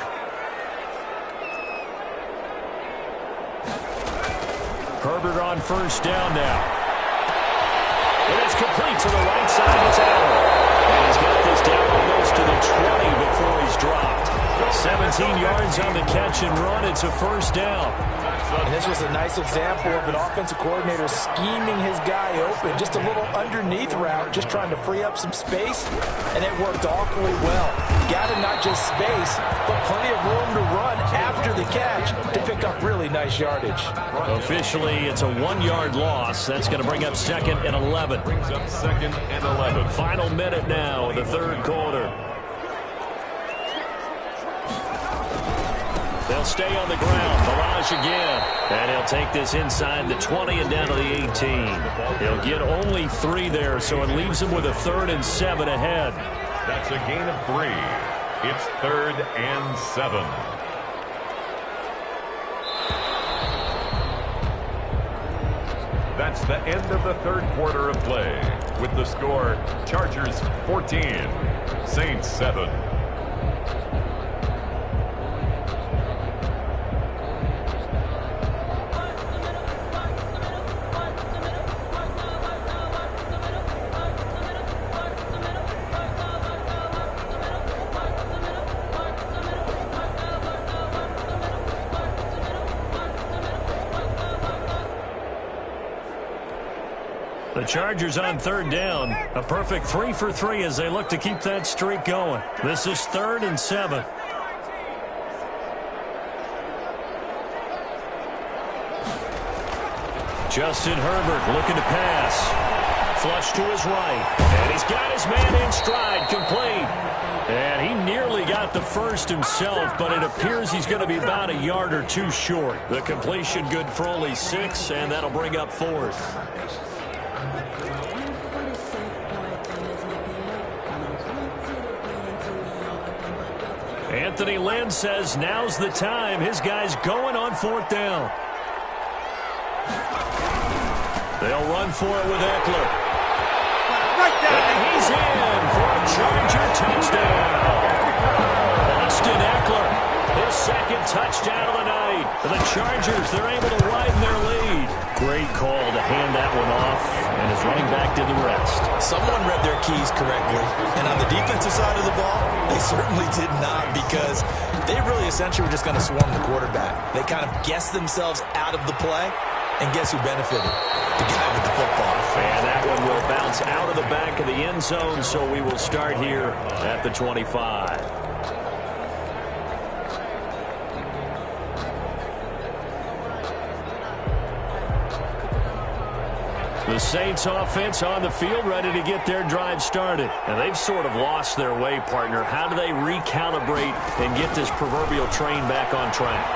Speaker 5: Herbert on 1st down now. And it's complete to the right side of Allen. And he's got this down almost to the 20 before he's dropped. 17 yards on the catch and run. It's a 1st down.
Speaker 2: And this was a nice example of an offensive coordinator scheming his guy open. Just a little underneath route, just trying to free up some space, and it worked awfully well. Gathered not just space, but plenty of room to run after the catch to pick up really nice yardage.
Speaker 5: Officially, it's a 1-yard loss. That's going to bring up 2nd and 11.
Speaker 3: Brings up 2nd and 11.
Speaker 5: Final minute now of the third quarter. They'll stay on the ground. Barrage again. And he'll take this inside the 20 and down to the 18. He'll get only 3 there, so it leaves him with a 3rd and 7 ahead.
Speaker 3: That's a gain of 3. It's 3rd and 7. That's the end of the third quarter of play. With the score, Chargers 14, Saints 7.
Speaker 5: The Chargers on 3rd down. A perfect 3 for 3 as they look to keep that streak going. This is 3rd and 7. Justin Herbert looking to pass. Flush to his right. And he's got his man in stride, complete. And he nearly got the first himself, but it appears he's going to be about a yard or 2 short. The completion good for only 6, and that'll bring up 4th. Anthony Lynn says now's the time. His guy's going on 4th down. They'll run for it with Eckler. And he's in for a Charger touchdown. Austin Eckler, his 2nd touchdown of the night. The Chargers, they're able to widen their lead. Great call to hand that one off, and his running back did the rest.
Speaker 2: Someone read their keys correctly, and on the defensive side of the ball, they certainly did not, because they really essentially were just going to swarm the quarterback. They kind of guessed themselves out of the play, and guess who benefited? The guy with the football.
Speaker 5: And that one will bounce out of the back of the end zone, so we will start here at the 25. The Saints offense on the field, ready to get their drive started. And they've sort of lost their way, partner. How do they recalibrate and get this proverbial train back on track?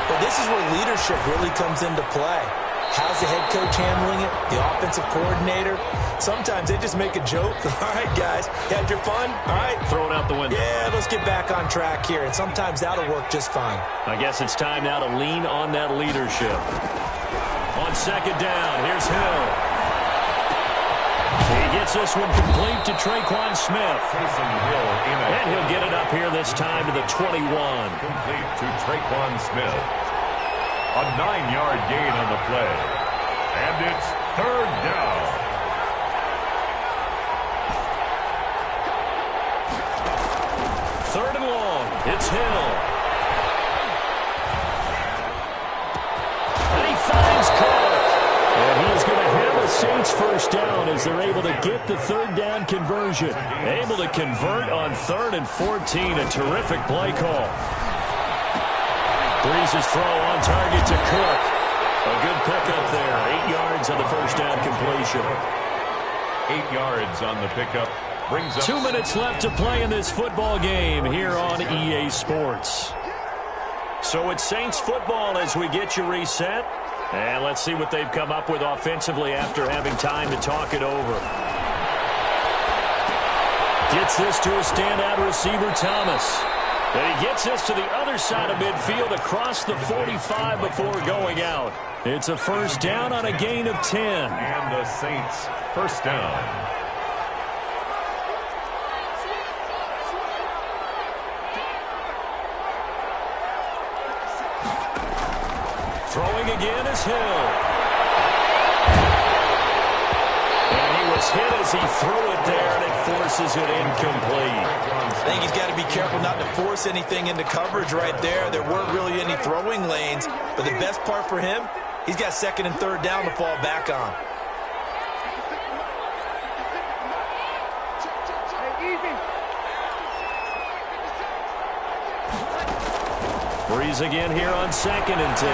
Speaker 2: Well, this is where leadership really comes into play. How's the head coach handling it? The offensive coordinator? Sometimes they just make a joke. All right, guys, you had your fun? All right.
Speaker 5: Throw it out the window.
Speaker 2: Yeah, let's get back on track here. And sometimes that'll work just fine.
Speaker 5: I guess it's time now to lean on that leadership. On 2nd down, here's Hill. He gets this one complete to Traquan Smith. And he'll get it up here this time to the 21.
Speaker 3: Complete to Traquan Smith. A 9-yard gain on the play. And it's 3rd down.
Speaker 5: Third and long. It's Hill. And he finds Cook. And he's going to have a Saints first down as they're able to get the 3rd down conversion. Able to convert on 3rd and 14. A terrific play call. Breeze's throw on target to Cook. A good pickup there. 8 yards on the first down completion.
Speaker 3: 8 yards on the pickup. Brings up
Speaker 5: 2 minutes left to play in this football game here on EA Sports. So it's Saints football as we get you reset. And let's see what they've come up with offensively after having time to talk it over. Gets this to a standout receiver, Thomas. And he gets this to the other side of midfield across the 45 before going out. It's a first down on a gain of 10.
Speaker 3: And the Saints first down.
Speaker 5: Throwing again is Hill. And he was was hit as he threw it there, and it forces it incomplete.
Speaker 2: I think he's got to be careful not to force anything into coverage right there. There weren't really any throwing lanes, but the best part for him, he's got second and third down to fall back on.
Speaker 5: Breeze again here on 2nd and 10.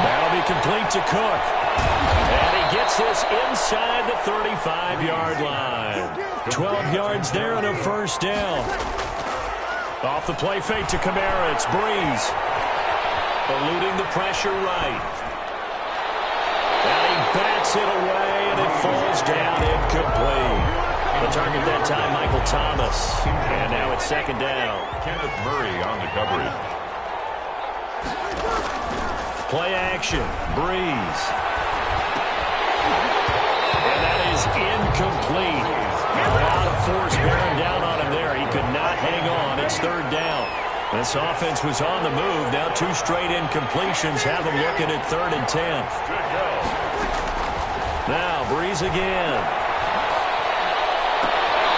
Speaker 5: That'll be complete to Cook. And he gets this inside the 35-yard line. 12 yards there and a first down. Off the play fake to Kamara. It's Breeze. Eluding the pressure right. And he bats it away, and it falls down incomplete. The target that time, Michael Thomas. And now it's 2nd down.
Speaker 3: Kenneth Murray on the coverage.
Speaker 5: Play action. Breeze. And that is incomplete. A lot of force bearing down on him there. He could not hang on. It's 3rd down. This offense was on the move. Now 2 straight incompletions have him looking at 3rd and 10. Now Breeze again.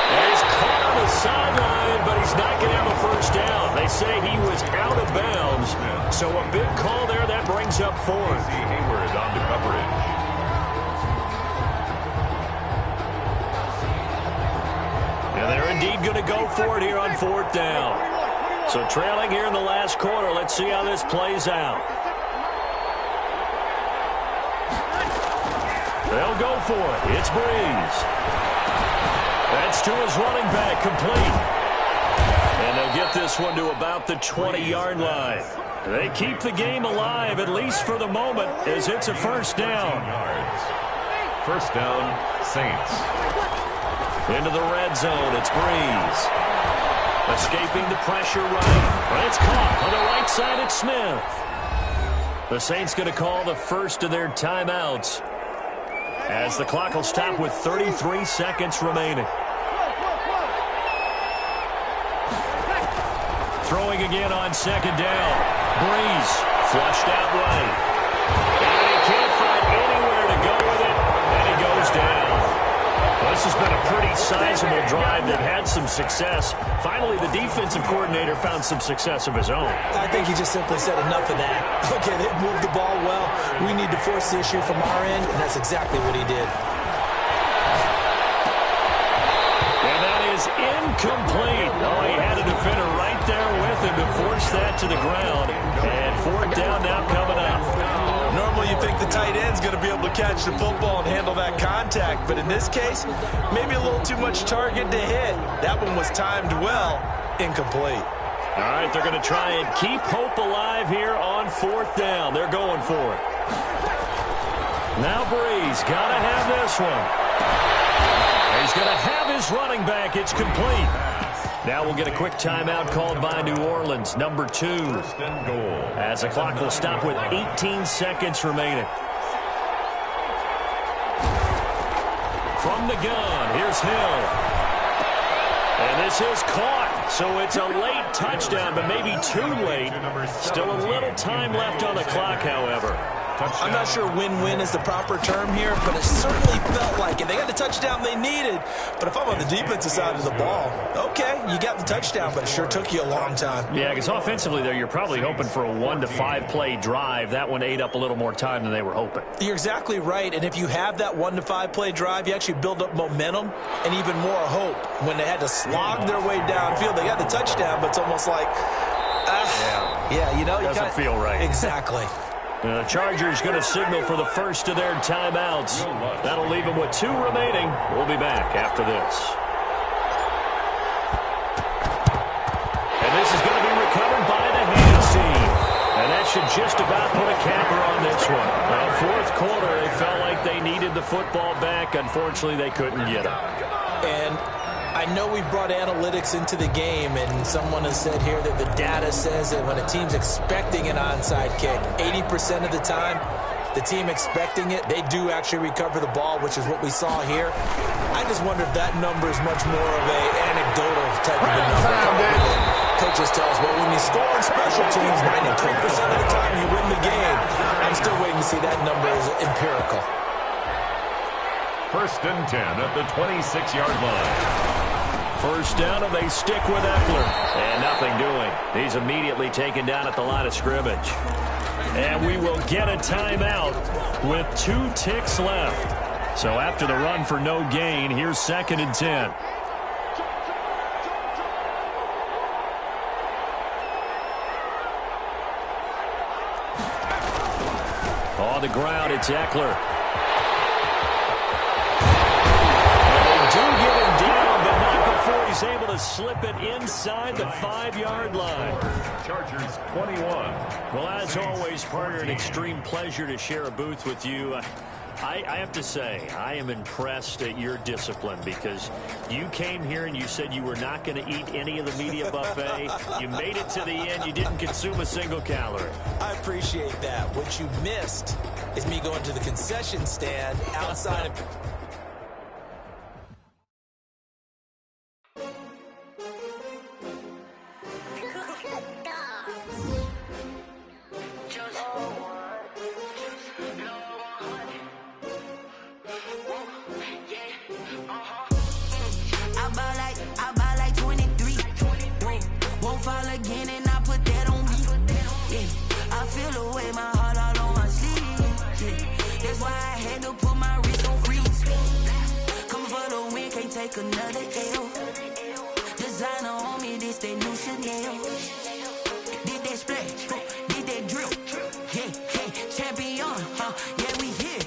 Speaker 5: He's caught on the sideline, but he's not going to have a first down. They say he was out of bounds, so a big call there. That brings up 4th.
Speaker 3: Hayward on the coverage.
Speaker 5: And they're indeed going to go for it here on 4th down. So trailing here in the last quarter. Let's see how this plays out. They'll go for it. It's Breeze. That's to his running back, complete. And they'll get this one to about the 20-yard line. They keep the game alive, at least for the moment, as it's a first down.
Speaker 3: First down, Saints.
Speaker 5: Into the red zone, it's Breeze. Escaping the pressure right. But it's caught on the right side, it's Smith. The Saints going to call the first of their timeouts, as the clock will stop with 33 seconds remaining. Throwing again on 2nd down. Breeze flushed out right. And he can't find anywhere to go with it, and he goes down. Well, this has been a pretty sizable drive. They've had some success. Finally, the defensive coordinator found some success of his own.
Speaker 2: I think he just simply said enough of that. Okay, they moved the ball well. We need to force the issue from our end, and that's exactly what he did.
Speaker 5: And that is incomplete. Oh, he had a defender right there with him to force that to the ground. And 4th down now coming up.
Speaker 2: Normally you think the tight end's going to be able to catch the football and handle that contact, but in this case, maybe a little too much target to hit. That one was timed well. Incomplete.
Speaker 5: All right, they're going to try and keep hope alive here on 4th down. They're going for it. Now Breeze got to have this one. He's going to have his running back. It's complete. Now we'll get a quick timeout called by New Orleans, number 2.
Speaker 3: First and goal.
Speaker 5: As the clock will stop with 18 seconds remaining. From the gun, here's Hill. And this is caught, so it's a late touchdown, but maybe too late. Still a little time left on the clock, however.
Speaker 2: I'm not sure win-win is the proper term here, but it certainly felt like it. They got the touchdown they needed, but if I'm on the defensive side of the ball, okay, you got the touchdown, but it sure took you a long time.
Speaker 5: Yeah, because offensively, though, you're probably hoping for a 1 to 5 play drive. That one ate up a little more time than they were hoping.
Speaker 2: You're exactly right, and if you have that 1 to 5 play drive, you actually build up momentum and even more hope. When they had to slog their way downfield, they got the touchdown, but it's almost like, yeah, you know,
Speaker 5: doesn't feel right.
Speaker 2: Exactly.
Speaker 5: The Chargers going to signal for the first of their timeouts. That'll leave them with 2 remaining. We'll be back after this. And this is going to be recovered by the hands team. And that should just about put a capper on this one. Well, 4th quarter, they felt like they needed the football back. Unfortunately, they couldn't get it.
Speaker 2: And I know we brought analytics into the game, and someone has said here that the data says that when a team's expecting an onside kick, 80% of the time, the team expecting it, they do actually recover the ball, which is what we saw here. I just wonder if that number is much more of a anecdotal type of a number. Coaches tell us, well, when you score on special teams, 92% of the time you win the game. I'm still waiting to see that number as empirical.
Speaker 3: First and 10 at the 26-yard line.
Speaker 5: First down, and they stick with Eckler. And nothing doing. He's immediately taken down at the line of scrimmage. And we will get a timeout with 2 ticks left. So after the run for no gain, here's 2nd and 10. On the ground, it's Eckler. And they do get him down, but not before he's able to slip it inside the 5-yard line.
Speaker 3: Chargers 21.
Speaker 5: Well, as always, partner, an extreme pleasure to share a booth with you. I have to say, I am impressed at your discipline because you came here and you said you were not going to eat any of the media buffet. You made it to the end. You didn't consume a single calorie.
Speaker 2: I appreciate that. What you missed is me going to the concession stand outside of...
Speaker 13: Another L. Designer on me, this that new Chanel. Did that splash, did that drill. Yeah, champion, yeah, we here.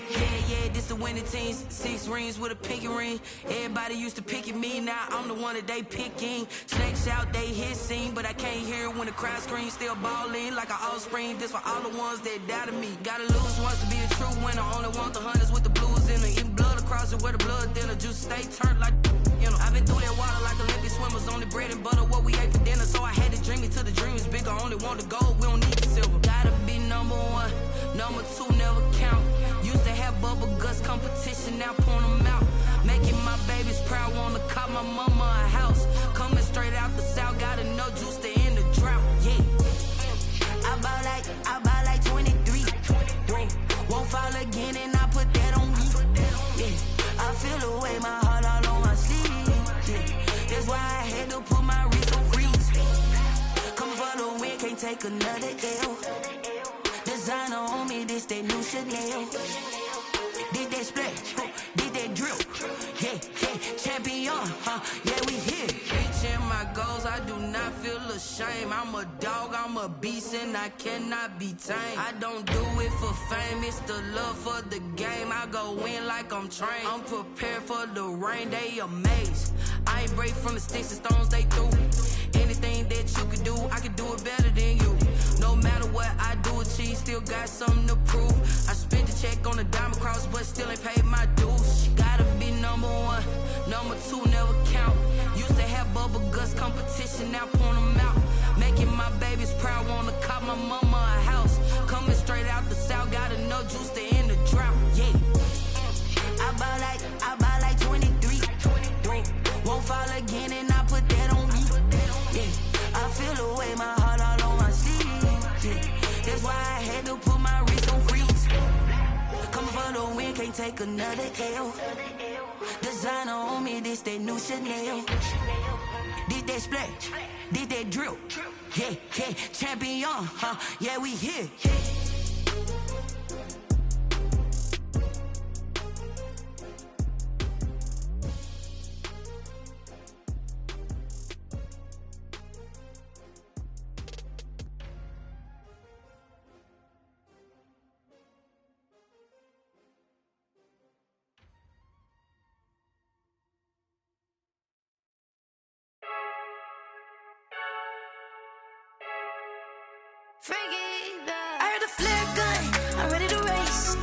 Speaker 13: Yeah, this the winning team. 6 rings with a pinky ring. Everybody used to pick at me, now I'm the one that they picking. Snakes out, they hit scene, but I can't hear it when the crowd screams. Still balling like an offspring. This for all the ones that doubted me. Gotta lose once to be a true winner. Only want the hunters with the blues in them. Eating blood across it where the blood dinner. Juice stay turned like... You know, I've been through that water like Olympic swimmers. Only bread and butter, what we ate for dinner. So I had to dream it till the dream is bigger. Only want the gold, we don't need the silver. Gotta be number 1, number 2 never count. Used to have bubble guts competition, now point them out. Making my babies proud, wanna cop my mama a house. Coming straight out the south, gotta know juice to end the drought. Yeah, I buy like 23. Won't fall again and I put that on me. Yeah, I feel the way my heart all on my sleeve. That's why I had to put my wrist on freeze. Coming for the win, can't take another L. Designer on me, this that new Chanel. Did that splash, did that drill. Yeah, champion, yeah, we here. Reaching my goals, I do not feel ashamed. I'm a dog, I'm a beast, and I cannot be tamed. I don't do it for fame, it's the love for the game. I go in like I'm trained. I'm prepared for the rain, they amazed. I ain't break from the sticks and stones they threw. Anything that you could do, I could do it better than you. No matter what I do, achieve, still got something to prove. I spent the check on the diamond cross, but still ain't paid my dues. Gotta be number 1, number 2 never count. Used to have bubble guts competition, now point them out. Making my babies proud, wanna cop my mama a house. Coming straight out the south, gotta know juice to end the drought. Yeah, I buy like 23. Won't fall again and I put that on me. Yeah, I feel the way my heart all on my sleeve. Yeah, that's why I had to put my wrist on freeze. Coming for the win, can't take another L. Designer on me, this that new Chanel. Did that splash, did that drill. Yeah, champion, yeah, we here.
Speaker 14: I heard the flare gun, I'm ready to race.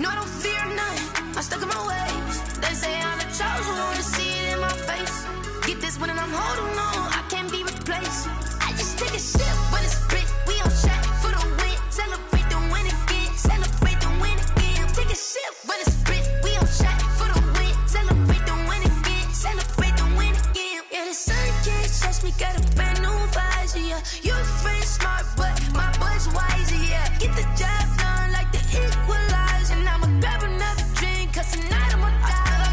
Speaker 14: No, I don't fear none, I'm stuck in my ways. They say I'm the chosen one, see it in my face. Get this one and I'm holding on, I can't be replaced. I just take a sip, but it's split, we on track for the win. Celebrate the win again, celebrate the win again. Take a sip, but it's split, we on track for the win. Celebrate the win again, celebrate the win again. Yeah, the sun can't touch me, got a brand new visor, yeah. Your friend's smart, but my boy's wiser, yeah. Get the job done like the equalizer. And I'ma grab another drink, cause tonight I'ma die.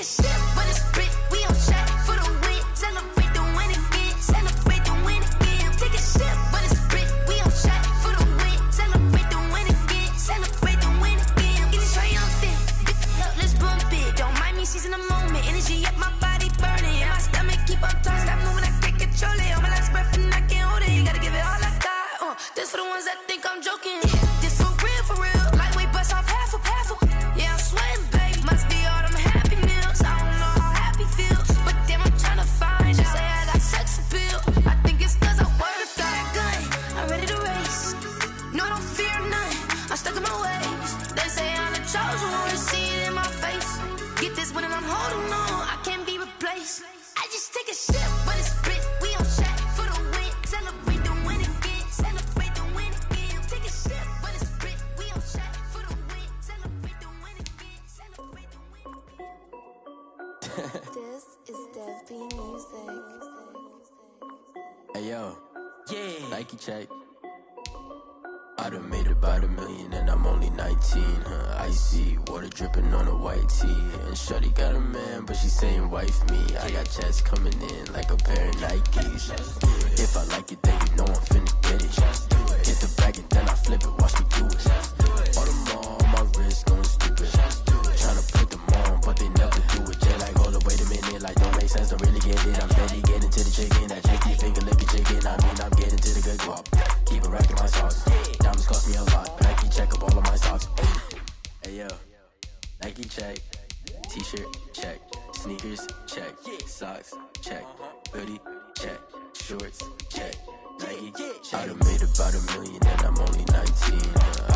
Speaker 14: a sip, but it's spit. We on track for the win. Celebrate the win again. Celebrate the win again. Take a sip, but it's spit. We on track for the win. Celebrate the win again. Celebrate the win again. Get it triumphant. Look, let's bump it. Don't mind me, she's in the moment. Energy up, my body burning. And my stomach keep up tight. Stop moving, I can't control it. On my last breath and I can't hold it. You gotta give it all I got. This for the ones that think I'm joking. This for real, for real. Lightweight bust off half of. Yeah, I'm sweating, babe. Must be all them happy meals. I don't know how happy feels, but damn, I'm tryna find. She say I got sex appeal. I think it's 'cause I work that gun. I'm ready to race. No, I don't fear none. I'm stuck in my ways. They say I'm the chosen one. See it in my face. Get this one and I'm holding on. I can't be replaced. I just take a sip, but it's spit. We on track for the win. Celebrate the win again. Celebrate the win again. Take a sip, but it's spit. We on track for the win. Celebrate the win again. Celebrate the win again.
Speaker 15: This is Dev B Music.
Speaker 16: Hey yo, yeah. Nike check. I done made about $1 million and I'm only 19. Icy water dripping on a white tee. And shorty got a man, but she saying wife me. I got checks coming in like a pair of Nikes. If I like it, then you know I'm finna get it. Get the bag and then I flip it, watch me do it. All them on my wrist going stupid. Tryna put them on, but they never do it. They like, hold up, wait a minute, like don't make sense, don't really get it. I'm steady getting to the chicken, that chicky finger licking chicken. I mean, I'm getting to the good guap. Keep it racking my socks. Diamonds cost me a lot. Nike check up all of my socks. Hey yo, Nike check. T-shirt check. Sneakers check. Socks check. Hoodie check. Shorts check. Nike. I done made about $1 million and I'm only 19.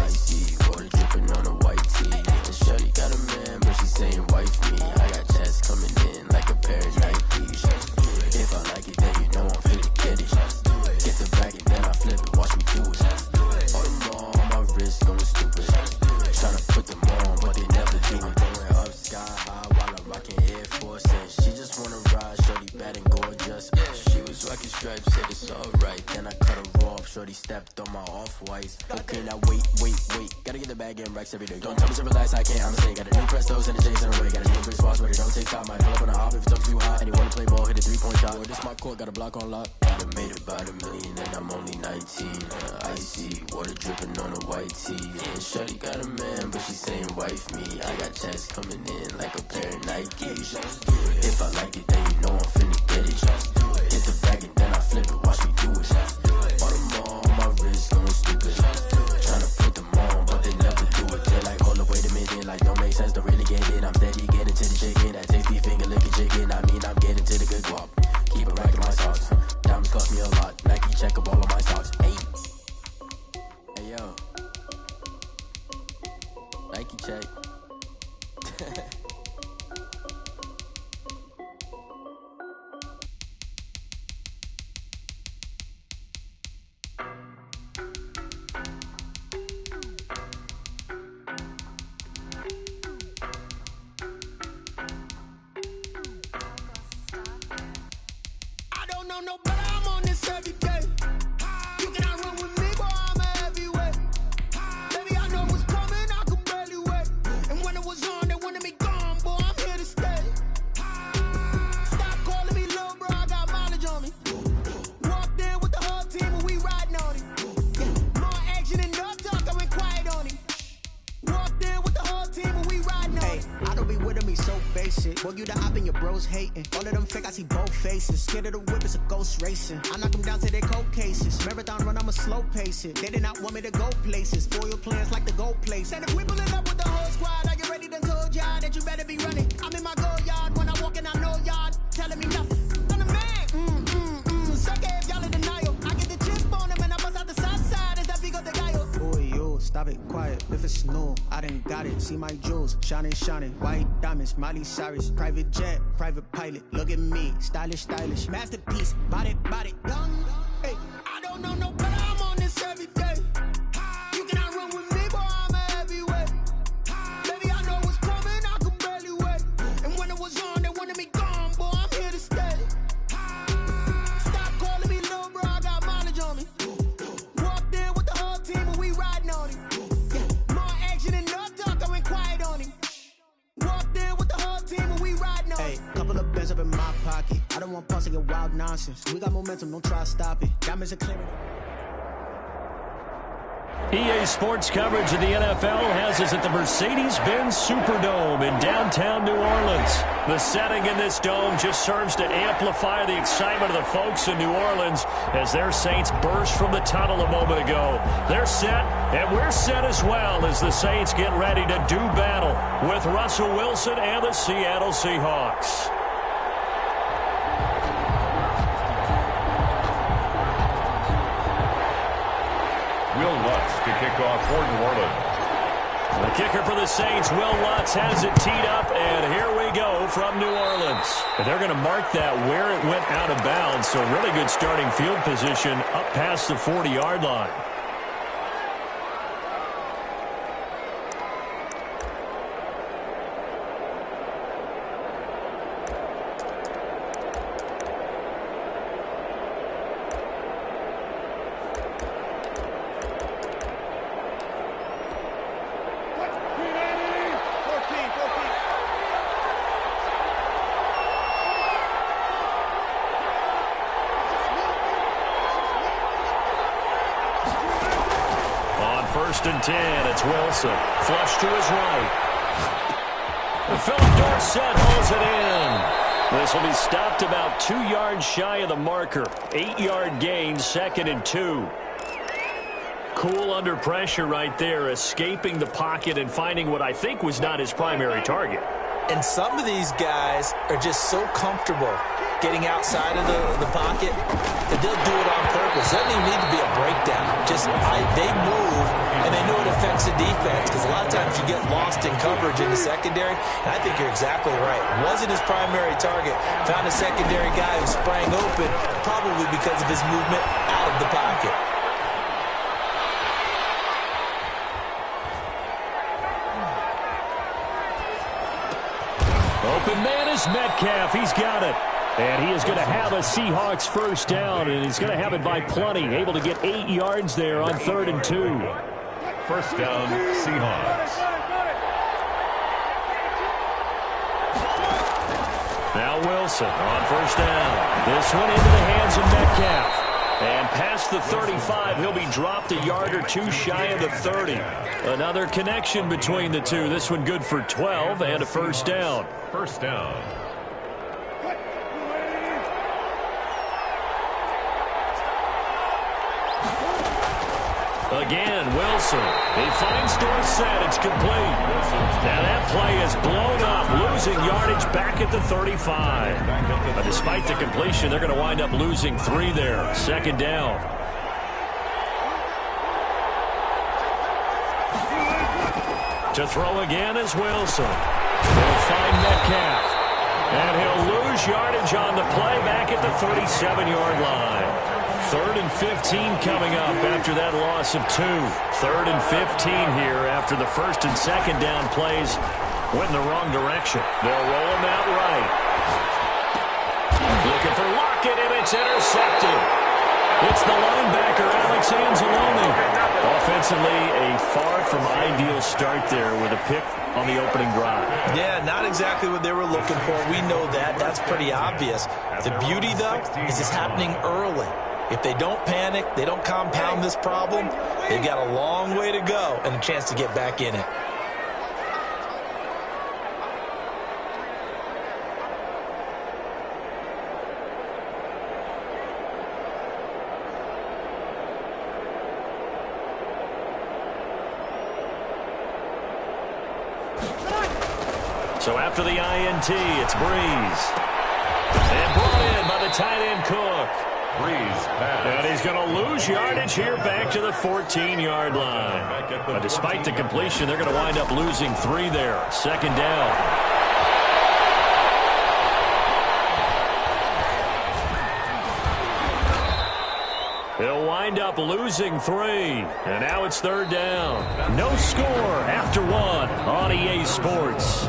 Speaker 16: Icy water dripping on a white tee. And shorty got a man, but she saying wife me. I got checks coming in like a pair of Nikes. If I like it, then you know I'm finna get it. Get the bag and then I flip it, watch me do it. All them on my wrist going stupid. Tryna put them on, but they never do it. Going up sky high while I'm rocking Air Force. And she just wanna ride, shorty bad and gorgeous. She was rocking stripes, said it's alright. Then I cut her off, shorty stepped on my off-whites. Okay, now wait. Gotta get the bag and racks every day. Don't tell me to relax, I can't, I'm saying. Got a new Prestos and a J's in a way. Got a new Chris Foss, but it don't take time. Might pull up on a hop if it's too hot. And he wanna play ball, hit a 3-point shot. Or this my court, got a block on lock. I done made about $1 million and I'm only 19. Icy water dripping on a white tee. And shorty got a man, but she saying wife me. I got checks coming in like a pair of Nikes. If I like it, then you know I'm finna get it. Get the bag and then I flip it, watch me do it. All them on my wrist going stupid. Tryna put them on, but they never do it. They're like, hold up, wait a minute, like don't make sense, don't really get it. I'm steady getting to the chicken, that tasty finger licking chicken. I mean, I'm getting to the good guap. Keep it racking my socks. Diamonds cost me a lot. Nike check up all of my socks. Hey yo, Nike check.
Speaker 4: I don't know no better, I'm on this every day. You cannot run with me, boy, I'm a heavyweight. Baby, I know what's coming, I could barely wait. And when it was on, they wanted me gone, boy, I'm here to stay. Stop calling me little bro, I got mileage on me. Walked in with the whole team and we riding on it. More action and no talk, I went quiet on it. Walked in with the whole team and we riding on it.
Speaker 8: I don't be with me so basic. Boy, you the op and your bros hating. All of them fake, I see both faces. Scared of the whip, it's a ghost racing. I knock them down to their cold cases. Marathon run, I'ma slow pace it. They did not want me to go places. Foil plans like the gold place. And if we pulling up with the whole squad, I get ready to told y'all that you better be running. I'm in my go yard. When I walk in, I know y'all telling me nothing. I'm the man. Suck if y'all in denial. I get the chip on them and I bust out the south side. Is that big of the guy? Boy, yo, stop it, quiet. If it's new, I done got it. See my jewels, shining. White diamonds, Miley Cyrus. Private jet, private pilot. Look at me, stylish. Masterpiece, body, young. Hey,
Speaker 4: I don't know no better, I'm on this every day. You cannot run with me, boy, I'm a heavyweight. Baby, I know what's coming, I could barely wait. And when it was on, they wanted me gone, boy, I'm here to stay. Stop calling me little bro, I got mileage on me. Walked in with the whole team and we riding on it. More action and no talk, I went quiet on it. Walked in with the whole team and we riding
Speaker 8: bands up in my pocket. I don't want pause to get wild nonsense. We got momentum, don't try to stop it. Diamonds are clearing.
Speaker 5: EA Sports coverage of the NFL has us at the Mercedes-Benz Superdome in downtown New Orleans. The setting in this dome just serves to amplify the excitement of the folks in New Orleans as their Saints burst from the tunnel a moment ago. They're set, and we're set as well as the Saints get ready to do battle with Russell Wilson and the Seattle Seahawks.
Speaker 3: To kick off for New Orleans.
Speaker 5: The kicker for the Saints, Will Lutz, has it teed up, and here we go from New Orleans. And they're going to mark that where it went out of bounds, so really good starting field position up past the 40-yard line. First and 10, it's Wilson. Flush to his right. Philip Dorsett holds it in. This will be stopped about 2 yards shy of the marker. 8-yard gain, 2nd and 2. Cool under pressure right there, escaping the pocket and finding what I think was not his primary target.
Speaker 2: And some of these guys are just so comfortable getting outside of the pocket that they'll do it on purpose. Doesn't even need to be a breakdown. Just they move, and they know it affects the defense because a lot of times you get lost in coverage in the secondary, and I think you're exactly right. Wasn't his primary target. Found a secondary guy who sprang open, probably because of his movement out of the pocket.
Speaker 5: Open man is Metcalf. He's got it. And he is going to have a Seahawks first down, and he's going to have it by plenty. Able to get 8 yards there on 3rd and 2.
Speaker 3: First down, Seahawks.
Speaker 5: Now Wilson on first down. This one into the hands of Metcalf. And past the 35, he'll be dropped a yard or two shy of the 30. Another connection between the two. This one good for 12 and a first down.
Speaker 3: First down.
Speaker 5: Again, Wilson. He finds Dorsett. It's complete. Now that play is blown up, losing yardage back at the 35. But despite the completion, they're going to wind up losing 3 there. 2nd down. To throw again is Wilson. He'll find Metcalf. And he'll lose yardage on the play back at the 37-yard line. 3rd and 15 coming up after that loss of 2. 3rd and 15 here after the 1st and 2nd down plays went in the wrong direction. They'll roll him out right. Looking for Lockett, and it's intercepted. It's the linebacker, Alex Anzalone. Offensively, a far from ideal start there with a pick on the opening drive.
Speaker 2: Yeah, not exactly what they were looking for. We know that. That's pretty obvious. The beauty, though, is it's happening early. If they don't panic, they don't compound this problem, they've got a long way to go and a chance to get back in it.
Speaker 5: So after the INT, it's Breeze. And brought in by the tight end Cook.
Speaker 3: Breeze pass.
Speaker 5: And he's going to lose yardage here back to the 14-yard line. But despite the completion, they're going to wind up losing 3 there. 2nd down. He'll wind up losing 3. And now it's 3rd down. No score after 1 on EA Sports.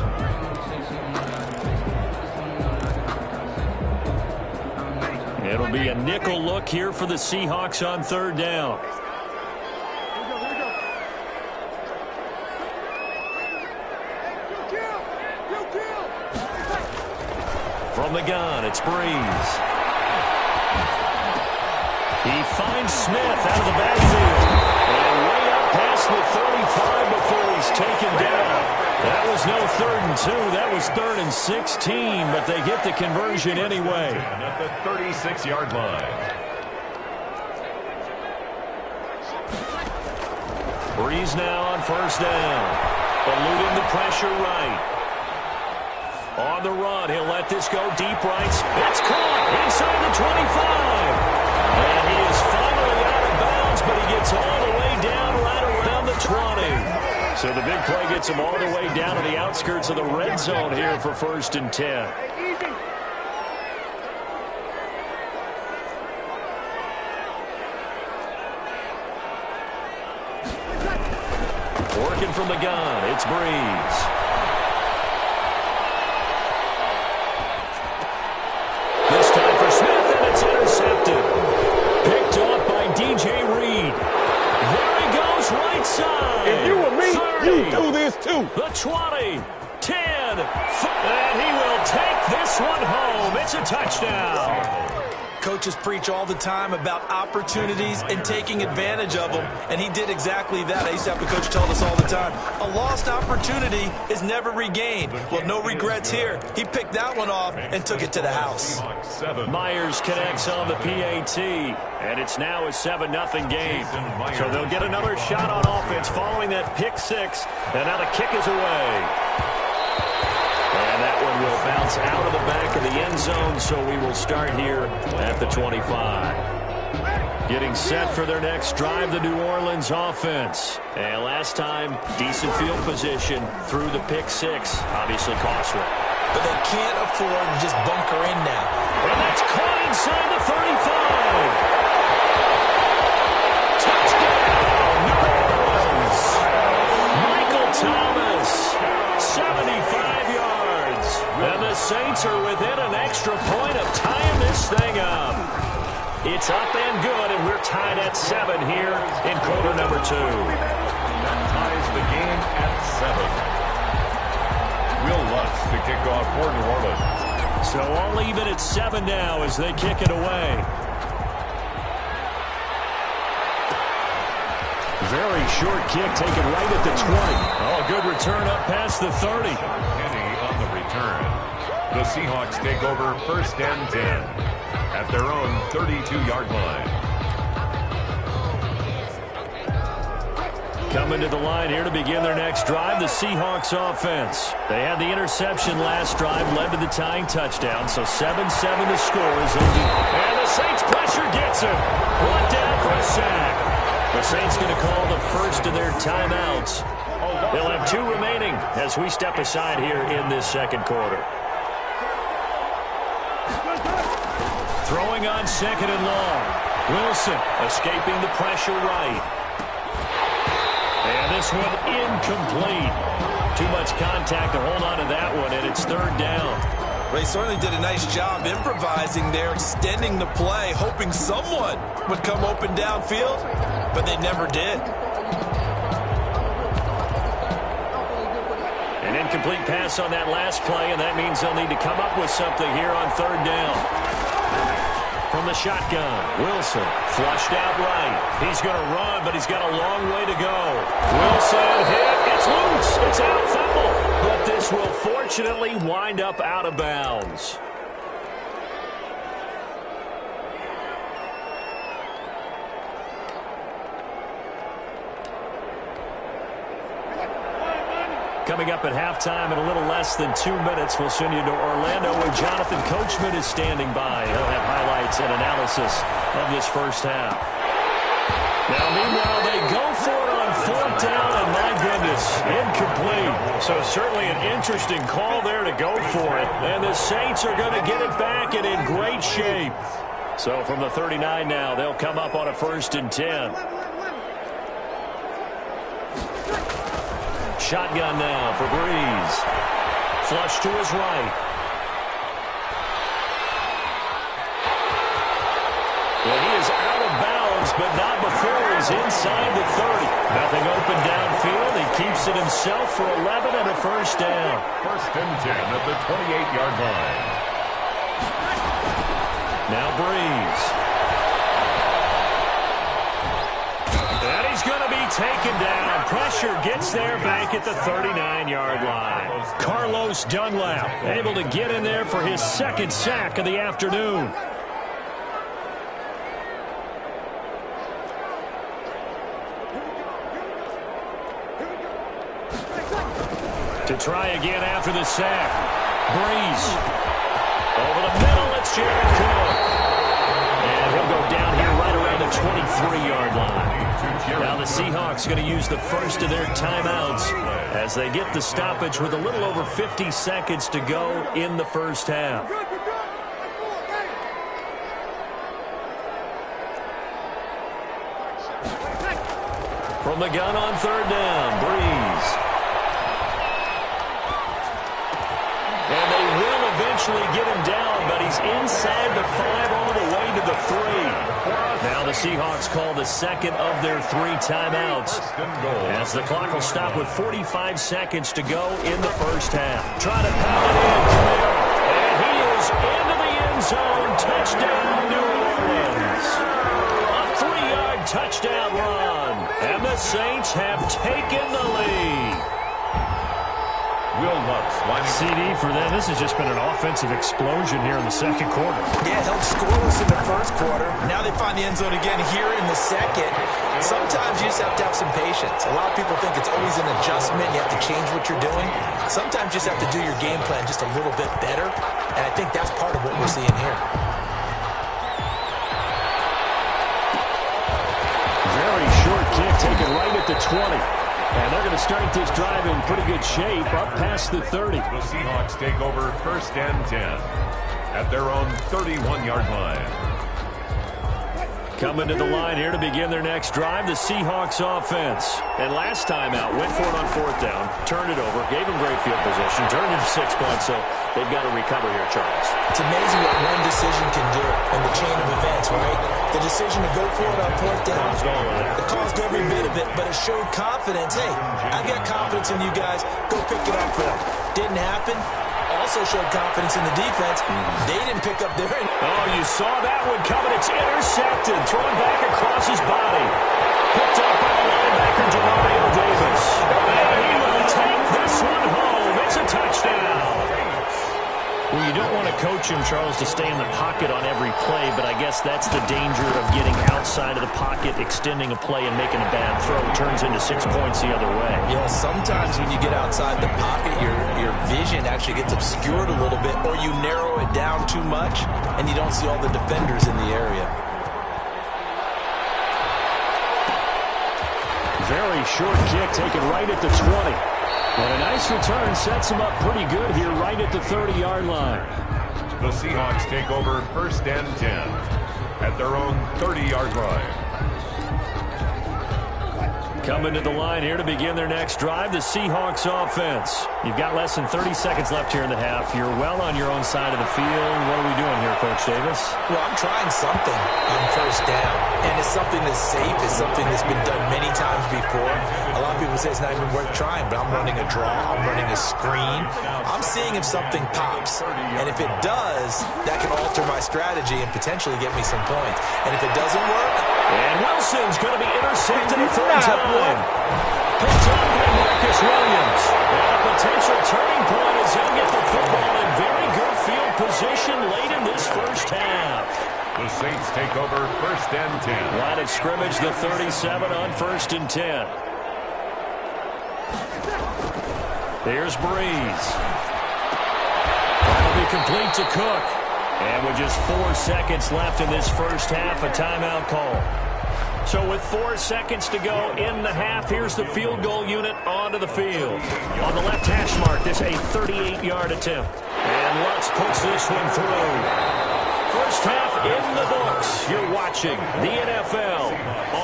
Speaker 5: It'll be a nickel look here for the Seahawks on 3rd down. From the gun, it's Breeze. He finds Smith out of the backfield. And way up past the 35 before he's taken down. That was no 3rd and 2. That was 3rd and 16, but they get the conversion anyway.
Speaker 3: At the 36-yard line.
Speaker 5: Breeze now on 1st down. Eluding the pressure right. On the run, he'll let this go deep right. It's caught inside the 25. And he is finally out of bounds, but he gets all the way down right around the 20. So the big play gets him all the way down to the outskirts of the red zone here for 1st and 10. Working from the gun, it's Breeze. This time for Smith, and it's intercepted. Picked off by DJ Reed. There he goes, right side.
Speaker 17: If you were me,
Speaker 5: 30,
Speaker 17: you do this too.
Speaker 5: The 20, 10, and he will take this one home. It's a touchdown.
Speaker 2: Coaches preach all the time about opportunities and taking advantage of them, and he did exactly that. I used to have a coach tell us all the time, a lost opportunity is never regained. Well, no regrets here. He picked that one off and took it to the house.
Speaker 5: Myers connects on the PAT, and it's now a 7-0 game. So they'll get another shot on offense following that pick six, and now the kick is away. And that one will bounce out of the back of the end zone, so we will start here at the 25. Getting set for their next drive, the New Orleans offense. And last time, decent field position through the pick six. Obviously costly.
Speaker 2: But they can't afford to just bunker in now.
Speaker 5: And that's caught inside the 35. Touchdown, New Orleans. Michael Thomas, 75 yards. And the Saints are within an extra point of tying this thing up. It's up and good, and we're tied at 7 here in quarter number 2.
Speaker 3: That ties the game at 7. Will Lutz to kick off for New Orleans.
Speaker 5: So all even at 7 now as they kick it away. Very short kick taken right at the 20. Oh, good return up past the 30.
Speaker 3: On the return. The Seahawks take over 1st and 10 at their own 32-yard line.
Speaker 5: Coming to the line here to begin their next drive, the Seahawks offense. They had the interception last drive, led to the tying touchdown, so 7-7 the score is and the Saints pressure gets him. Brought down for a sack. The Saints going to call the first of their timeouts. They'll have 2 remaining as we step aside here in this second quarter. Throwing on 2nd and long. Wilson escaping the pressure right. And this one incomplete. Too much contact to hold on to that one, and it's 3rd down.
Speaker 2: They certainly did a nice job improvising there, extending the play, hoping someone would come open downfield, but they never did.
Speaker 5: An incomplete pass on that last play, and that means they'll need to come up with something here on 3rd down. From the shotgun, Wilson flushed out right. He's going to run, but he's got a long way to go. Wilson hit. It's loose. It's out, fumble. But this will fortunately wind up out of bounds. Coming up at halftime in a little less than 2 minutes, we'll send you to Orlando where Jonathan Coachman is standing by. He'll have highlights and analysis of this first half. Now, meanwhile, they go for it on 4th down, and my goodness, incomplete. So certainly an interesting call there to go for it. And the Saints are going to get it back and in great shape. So from the 39 now, they'll come up on a 1st and 10. Shotgun now for Breeze. Flush to his right. Well, he is out of bounds, but not before he's inside the 30. Nothing open downfield. He keeps it himself for 11 and a 1st down.
Speaker 3: 1st and 10 at the 28-yard line.
Speaker 5: Now Breeze. And he's going to be taken down. Pressure gets there back at the 39-yard line. Carlos Dunlap able to get in there for his second sack of the afternoon. To try again after the sack. Breeze. Over the middle, it's Jared Cook. And he'll go down here right around the 23-yard line. Now the Seahawks going to use the first of their timeouts as they get the stoppage with a little over 50 seconds to go in the first half. From the gun on third down, Breeze. And they will eventually get him down, but he's inside the 5 all the way to the 3. Now the Seahawks call the second of their 3 timeouts as the clock will stop with 45 seconds to go in the first half. Try to pound it in, Camaro. And he is into the end zone. Touchdown, New Orleans. A 3-yard touchdown run. And the Saints have taken the lead.
Speaker 3: CD
Speaker 5: for them. This has just been an offensive explosion here in the second quarter.
Speaker 2: Yeah, held scoreless in the first quarter. Now they find the end zone again here in the second. Sometimes you just have to have some patience. A lot of people think it's always an adjustment. You have to change what you're doing. Sometimes you just have to do your game plan just a little bit better. And I think that's part of what we're seeing here.
Speaker 5: Very short kick taken right at the 20. And they're going to start this drive in pretty good shape up past the 30.
Speaker 3: The Seahawks take over first and 10 at their own 31-yard line.
Speaker 5: Coming to the line here to begin their next drive, the Seahawks offense. And last time out, went for it on fourth down, turned it over, gave them great field position, turned it to 6 points, so they've got to recover here, Charles.
Speaker 2: It's amazing what one decision can do in the chain of events, right? The decision to go for it on fourth down, it caused every bit of it, but it showed confidence. Hey, I've got confidence in you guys. Go pick it up for them. Didn't happen. Also showed confidence in the defense. They didn't pick up their end.
Speaker 5: Oh, you saw that one coming. It's intercepted. Thrown back across his body. Picked up by the linebacker, Demario Davis. And he will take this one home. It's a touchdown. Well, you don't want to coach him, Charles, to stay in the pocket on every play, but I guess that's the danger of getting outside of the pocket, extending a play, and making a bad throw. It turns into 6 points the other way.
Speaker 2: Yeah, sometimes when you get outside the pocket, your vision actually gets obscured a little bit, or you narrow it down too much, and you don't see all the defenders in the area.
Speaker 5: Very short kick taken right at the 20. And a nice return sets him up pretty good here right at the 30-yard line.
Speaker 3: The Seahawks take over first and 10 at their own 30-yard line.
Speaker 5: Coming to the line here to begin their next drive, the Seahawks offense. You've got less than 30 seconds left here in the half. You're well on your own side of the field. What are we doing here, Coach Davis?
Speaker 2: Well, I'm trying something on first down, and it's something that's safe. It's something that's been done many times before. A lot of people say it's not even worth trying, but I'm running a draw. I'm running a screen. I'm seeing if something pops, and if it does, that can alter my strategy and potentially get me some points. And if it doesn't work...
Speaker 5: And Wilson's going to be intercepted a third time. Picked up by Marcus Williams. And a potential turning point as he'll get the football in very good field position late in this first half.
Speaker 3: The Saints take over first and 10.
Speaker 5: Line of scrimmage, the 37 on first and 10. Here's Breeze. That'll be complete to Cook. And with just 4 seconds left in this first half, a timeout call. So with 4 seconds to go in the half, here's the field goal unit onto the field. On the left hash mark, this a 38-yard attempt. And Lutz puts this one through. First half in the books. You're watching the NFL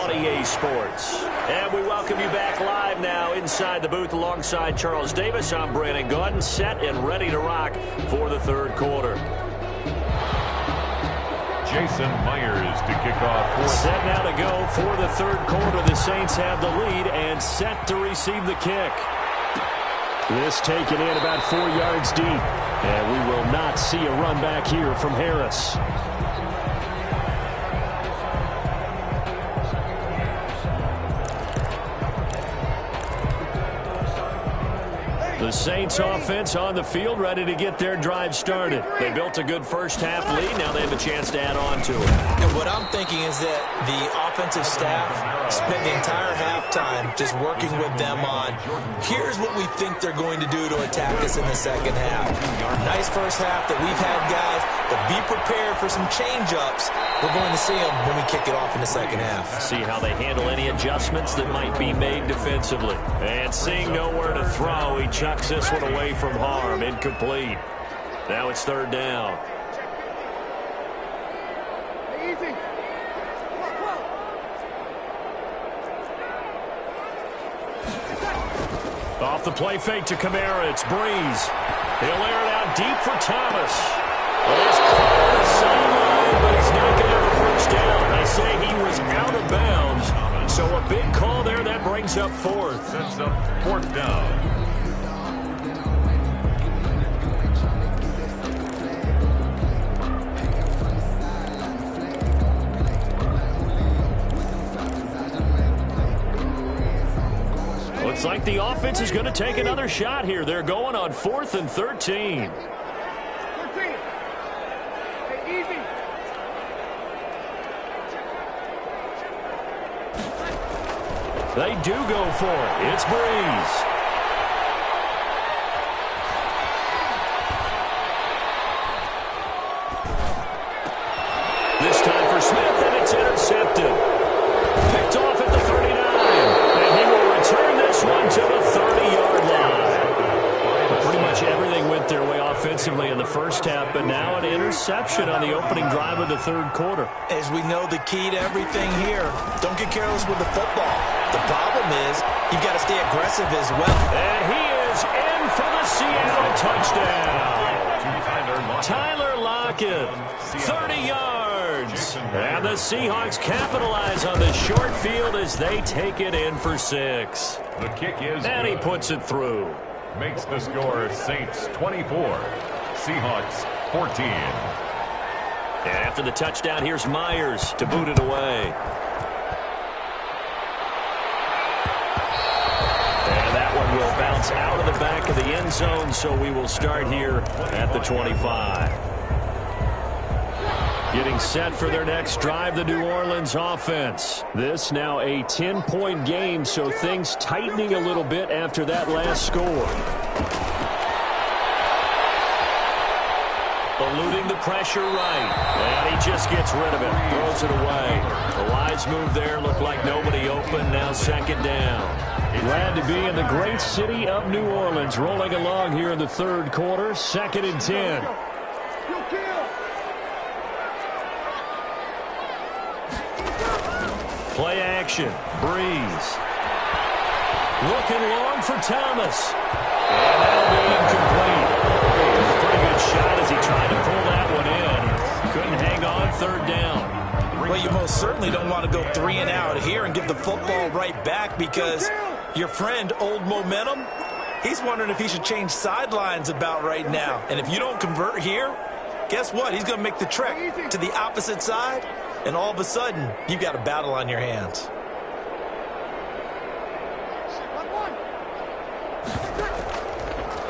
Speaker 5: on EA Sports. And we welcome you back live now inside the booth alongside Charles Davis. I'm Brandon Gaudin, set and ready to rock for the third quarter.
Speaker 3: Jason Myers to kick off.
Speaker 5: Set now to go for the third quarter. The Saints have the lead and set to receive the kick. This taken in about 4 yards deep. And we will not see a run back here from Harris. The Saints offense on the field, ready to get their drive started. They built a good first half lead. Now they have a chance to add on to it.
Speaker 2: And what I'm thinking is that the offensive staff spent the entire halftime just working with them on, here's what we think they're going to do to attack us in the second half. Nice first half that we've had, guys, but be prepared for some change-ups. We're going to see them when we kick it off in the second half.
Speaker 5: See how they handle any adjustments that might be made defensively. And seeing nowhere to throw, he chucks this one away from harm. Incomplete. Now it's third down.
Speaker 4: Easy.
Speaker 5: Off the play fake to Kamara. It's Breeze. He'll air it out deep for Thomas. Well, he's caught on the sideline, but he's not going to have a first down. They say he was out of bounds. So a big call there. That brings up fourth.
Speaker 3: Sets up fourth down.
Speaker 5: Looks like the offense is going to take another shot here. They're going on 4th and 13. They do go for it. It's Breeze. This time for Smith, and it's intercepted. Picked off at the 39. And he will return this one to the 30-yard line. Pretty much everything went their way offensively in the first half, but now an interception on the opening drive of the third quarter.
Speaker 2: As we know, the key to everything here, don't get careless with the football. The problem is you've got to stay aggressive as well.
Speaker 5: And he is in for the Seattle touchdown. Tyler Lockett, 30 yards. And the Seahawks capitalize on the short field as they take it in for 6.
Speaker 3: The kick is
Speaker 5: and he
Speaker 3: good.
Speaker 5: puts it through.
Speaker 3: Makes the score Saints 24, Seahawks 14.
Speaker 5: And after the touchdown, here's Myers to boot it away. And that one will bounce out of the back of the end zone, so we will start here at the 25. Getting set for their next drive, the New Orleans offense. This now a 10-point game, so things tightening a little bit after that last score. Eluding the pressure right. And he just gets rid of it. Throws it away. The wise move there. Looked like nobody open. Now second down. Glad to be in the great city of New Orleans. Rolling along here in the third quarter. 2nd and 10. Play action. Breeze. Looking long for Thomas. And that'll be incomplete. Pretty good shot as he tried to pull that one in. Couldn't hang on. Third down.
Speaker 2: Well, you most certainly don't want to go 3 and out here and give the football right back because your friend, Old Momentum, he's wondering if he should change sidelines about right now. And if you don't convert here, guess what? He's going to make the trek to the opposite side. And all of a sudden, you've got a battle on your hands.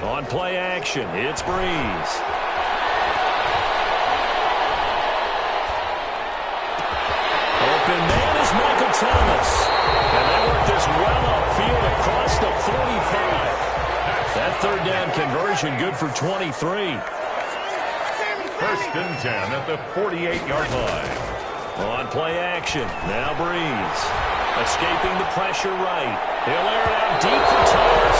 Speaker 5: On play action, it's Breeze. Open man is Michael Thomas. And they work this well upfield across the 45. That third down conversion good for 23.
Speaker 3: 1st and 10 at the 48-yard line.
Speaker 5: On play action, now Breeze. Escaping the pressure right. He'll air it out deep for Thomas.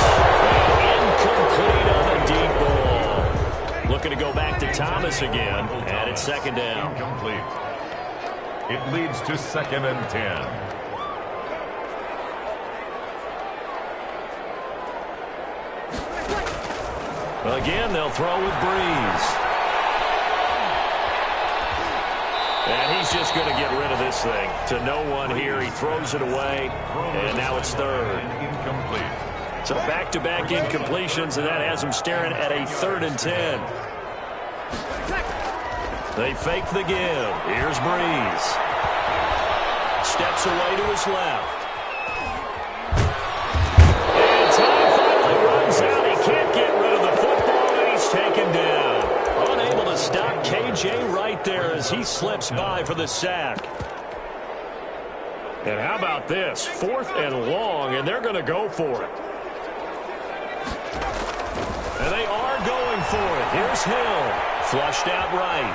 Speaker 5: And incomplete on the deep ball. Looking to go back to Thomas again, and it's 2nd down.
Speaker 3: Incomplete. It leads to 2nd and 10.
Speaker 5: Again, they'll throw with Breeze. And he's just going to get rid of this thing. To no one here. He throws it away. And now it's 3rd.
Speaker 3: Incomplete.
Speaker 5: So back-to-back incompletions, and that has him staring at a 3rd and 10. They fake the give. Here's Breeze. Steps away to his left. And time finally runs out. He can't get rid of the football, and he's taken down. Unable to stop KJ right there as he slips by for the sack. And how about this? 4th and long, and they're going to go for it. And they are going for it. Here's Hill. Flushed out right.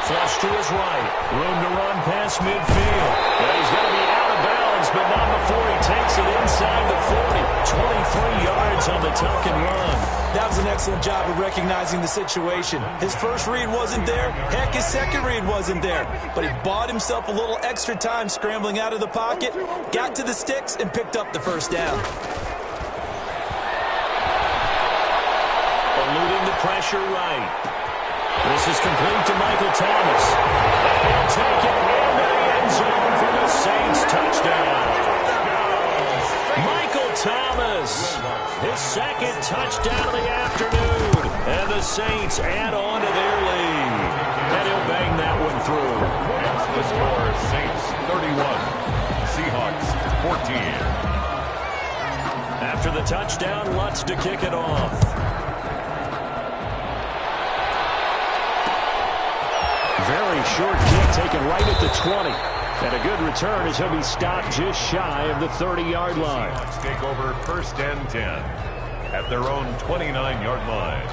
Speaker 5: Flush to his right. Room to run past midfield. And he's going to be out of bounds, but not before he takes it inside the 40. 23 yards on the tuck and run.
Speaker 2: That was an excellent job of recognizing the situation. His first read wasn't there. Heck, his second read wasn't there. But he bought himself a little extra time scrambling out of the pocket, got to the sticks, and picked up the first down.
Speaker 5: Eluding the pressure right. This is complete to Michael Thomas. And he'll take it into the end zone for the Saints touchdown. Michael Thomas, his 2nd touchdown of the afternoon. And the Saints add on to their lead. And he'll bang that one through.
Speaker 3: It's the score, Saints 31, Seahawks 14.
Speaker 5: After the touchdown, Lutz to kick it off. Very short kick taken right at the 20. And a good return as he'll be stopped just shy of the 30-yard line.
Speaker 3: Seahawks take over 1st and 10 at their own 29-yard line.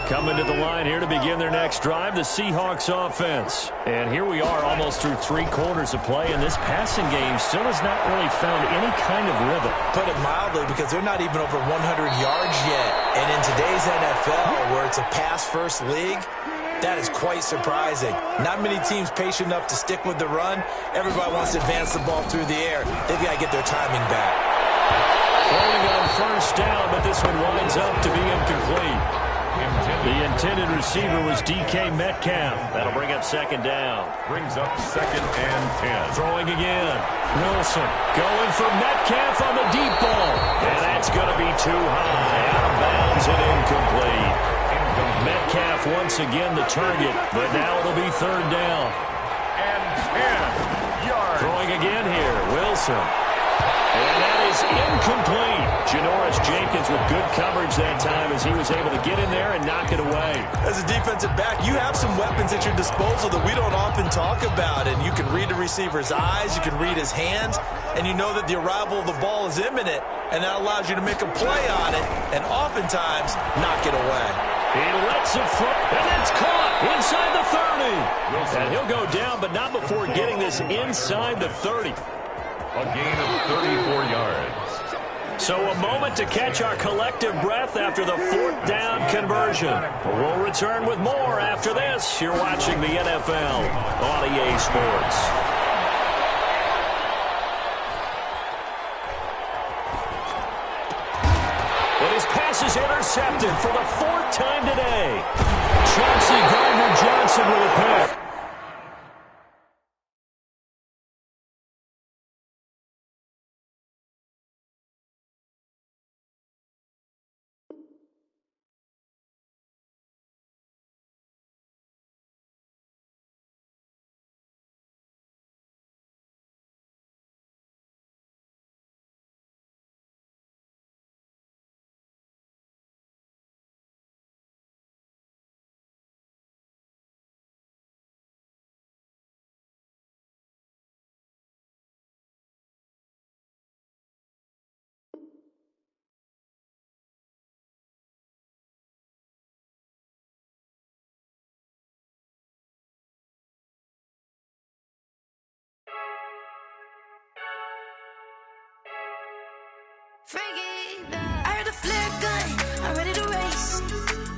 Speaker 5: Coming to the line here to begin their next drive, the Seahawks offense. And here we are almost through 3 quarters of play, and this passing game still has not really found any kind of rhythm.
Speaker 2: Put it mildly, because they're not even over 100 yards yet. And in today's NFL, where it's a pass-first league, that is quite surprising. Not many teams patient enough to stick with the run. Everybody wants to advance the ball through the air. They've got to get their timing back.
Speaker 5: Throwing on 1st down, but this one winds up to be incomplete. The intended receiver was DK Metcalf. That'll bring up 2nd down.
Speaker 3: Brings up 2nd and 10.
Speaker 5: Throwing again. Wilson going for Metcalf on the deep ball. And that's going to be too high. Out of bounds and incomplete. Metcalf once again the target, but now it'll be 3rd down.
Speaker 3: And 10 yards.
Speaker 5: Throwing again here, Wilson. And that is incomplete. Janoris Jenkins with good coverage that time as he was able to get in there and knock it away.
Speaker 2: As a defensive back, you have some weapons at your disposal that we don't often talk about. And you can read the receiver's eyes, you can read his hands, and you know that the arrival of the ball is imminent, and that allows you to make a play on it and oftentimes knock it away.
Speaker 5: He lets it fly, and it's caught inside the 30. And he'll go down, but not before getting this inside the 30.
Speaker 3: A gain of 34 yards.
Speaker 5: So a moment to catch our collective breath after the 4th down conversion. We'll return with more after this. You're watching the NFL on EA Sports. And his pass is intercepted for the 4th time today. Chauncey Gardner-Johnson with a pick.
Speaker 14: Frankie, I heard the flare gun, I'm ready to race.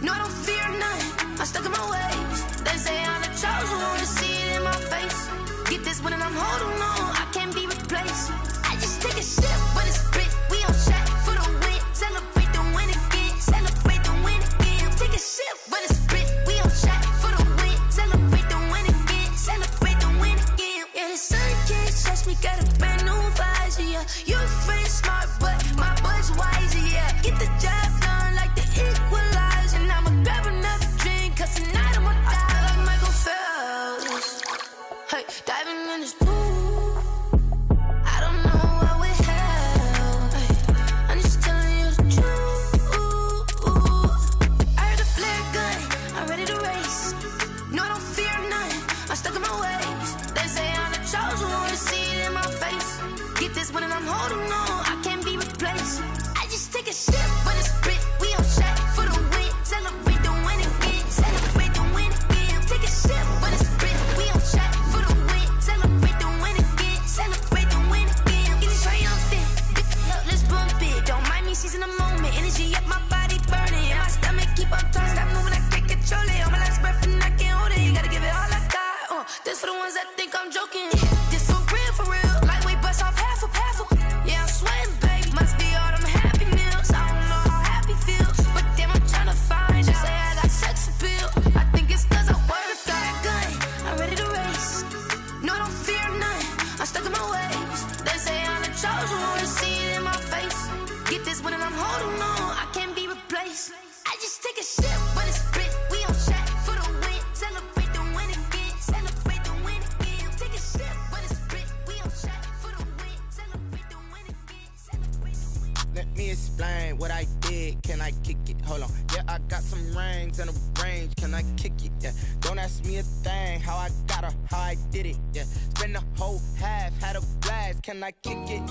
Speaker 14: No, I don't fear none, I'm stuck in my ways. They say I'm the chosen one, to see it in my face. Get this one and I'm holding on, I can't be replaced. I just take a sip, but it's spit, we on track for the win. Celebrate the win again, celebrate the win again. Take a sip, but it's spit, we on track for the win. Celebrate the win again, celebrate the win again. Yeah, the sun can't touch me, got a brand new visor, yeah. You friend smart, but my bud's wide. This for the ones that think I'm joking. This for real. Lightweight bust off half a. Yeah, I'm sweating, babe. Must be all them happy meals. I don't know how happy feels, but damn, I'm tryna find. Just say I got sex appeal. I think it's 'cause I work that gun. I'm ready to race. No, I don't fear nothing. I'm stuck in my ways. They say I'm the chosen one. See it in my face. Get this one and I'm holding on. I can't be replaced. I just take a sip, but it's split. We on chat for the win. Celebrate the win again. Celebrate the win again. Take a sip, but it's split. We on chat for the win. Celebrate the win again. Celebrate the win.
Speaker 11: Let me explain what I did. Can I kick it? Hold on. Yeah, I got some rings and a range. Can I kick it? Yeah. Don't ask me a thing. How I got her, how I did it. Yeah. Spend the whole half, had a blast. Can I kick it?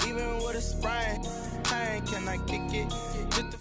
Speaker 11: Even with a sprain, pain. Can I kick it? Just the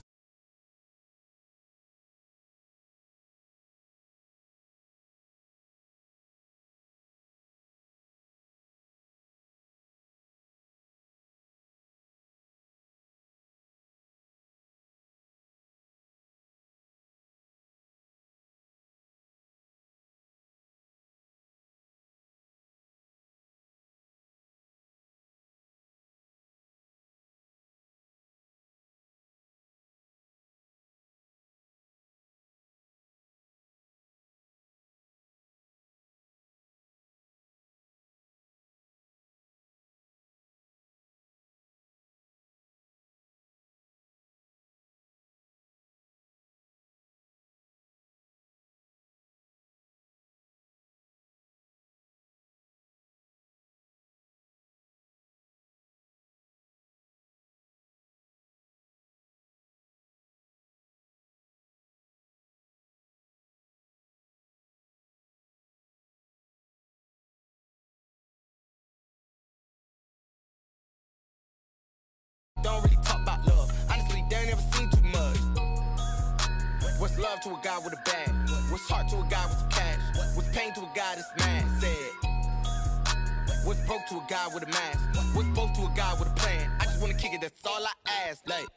Speaker 11: don't really talk about love. Honestly, they ain't never seen too much. What's love to a guy with a bag? What's heart to a guy with some cash? What's pain to a guy that's mad? Said. What's broke to a guy with a mask? What's both to a guy with a plan? I just wanna kick it, that's all I ask. Like,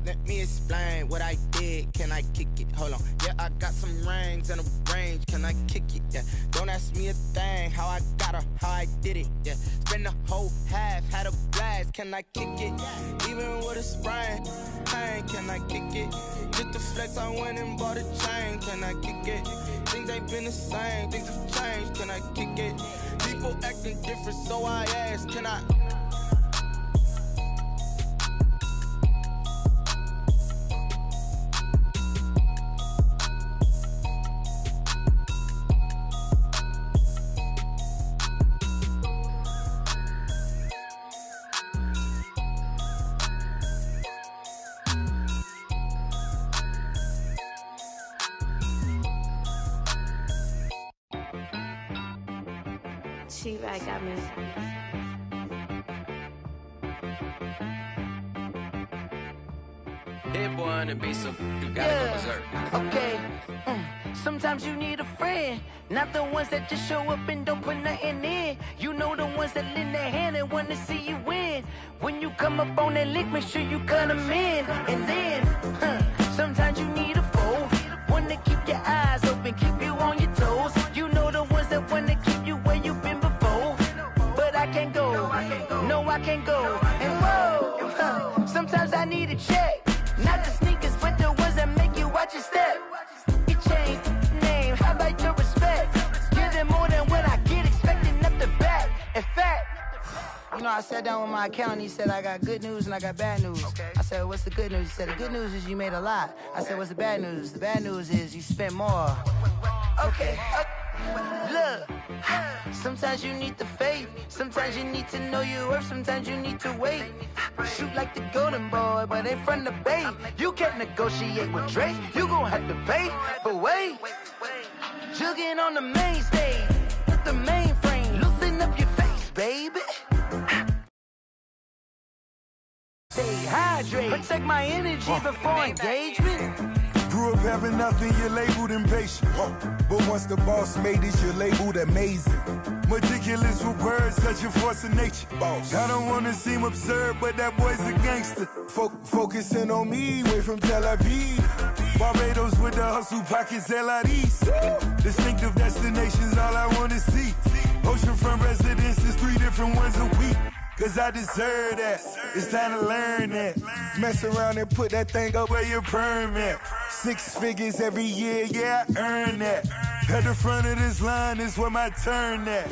Speaker 11: let me explain what I did. Can I kick it? Hold on. Yeah, I got some rings and a range. Can I kick it? Yeah. Don't ask me a thing. How I got her, how I did it. Yeah. Spend the whole half, had a blast. Can I kick it? Even with a sprain, pain. Can I kick it? Just the flex, I went and bought a chain. Can I kick it? Things ain't been the same. Things have changed. Can I kick it? People acting different, so I ask. Can I?
Speaker 15: She-Rag got me.
Speaker 16: Hit boy on the beat, so you gotta go berserk.
Speaker 17: Okay. Sometimes you need a friend, not the ones that just show up and don't put nothing in. You know the ones that lend their hand and wanna see you win. When you come up on that lick, make sure you cut them in. And then, sometimes you need a foe, one to keep your eyes open, keep you on your toes. You know the ones that wanna keep you where you've been before. But I can't go, no I can't go. And whoa, sometimes I need a check. Not the sneakers, but the ones that make you watch your step. It changed name, how about your respect? Give them more than what I get, expecting up the back. In fact, you know, I sat down with my accountant, he said, I got good news and I got bad news. I said, what's the good news? He said, the good news is you made a lot. I said, what's the bad news? The bad news is you spent more. Okay. Look, sometimes you need the faith, sometimes you need to know your worth, sometimes you need to wait. Shoot like the golden boy, but ain't from the bay. You can't negotiate with Drake, you gon' have to pay. But wait, jugging on the main stage, with the mainframe, loosen up your face, baby. Stay hydrated, protect my energy before engagement.
Speaker 18: Grew up having nothing, you're labeled impatient. But once the boss made it, you're labeled amazing. Meticulous with words, such a force of nature. I don't wanna seem absurd, but that boy's a gangster. Focusing on me, way from Tel Aviv. Barbados with the hustle pockets, LIDs. Distinctive destinations, all I wanna see. Oceanfront residences, 3 different ones a week. Cause I deserve that. It's time to learn that. Mess around and put that thing up where your permit. 6 figures every year, yeah, I earn that. At the front of this line is where my turn at.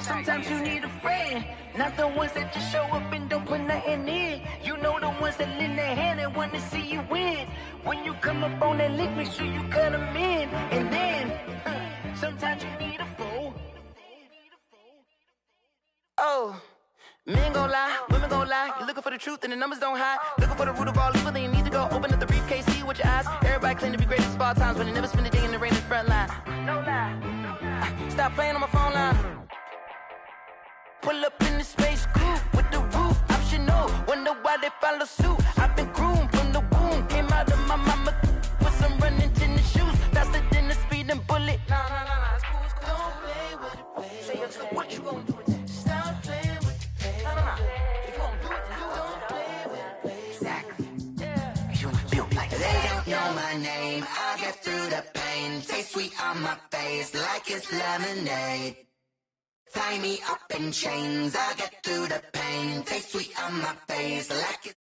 Speaker 17: Sometimes you need a friend, not the ones that just show up and don't put nothing in. You know the ones that lend their hand and want to see you win. When you come up on that lick, make sure you cut them in. And then, sometimes you need a fool. Oh. Men gon' lie, women gon' lie. You're looking for the truth and the numbers don't hide. Looking for the root of all evil, then you need to go open up the briefcase, see with your eyes. Everybody claim to be great at small times, but they never spend a day in the rain in the front line. No lie. Stop playing on my phone line. Pull up in the space coupe with the roof optional. Wonder why they follow suit. I've been groomed from the womb. Came out of my mama with some running tennis shoes. Faster than the speeding bullet. Nah, it's cool, it's cool. Don't play with it, baby. Say so what you gon' do with it? Stop playing with it. If you gon' do it, then don't play with it, baby. Exactly. Yeah. You feel like they don't know my name. I get through the pain. Taste sweet on my face like it's lemonade. Tie me up in chains. I get through the pain. Taste sweet on my face like it's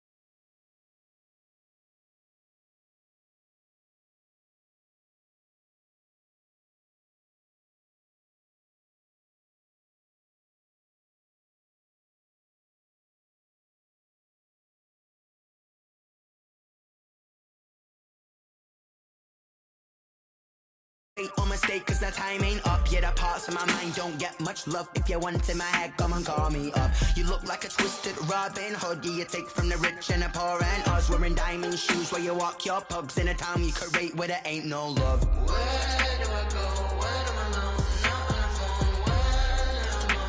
Speaker 8: on mistake, cause the time ain't up. Yeah, the parts of my mind don't get much love. If you want in my head, come and call me up. You look like a twisted Robin Hood. Yeah, you take from the rich and the poor and us. Wearing diamond shoes where you walk your pugs. In a town you create where there ain't no love. Where do I go? Where am I alone? Not on the phone. When I'm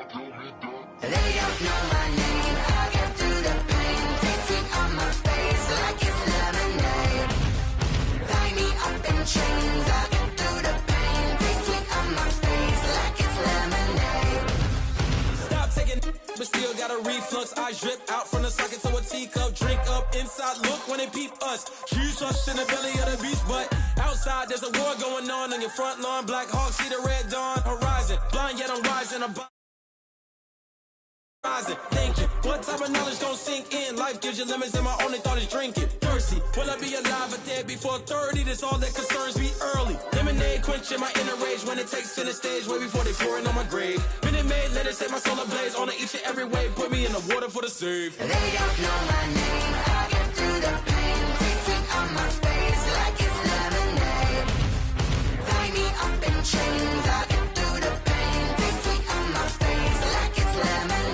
Speaker 8: on my own. They don't know my name. I get through the pain. Taste sweet on my face like it's lemonade. Tie me up in chains. I get through the pain. Taste sweet on my face like it's lemonade.
Speaker 19: Stop taking, but still got a reflux. I drip out from the socket to a teacup. Drink up inside, look when they peep us. Huge us in the belly of the beast, but outside there's a war going on your front lawn. Black Hawk, see the red dawn horizon. Blind yet I'm rising. Thinking, what type of knowledge gon' sink in? Life gives you lemons and my only thought is drinking. Thirsty, will I be alive or dead before 30? That's all that concerns me early. Lemonade quenching my inner rage when it takes to the stage way before they pour it on my grave. Minute Maid, let it set my soul ablaze on each and every way. Put me in the water for the save.
Speaker 8: They don't know my name. I get through the pain. Taste sweet on my face like it's lemonade. Tie me up in chains. I get through the pain. Taste sweet on my face like it's lemonade.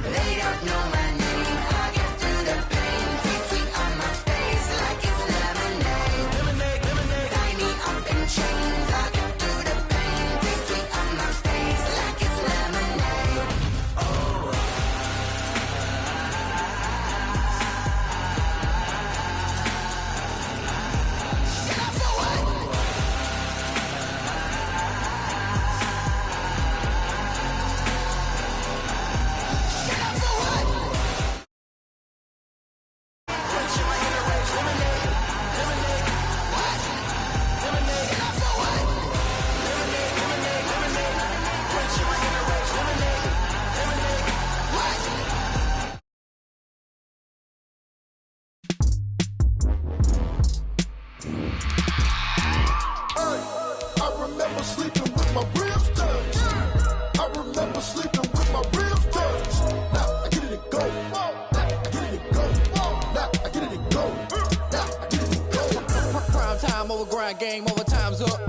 Speaker 8: They don't know my name. I get through the pain. Taste sweet on my face like it's lemonade. Tie me up in chains. I get through the pain. Taste sweet on my face like it's lemonade. Oh.
Speaker 6: I remember sleeping with my ribs touched. I remember sleeping with my ribs touched. Now I get it and go. Now I get it and go. Now I get it and go. Now I get it and go.
Speaker 7: Prime time over grind game, over time's up.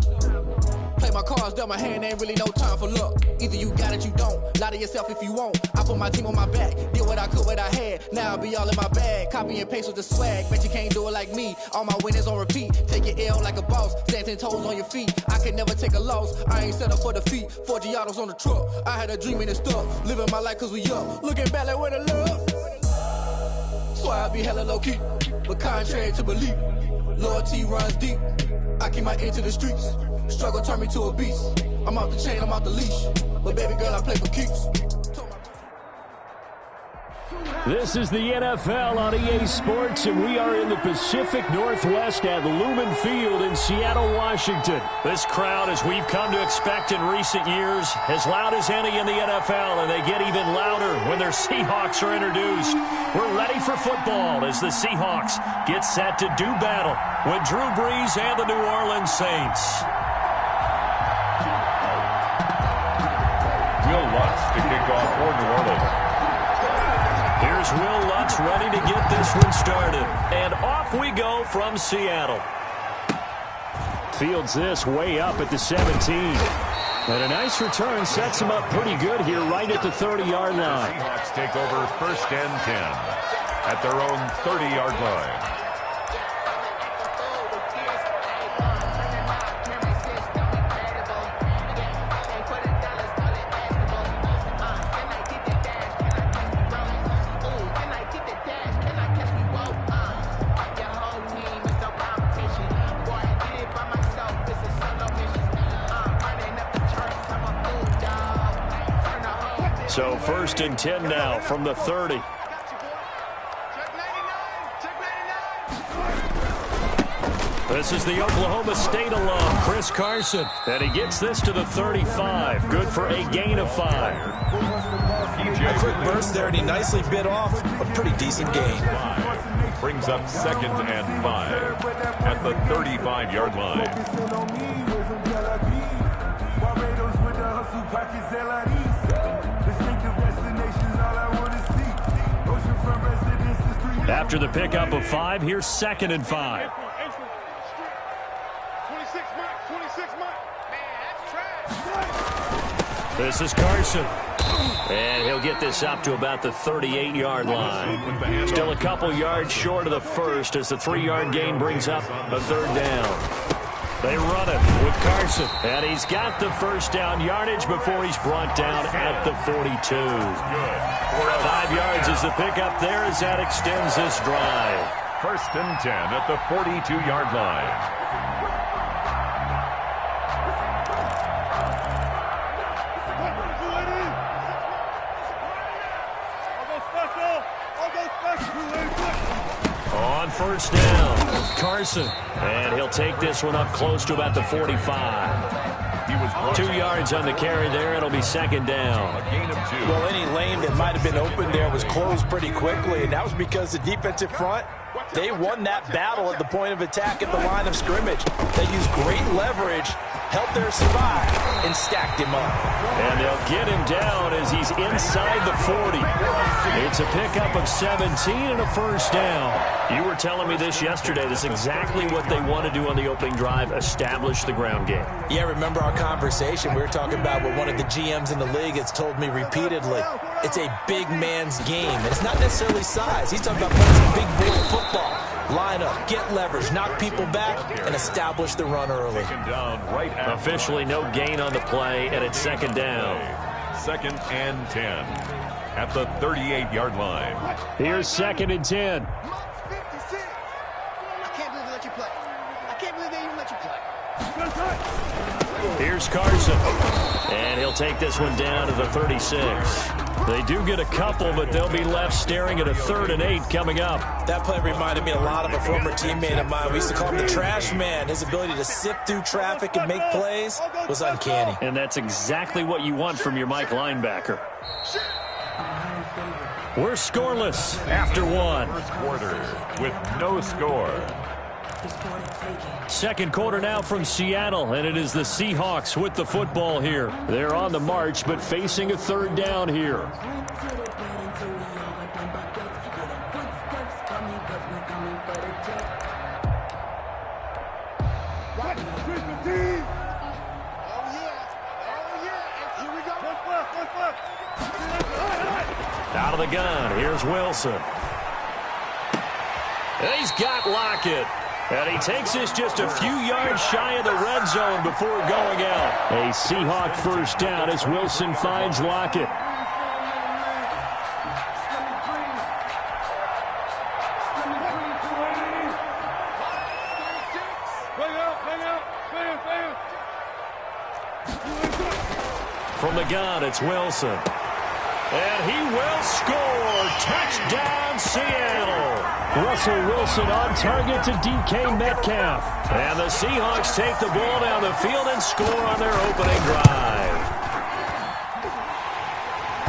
Speaker 7: Play my cards, dealt my hand, ain't really no time for luck. Either you got it, you don't. Lie to yourself if you won't. I put my team on my back, did what I could, what I had. Now I be all in my bag, copy and paste with the swag. Bet you can't do it like me. All my winners on repeat. Take your L like a boss, stand 10 toes on your feet. I can never take a loss. I ain't set up for defeat. 4 Giottos on the truck. I had a dream and it stuck. Living my life cause we up. Looking back like where the love. So I be hella low key, but contrary to belief, loyalty runs deep. I keep my ear to the streets. Struggle turn me to a beast. I'm off the chain, I'm off the leash. But baby girl, I play for keeps.
Speaker 5: This is the NFL on EA Sports, and we are in the Pacific Northwest at Lumen Field in Seattle, Washington. This crowd, as we've come to expect in recent years, as loud as any in the NFL, and they get even louder when their Seahawks are introduced. We're ready for football as the Seahawks get set to do battle with Drew Brees and the New Orleans Saints.
Speaker 3: Will Lutz to kick off for New Orleans.
Speaker 5: Here's Will Lutz ready to get this one started. And off we go from Seattle. Fields this way up at the 17. And a nice return sets him up pretty good here right at the 30-yard line.
Speaker 3: Seahawks take over 1st and 10 at their own 30-yard line.
Speaker 5: So 1st and 10 now from the 30. This is the Oklahoma State alum, Chris Carson. And he gets this to the 35. Good for a gain of 5.
Speaker 2: A quick burst there, and he nicely bit off a pretty decent gain.
Speaker 3: Brings up 2nd and 5 at the 35-yard line.
Speaker 5: After the pickup of 5, here's 2nd and 5. This is Carson. And he'll get this up to about the 38-yard line. Still a couple yards short of the first as the 3-yard gain brings up a 3rd down. They run it with Carson. And he's got the 1st down yardage before he's brought down at the 42. 5 yards is the pickup there as that extends this drive.
Speaker 3: 1st and 10 at the 42-yard line.
Speaker 5: On 1st down, Carson. And he'll take this one up close to about the 45.
Speaker 3: He was
Speaker 5: 2 yards on the carry there. It'll be 2nd down.
Speaker 3: A gain of 2.
Speaker 2: Well, any lane that might have been open there was closed pretty quickly, and that was because the defensive front, they won that battle at the point of attack at the line of scrimmage. They used great leverage, helped their survive, and stacked him up.
Speaker 5: And they'll get him down as he's inside the 40. It's a pickup of 17 and a 1st down. You were telling me this yesterday. This is exactly what they want to do on the opening drive, establish the ground game.
Speaker 2: Yeah, remember our conversation? We were talking about what one of the GMs in the league has told me repeatedly. It's a big man's game. And it's not necessarily size. He's talking about playing some big boy football. Line up, get leverage, knock people back, and establish the run early.
Speaker 5: Officially no gain on the play, and it's 2nd down.
Speaker 3: 2nd and 10 at the 38-yard line.
Speaker 5: Here's 2nd and 10. Here's Carson. And he'll take this one down to the 36. They do get a couple, but they'll be left staring at a 3rd and 8 coming up.
Speaker 2: That play reminded me a lot of a former teammate of mine. We used to call him the trash man. His ability to sift through traffic and make plays was uncanny.
Speaker 5: And that's exactly what you want from your Mike linebacker. We're scoreless after 1.
Speaker 3: First quarter with no score.
Speaker 5: 2nd quarter now from Seattle, and it is the Seahawks with the football here. They're on the march, but facing a 3rd down here. Out of the gun, here's Wilson. And he's got Lockett. And he takes this just a few yards shy of the red zone before going out. A Seahawk 1st down as Wilson finds Lockett. From the gun, it's Wilson. And he will score. Touchdown, Seattle. Russell Wilson on target to DK Metcalf. And the Seahawks take the ball down the field and score on their opening drive.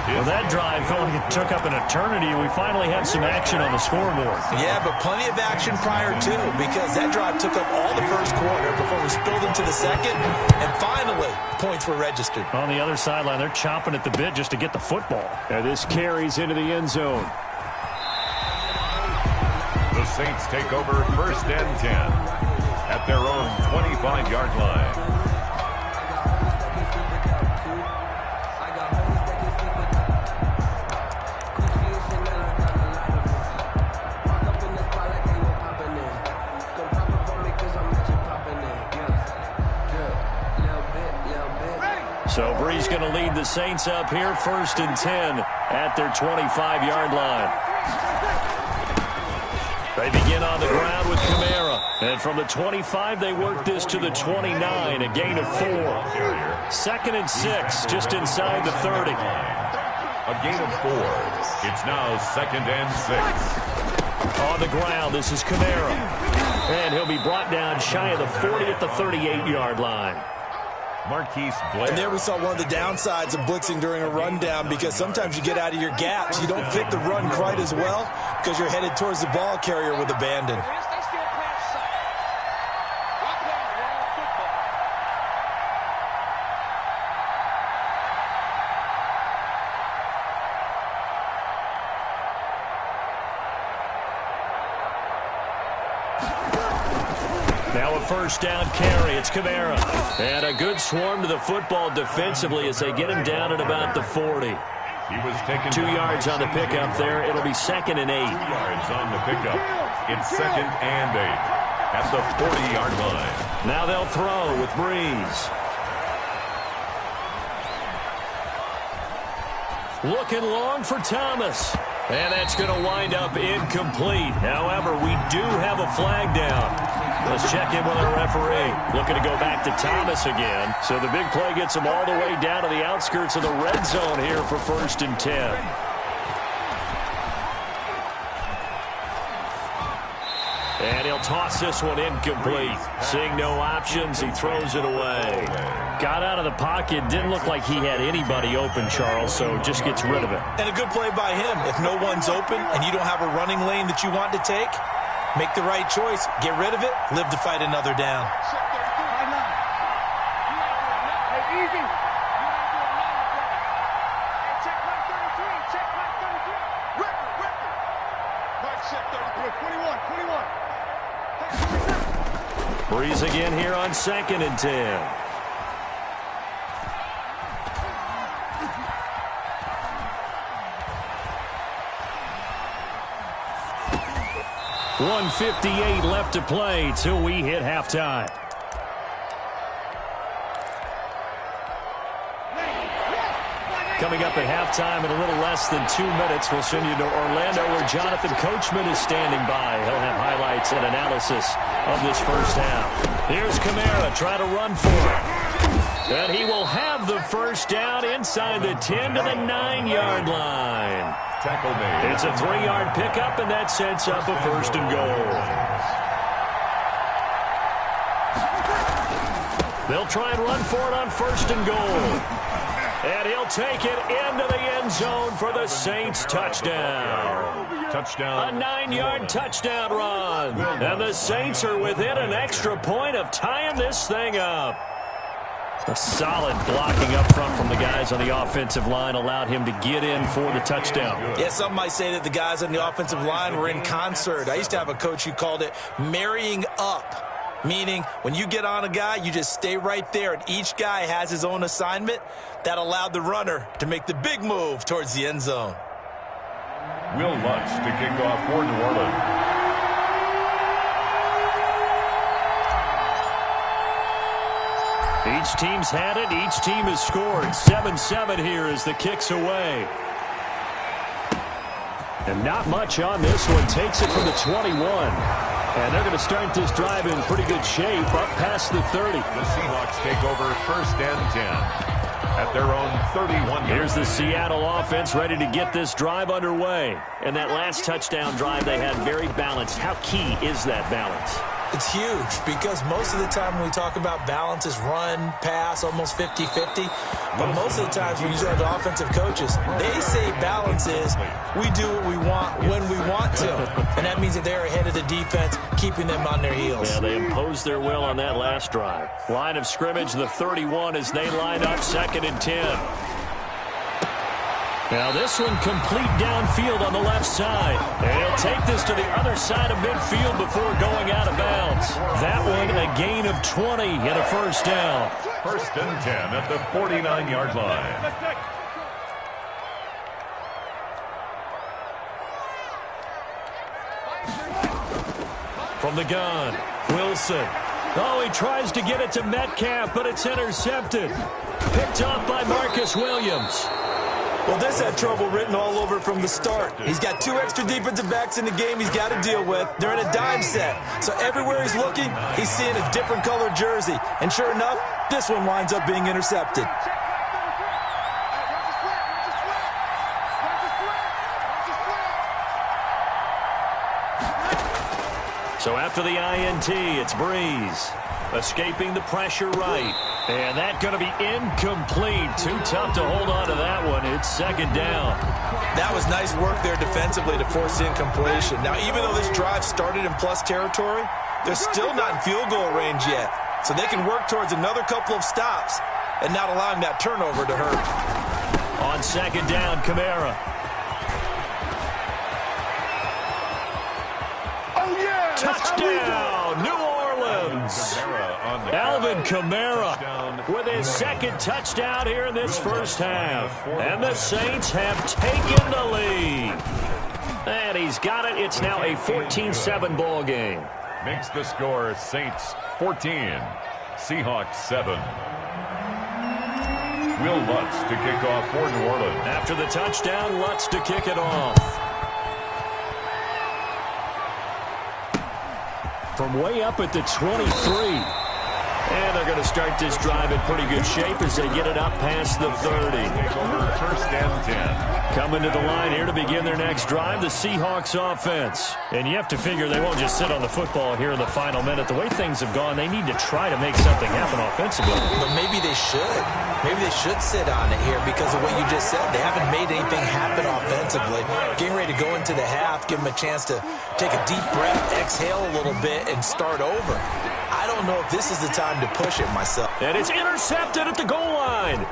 Speaker 5: Well, that drive felt like it took up an eternity, and we finally had some action on the scoreboard.
Speaker 2: Yeah, but plenty of action prior to, because that drive took up all the first quarter before we spilled into the second, and finally, points were registered.
Speaker 5: On the other sideline, they're chomping at the bit just to get the football. And this carries into the end zone.
Speaker 3: The Saints take over 1st and 10 at their own 25-yard line.
Speaker 5: So Bree's going to lead the Saints up here 1st and 10 at their 25-yard line. They begin on the ground with Kamara. And from the 25, they work this to the 29, a gain of 4. 2nd and 6, just inside the 30.
Speaker 3: A gain of 4. It's now 2nd and 6.
Speaker 5: On the ground, this is Kamara. And he'll be brought down shy of the 40 at the 38-yard line.
Speaker 3: Marquise Blair.
Speaker 2: And there we saw one of the downsides of blitzing during a rundown, because sometimes you get out of your gaps. You don't fit the run quite as well because you're headed towards the ball carrier with abandon.
Speaker 5: Now a 1st down carry. It's Kamara. And a good swarm to the football defensively as they get him down at about the 40.
Speaker 3: He was taken
Speaker 5: 2 yards on the pickup there. It'll be 2nd and 8.
Speaker 3: 2 yards on the pickup. It's 2nd and 8 at the 40-yard line.
Speaker 5: Now they'll throw with Breeze. Looking long for Thomas. And that's going to wind up incomplete. However, we do have a flag down. Let's check in with our referee. Looking to go back to Thomas again. So the big play gets him all the way down to the outskirts of the red zone here for 1st and 10. And he'll toss this one incomplete. Seeing no options, he throws it away. Got out of the pocket. Didn't look like he had anybody open, Charles, so just gets rid of it.
Speaker 2: And a good play by him. If no one's open and you don't have a running lane that you want to take, make the right choice. Get rid of it. Live to fight another down.
Speaker 5: Breeze again here on 2nd and 10. .158 left to play till we hit halftime. Coming up at halftime in a little less than 2 minutes, we'll send you to Orlando where Jonathan Coachman is standing by. He'll have highlights and analysis of this 1st half. Here's Kamara, try to run for it. And he will have the 1st down inside the 10 to the 9-yard line.
Speaker 3: Tackle made.
Speaker 5: It's a 3-yard pickup, and that sets up a 1st and goal. They'll try and run for it on 1st and goal. And he'll take it into the end zone for the Saints touchdown.
Speaker 3: Touchdown.
Speaker 5: A 9-yard touchdown run. And the Saints are within an extra point of tying this thing up. A solid blocking up front from the guys on the offensive line allowed him to get in for the touchdown.
Speaker 2: Yeah, some might say that the guys on the offensive line were in concert. I used to have a coach who called it marrying up. Meaning, when you get on a guy, you just stay right there, and each guy has his own assignment. That allowed the runner to make the big move towards the end zone.
Speaker 3: Will Lutz to kick off for New Orleans.
Speaker 5: Each team's had it. Each team has scored. 7-7 here as the kick's away. And not much on this one. Takes it from the 21. And they're going to start this drive in pretty good shape up past the 30.
Speaker 3: The Seahawks take over 1st and 10. at their own 31.
Speaker 5: Here's the Seattle offense ready to get this drive underway. And that last touchdown drive they had very balanced. How key is that balance?
Speaker 2: It's huge because most of the time when we talk about balance is run, pass, almost 50-50. But most of the times when you talk to offensive coaches, they say balance is we do what we want when we want to. And that means that they're ahead of the defense, keeping them on their heels.
Speaker 5: Yeah, they imposed their will on that last drive. Line of scrimmage, the 31 as they line up 2nd and 10. Now this one complete downfield on the left side. And he'll take this to the other side of midfield before going out of bounds. That one a gain of 20 and a first down.
Speaker 3: 1st and 10 at the 49-yard line.
Speaker 5: From the gun, Wilson. Oh, he tries to get it to Metcalf, but it's intercepted. Picked off by Marcus Williams.
Speaker 2: Well, this had trouble written all over from the start. He's got 2 extra defensive backs in the game he's got to deal with. They're in a dime set. So everywhere he's looking, he's seeing a different colored jersey. And sure enough, this one winds up being intercepted.
Speaker 5: So after the INT, it's Breeze. Escaping the pressure right. And that's going to be incomplete. Too tough to hold on to that one. It's 2nd down.
Speaker 2: That was nice work there defensively to force the incompletion. Now, even though this drive started in plus territory, they're still not in field goal range yet. So they can work towards another couple of stops and not allowing that turnover to hurt.
Speaker 5: On 2nd down, Kamara.
Speaker 3: Oh, yeah!
Speaker 5: Touchdown, New Orleans. Alvin Kamara with his 2nd touchdown here in this first half. And the Saints have taken the lead. And he's got it. It's now a 14-7 ball game.
Speaker 3: Makes the score Saints 14, Seahawks 7. Will Lutz to kick off for New Orleans.
Speaker 5: After the touchdown, Lutz to kick it off. From way up at the 23. And they're going to start this drive in pretty good shape as they get it up past the 30.
Speaker 3: 1st and 10.
Speaker 5: Coming to the line here to begin their next drive, the Seahawks offense. And you have to figure they won't just sit on the football here in the final minute. The way things have gone, they need to try to make something happen offensively.
Speaker 2: But maybe they should. Maybe they should sit on it here because of what you just said. They haven't made anything happen offensively. Getting ready to go into the half, give them a chance to take a deep breath, exhale a little bit, and start over. I don't know if this is the time to push it myself.
Speaker 5: And it's intercepted at the goal line.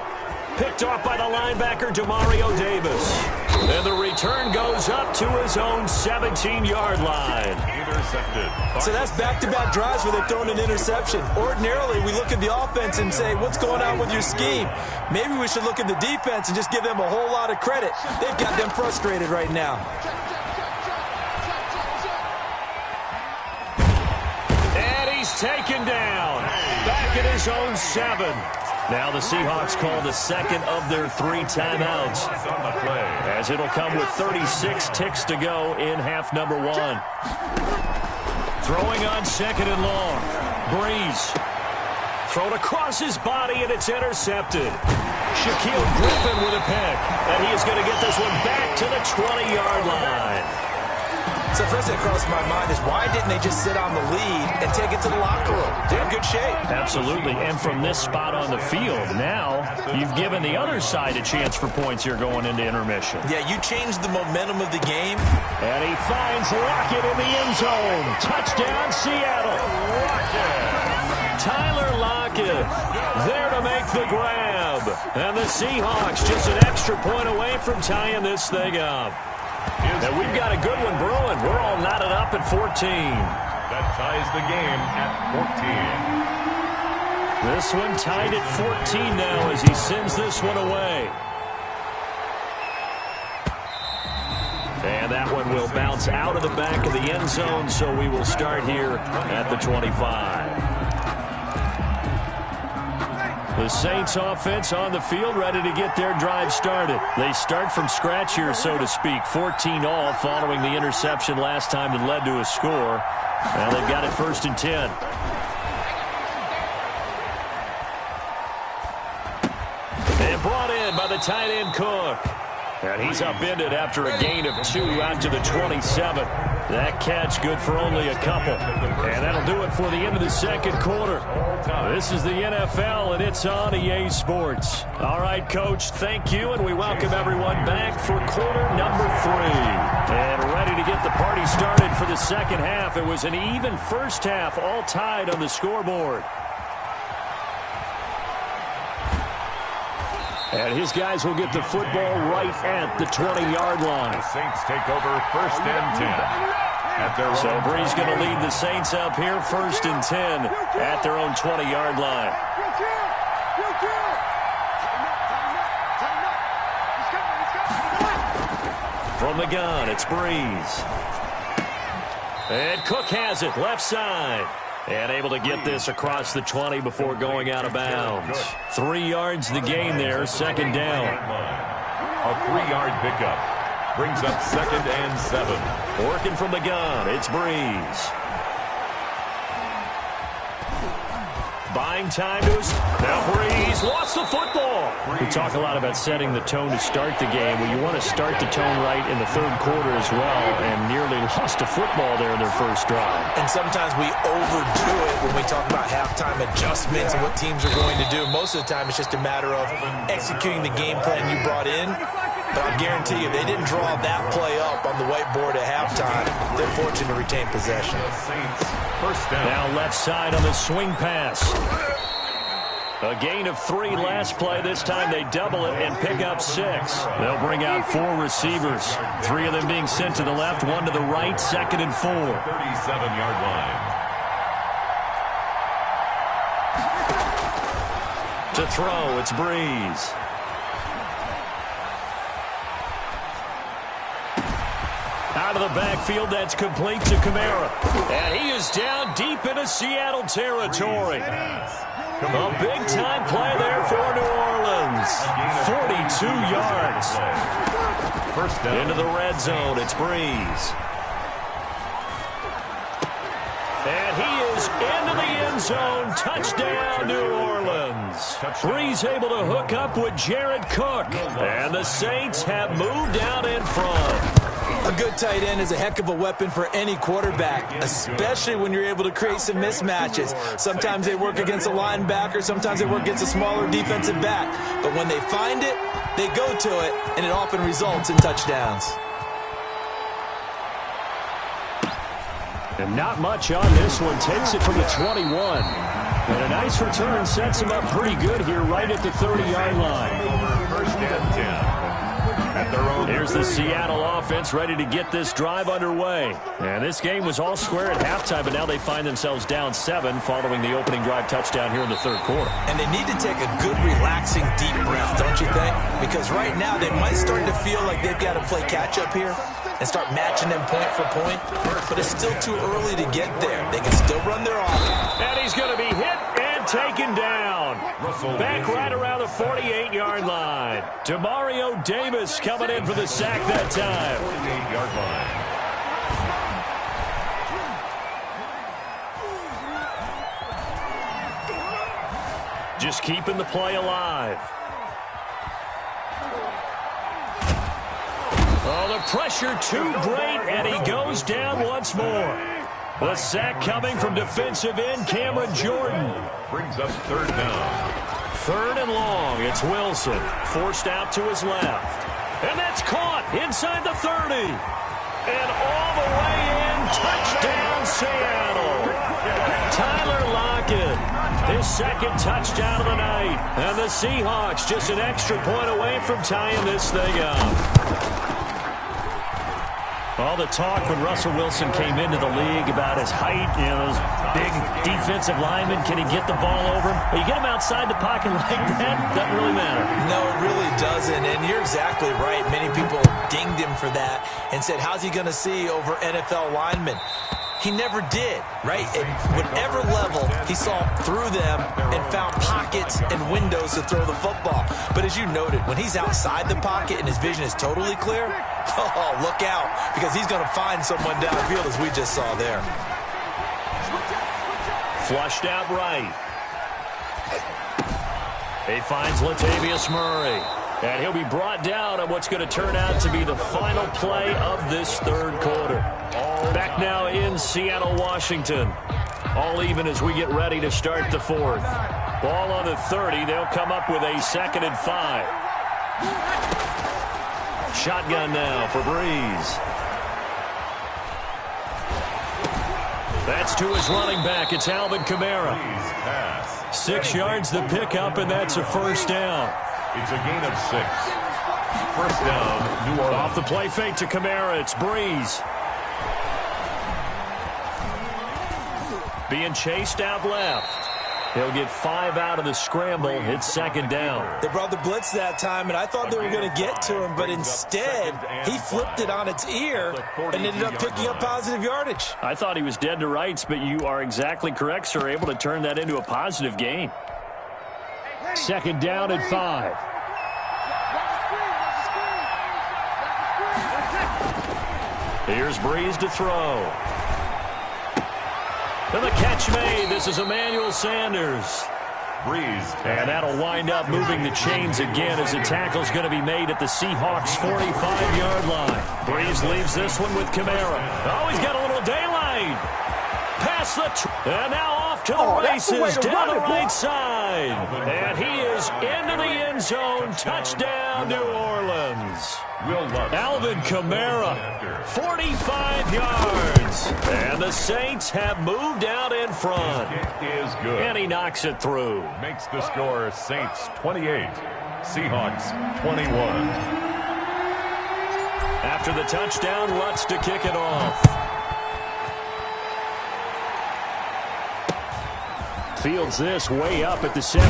Speaker 5: Picked off by the linebacker, Demario Davis. And the return goes up to his own 17-yard line.
Speaker 3: Intercepted.
Speaker 2: So that's back-to-back drives where they've thrown an interception. Ordinarily, we look at the offense and say, what's going on with your scheme? Maybe we should look at the defense and just give them a whole lot of credit. They've got them frustrated right now.
Speaker 5: Taken down. Back at his own 7. Now the Seahawks call the 2nd of their 3 timeouts. As it'll come with 36 ticks to go in half number 1. Throwing on 2nd and long. Breeze. Thrown across his body and it's intercepted. Shaquille Griffin with a pick. And he is going to get this one back to the 20-yard line.
Speaker 2: So first thing that crossed my mind is why didn't they just sit on the lead and take it to the locker room? They're in good shape.
Speaker 5: Absolutely. And from this spot on the field, now you've given the other side a chance for points here going into intermission.
Speaker 2: Yeah, you changed the momentum of the game.
Speaker 5: And he finds Lockett in the end zone. Touchdown, Seattle. Tyler Lockett there to make the grab. And the Seahawks just an extra point away from tying this thing up. And we've got a good one brewing. We're all knotted up at 14.
Speaker 3: That ties the game at 14.
Speaker 5: This one tied at 14 now as he sends this one away. And that one will bounce out of the back of the end zone, so we will start here at the 25. The Saints offense on the field ready to get their drive started. They start from scratch here, so to speak. 14 all following the interception last time that led to a score. Now they've got it 1st and 10. And tight end Cook. And he's upended after a gain of 2 out to the 27. That catch good for only a couple. And that'll do it for the end of the second quarter. This is the NFL, and it's on EA Sports. All right, Coach, thank you, and we welcome everyone back for quarter number 3. And ready to get the party started for the second half. It was an even first half, all tied on the scoreboard. And his guys will get the football right at the 20-yard line.
Speaker 3: The Saints take over 1st and 10. At their
Speaker 5: So Bree's going to lead the Saints up here 1st and 10 at their own 20-yard line. From the gun, it's Breeze. And Cook has it, left side. And able to get this across the 20 before going out of bounds. 3 yards the gain there, second down.
Speaker 3: A 3-yard pickup. Brings up 2nd and 7.
Speaker 5: Working from the gun, it's Breeze. Buying time to us. Now Breeze lost the football. We talk a lot about setting the tone to start the game. Well, you want to start the tone right in the third quarter as well, and nearly lost a football there in their first drive.
Speaker 2: And sometimes we overdo it when we talk about halftime adjustments and what teams are going to do. Most of the time it's just a matter of executing the game plan you brought in. But I guarantee you, they didn't draw that play up on the whiteboard at halftime. They're fortunate to retain possession.
Speaker 5: Now left side on the swing pass. A gain of 3 last play. This time they double it and pick up 6. They'll bring out 4 receivers. 3 of them being sent to the left, 1 to the right, 2nd and 4.
Speaker 3: 37-yard line.
Speaker 5: To throw, it's Breeze. Out of the backfield, that's complete to Kamara. And he is down deep into Seattle territory. A big-time play there for New Orleans. 42 yards.
Speaker 3: First down.
Speaker 5: Into the red zone, it's Breeze. And he is into the end zone. Touchdown, New Orleans. Breeze able to hook up with Jared Cook. And the Saints have moved out in front.
Speaker 2: A good tight end is a heck of a weapon for any quarterback, especially when you're able to create some mismatches. Sometimes they work against a linebacker, sometimes they work against a smaller defensive back. But when they find it, they go to it, and it often results in touchdowns.
Speaker 5: And not much on this one. Takes it from the 21. And a nice return sets him up pretty good here right at the 30-yard line.
Speaker 3: 1st and 10.
Speaker 5: Here's the Seattle offense ready to get this drive underway. And this game was all square at halftime, but now they find themselves down 7 following the opening drive touchdown here in the third quarter.
Speaker 2: And they need to take a good, relaxing, deep breath, don't you think? Because right now they might start to feel like they've got to play catch-up here and start matching them point for point. But it's still too early to get there. They can still run their offense.
Speaker 5: And he's going to be hit and taken down. Back right around the 48-yard line. Demario Davis coming in for the sack that time.
Speaker 3: 48-yard line.
Speaker 5: Just keeping the play alive. Oh, the pressure too great, and he goes down once more. The sack coming from defensive end Cameron Jordan.
Speaker 3: Brings up 3rd down.
Speaker 5: 3rd and long. It's Wilson. Forced out to his left. And that's caught inside the 30. And all the way in. Touchdown, Seattle. Tyler Lockett. His 2nd touchdown of the night. And the Seahawks just an extra point away from tying this thing up. All the talk when Russell Wilson came into the league about his height, you know, those big defensive linemen, can he get the ball over him? Well, you get him outside the pocket like that, doesn't really matter.
Speaker 2: No, it really doesn't, and you're exactly right. Many people dinged him for that and said, how's he going to see over NFL linemen? He never did, right? At whatever level, he saw through them and found pockets and windows to throw the football. But as you noted, when he's outside the pocket and his vision is totally clear, oh, look out, because he's going to find someone downfield, as we just saw there.
Speaker 5: Flushed out right. He finds Latavius Murray. And he'll be brought down on what's going to turn out to be the final play of this third quarter. Back now in Seattle, Washington. All even as we get ready to start the fourth. Ball on the 30. They'll come up with a 2nd and 5. Shotgun now for Breeze. That's to his running back. It's Alvin Kamara. 6 yards the pickup, and that's a first down.
Speaker 3: It's a gain of 6. First down, New Orleans.
Speaker 5: Off the play fake to Kamara. It's Breeze. Being chased out left. He'll get 5 out of the scramble. It's 2nd down.
Speaker 2: They brought the blitz that time, and I thought they were going to get to him, but instead, he flipped it on its ear and ended up picking up positive yardage.
Speaker 5: I thought he was dead to rights, but you are exactly correct, sir. Able to turn that into a positive gain. 2nd down and 5. Here's Breeze to throw. And the catch made. This is Emmanuel Sanders.
Speaker 3: Breeze.
Speaker 5: And that'll wind up moving the chains again as the tackle's going to be made at the Seahawks' 45-yard line. Breeze leaves this one with Kamara. Oh, he's got a little daylight. Past the... and now off to the races down the right side. And he is into the end zone. Touchdown, New Orleans. Alvin Kamara, 45 yards. And the Saints have moved out in front.
Speaker 3: It is good.
Speaker 5: And he knocks it through.
Speaker 3: Makes the score Saints 28, Seahawks 21.
Speaker 5: After the touchdown, Lutz to kick it off. Fields this way up at the 17.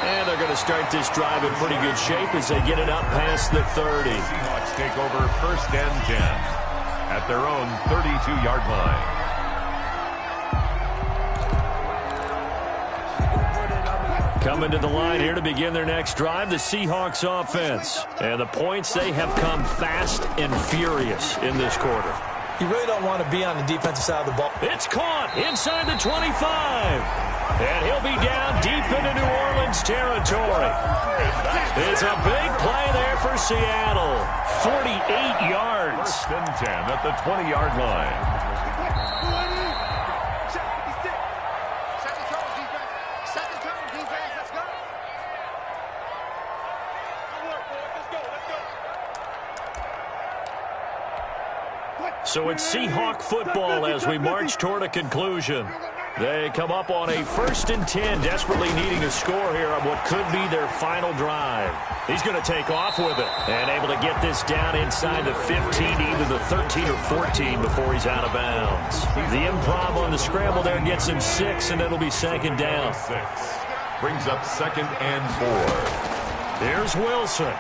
Speaker 5: And they're going to start this drive in pretty good shape as they get it up past the 30.
Speaker 3: Seahawks take over 1st and 10 at their own 32-yard line.
Speaker 5: Coming to the line here to begin their next drive, the Seahawks offense. And the points, they have come fast and furious in this quarter.
Speaker 2: You really don't want to be on the defensive side of the ball.
Speaker 5: It's caught inside the 25. And he'll be down deep into New Orleans territory. It's a big play there for Seattle. 48 yards.
Speaker 3: 1st and 10 at the 20-yard line.
Speaker 5: So it's Seahawk football as we march toward a conclusion. They come up on a 1st and 10, desperately needing a score here on what could be their final drive. He's going to take off with it and able to get this down inside the 15, either the 13 or 14 before he's out of bounds. The improv on the scramble there gets him 6, and it'll be 2nd down.
Speaker 3: 6. Brings up 2nd and 4.
Speaker 5: Here's Wilson.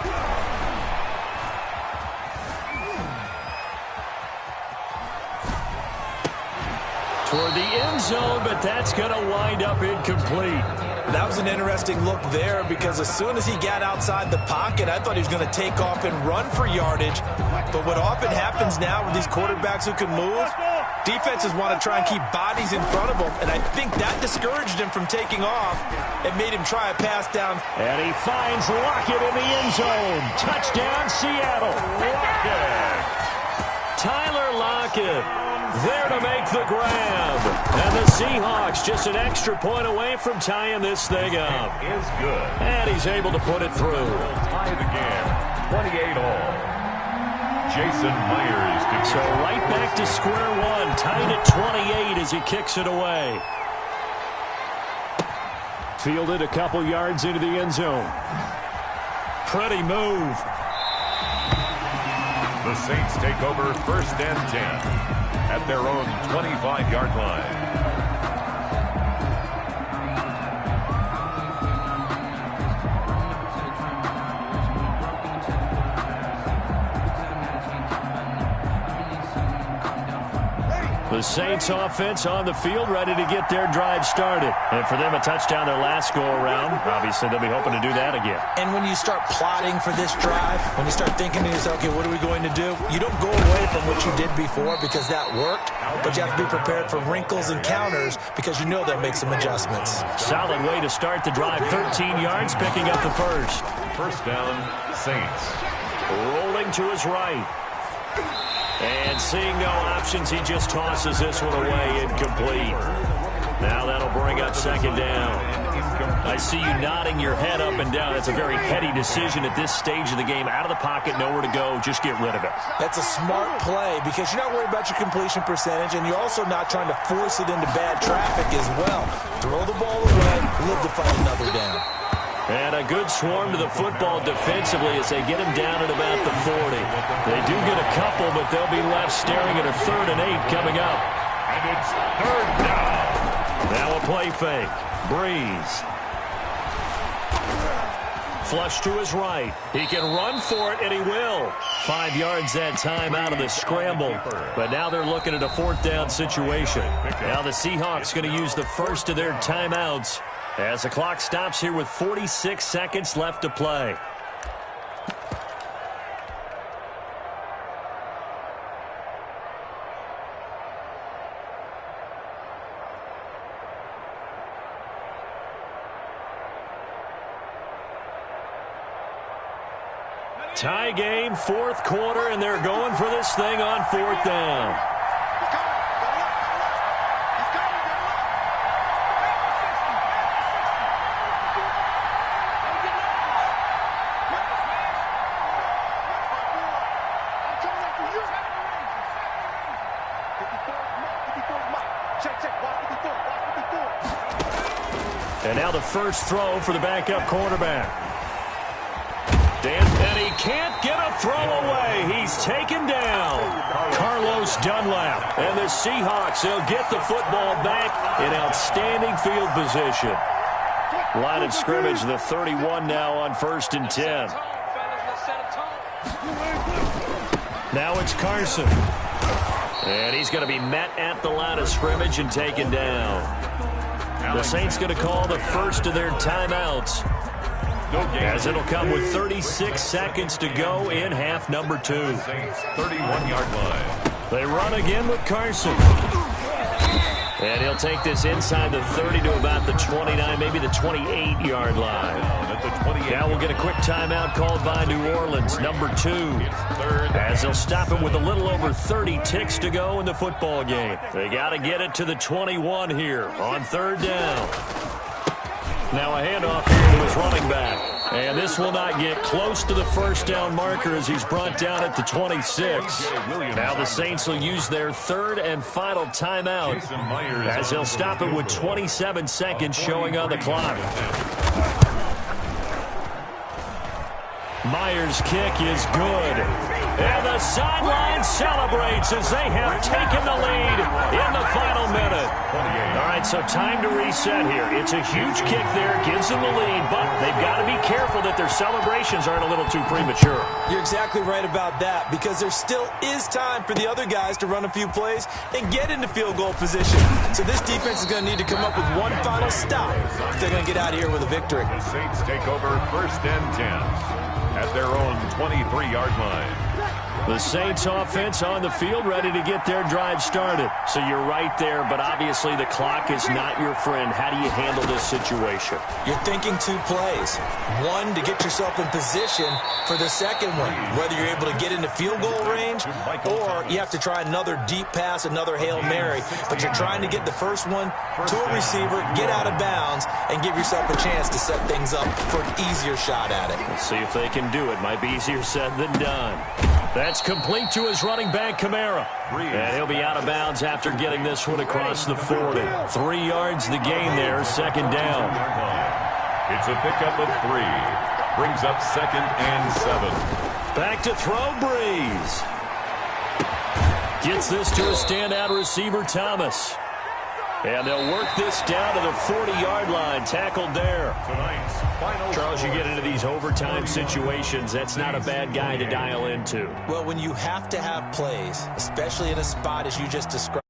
Speaker 5: Toward the end zone, but that's going to wind up incomplete.
Speaker 2: That was an interesting look there because as soon as he got outside the pocket, I thought he was going to take off and run for yardage. But what often happens now with these quarterbacks who can move, defenses want to try and keep bodies in front of them, and I think that discouraged him from taking off and made him try a pass down.
Speaker 5: And he finds Lockett in the end zone. Touchdown, Seattle. Tyler Lockett there to make the grab. And the Seahawks just an extra point away from tying this thing up.
Speaker 3: It is good.
Speaker 5: And he's able to put it through.
Speaker 3: Tie the game, 28 all. Jason Myers.
Speaker 5: So right back to square one, tied at 28 as he kicks it away. Fielded a couple yards into the end zone. Pretty move.
Speaker 3: The Saints take over 1st and 10 at their own 25-yard line.
Speaker 5: The The Saints offense on the field, ready to get their drive started. And for them, a touchdown their last go-around. Obviously, they'll be hoping to do that again.
Speaker 2: And when you start plotting for this drive, when you start thinking to yourself, okay, what are we going to do? You don't go away from what you did before because that worked, but you have to be prepared for wrinkles and counters because you know they'll make some adjustments.
Speaker 5: Solid way to start the drive. 13 yards, picking up the first.
Speaker 3: First down, Saints.
Speaker 5: Rolling to his right. And seeing no options, he just tosses this one away, incomplete. Now that'll bring up second down. I see you nodding your head up and down. It's a very heady decision at this stage of the game. Out of the pocket, nowhere to go. Just get rid of it.
Speaker 2: That's a smart play because you're not worried about your completion percentage, and you're also not trying to force it into bad traffic as well. Throw the ball away, live to fight another down.
Speaker 5: And a good swarm to the football defensively as they get him down at about the 40. They do get a couple, but they'll be left staring at a 3rd and 8 coming up.
Speaker 3: And it's 3rd down.
Speaker 5: Now a play fake. Breeze. Flush to his right. He can run for it, and he will. 5 yards that time out of the scramble. But now they're looking at a 4th down situation. Now the Seahawks going to use the first of their timeouts as the clock stops here with 46 seconds left to play. Tie game, 4th quarter, and they're going for this thing on 4th down. And now the first throw for the backup quarterback. And he can't get a throw away. He's taken down. Carlos Dunlap. And the Seahawks, they'll get the football back in outstanding field position. Line of scrimmage, the 31 now on 1st and 10. Now it's Carson. And he's going to be met at the line of scrimmage and taken down. The Saints going to call the first of their timeouts, as it'll come with 36 seconds to go in half number 2.
Speaker 3: 31-yard line.
Speaker 5: They run again with Carson. And he'll take this inside the 30 to about the 29, maybe the 28-yard line. Now we'll get a quick timeout called by New Orleans, number 2, as they'll stop him with a little over 30 ticks to go in the football game. They got to get it to the 21 here on 3rd down. Now a handoff here to his running back. And this will not get close to the first down marker as he's brought down at the 26. Now the Saints will use their 3rd and final timeout as they'll stop it with 27 seconds showing on the clock. Myers' kick is good. And the sideline celebrates as they have taken the lead in the final minute. All right, so time to reset here. It's a huge kick there, gives them the lead, but they've got to be careful that their celebrations aren't a little too premature.
Speaker 2: You're exactly right about that, because there still is time for the other guys to run a few plays and get into field goal position. So this defense is going to need to come up with one final stop if they're going to get out of here with a victory.
Speaker 3: The Saints take over 1st and 10 at their own 23-yard line.
Speaker 5: The Saints offense on the field ready to get their drive started. So you're right there, but obviously the clock is not your friend. How do you handle this situation?
Speaker 2: You're thinking 2 plays. One, to get yourself in position for the second one, whether you're able to get into field goal range or you have to try another deep pass, another Hail Mary. But you're trying to get the first one to a receiver, get out of bounds, and give yourself a chance to set things up for an easier shot at it.
Speaker 5: Let's see if they can do it. Might be easier said than done. That's complete to his running back, Kamara. And he'll be out of bounds after getting this one across the 40. 3 yards the gain there, 2nd down.
Speaker 3: It's a pickup of 3. Brings up 2nd and 7.
Speaker 5: Back to throw, Breeze. Gets this to a standout receiver, Thomas. And they'll work this down to the 40-yard line, tackled there. Charles, you get into these overtime situations, that's not a bad guy to dial into.
Speaker 2: Well, when you have to have plays, especially in a spot as you just described,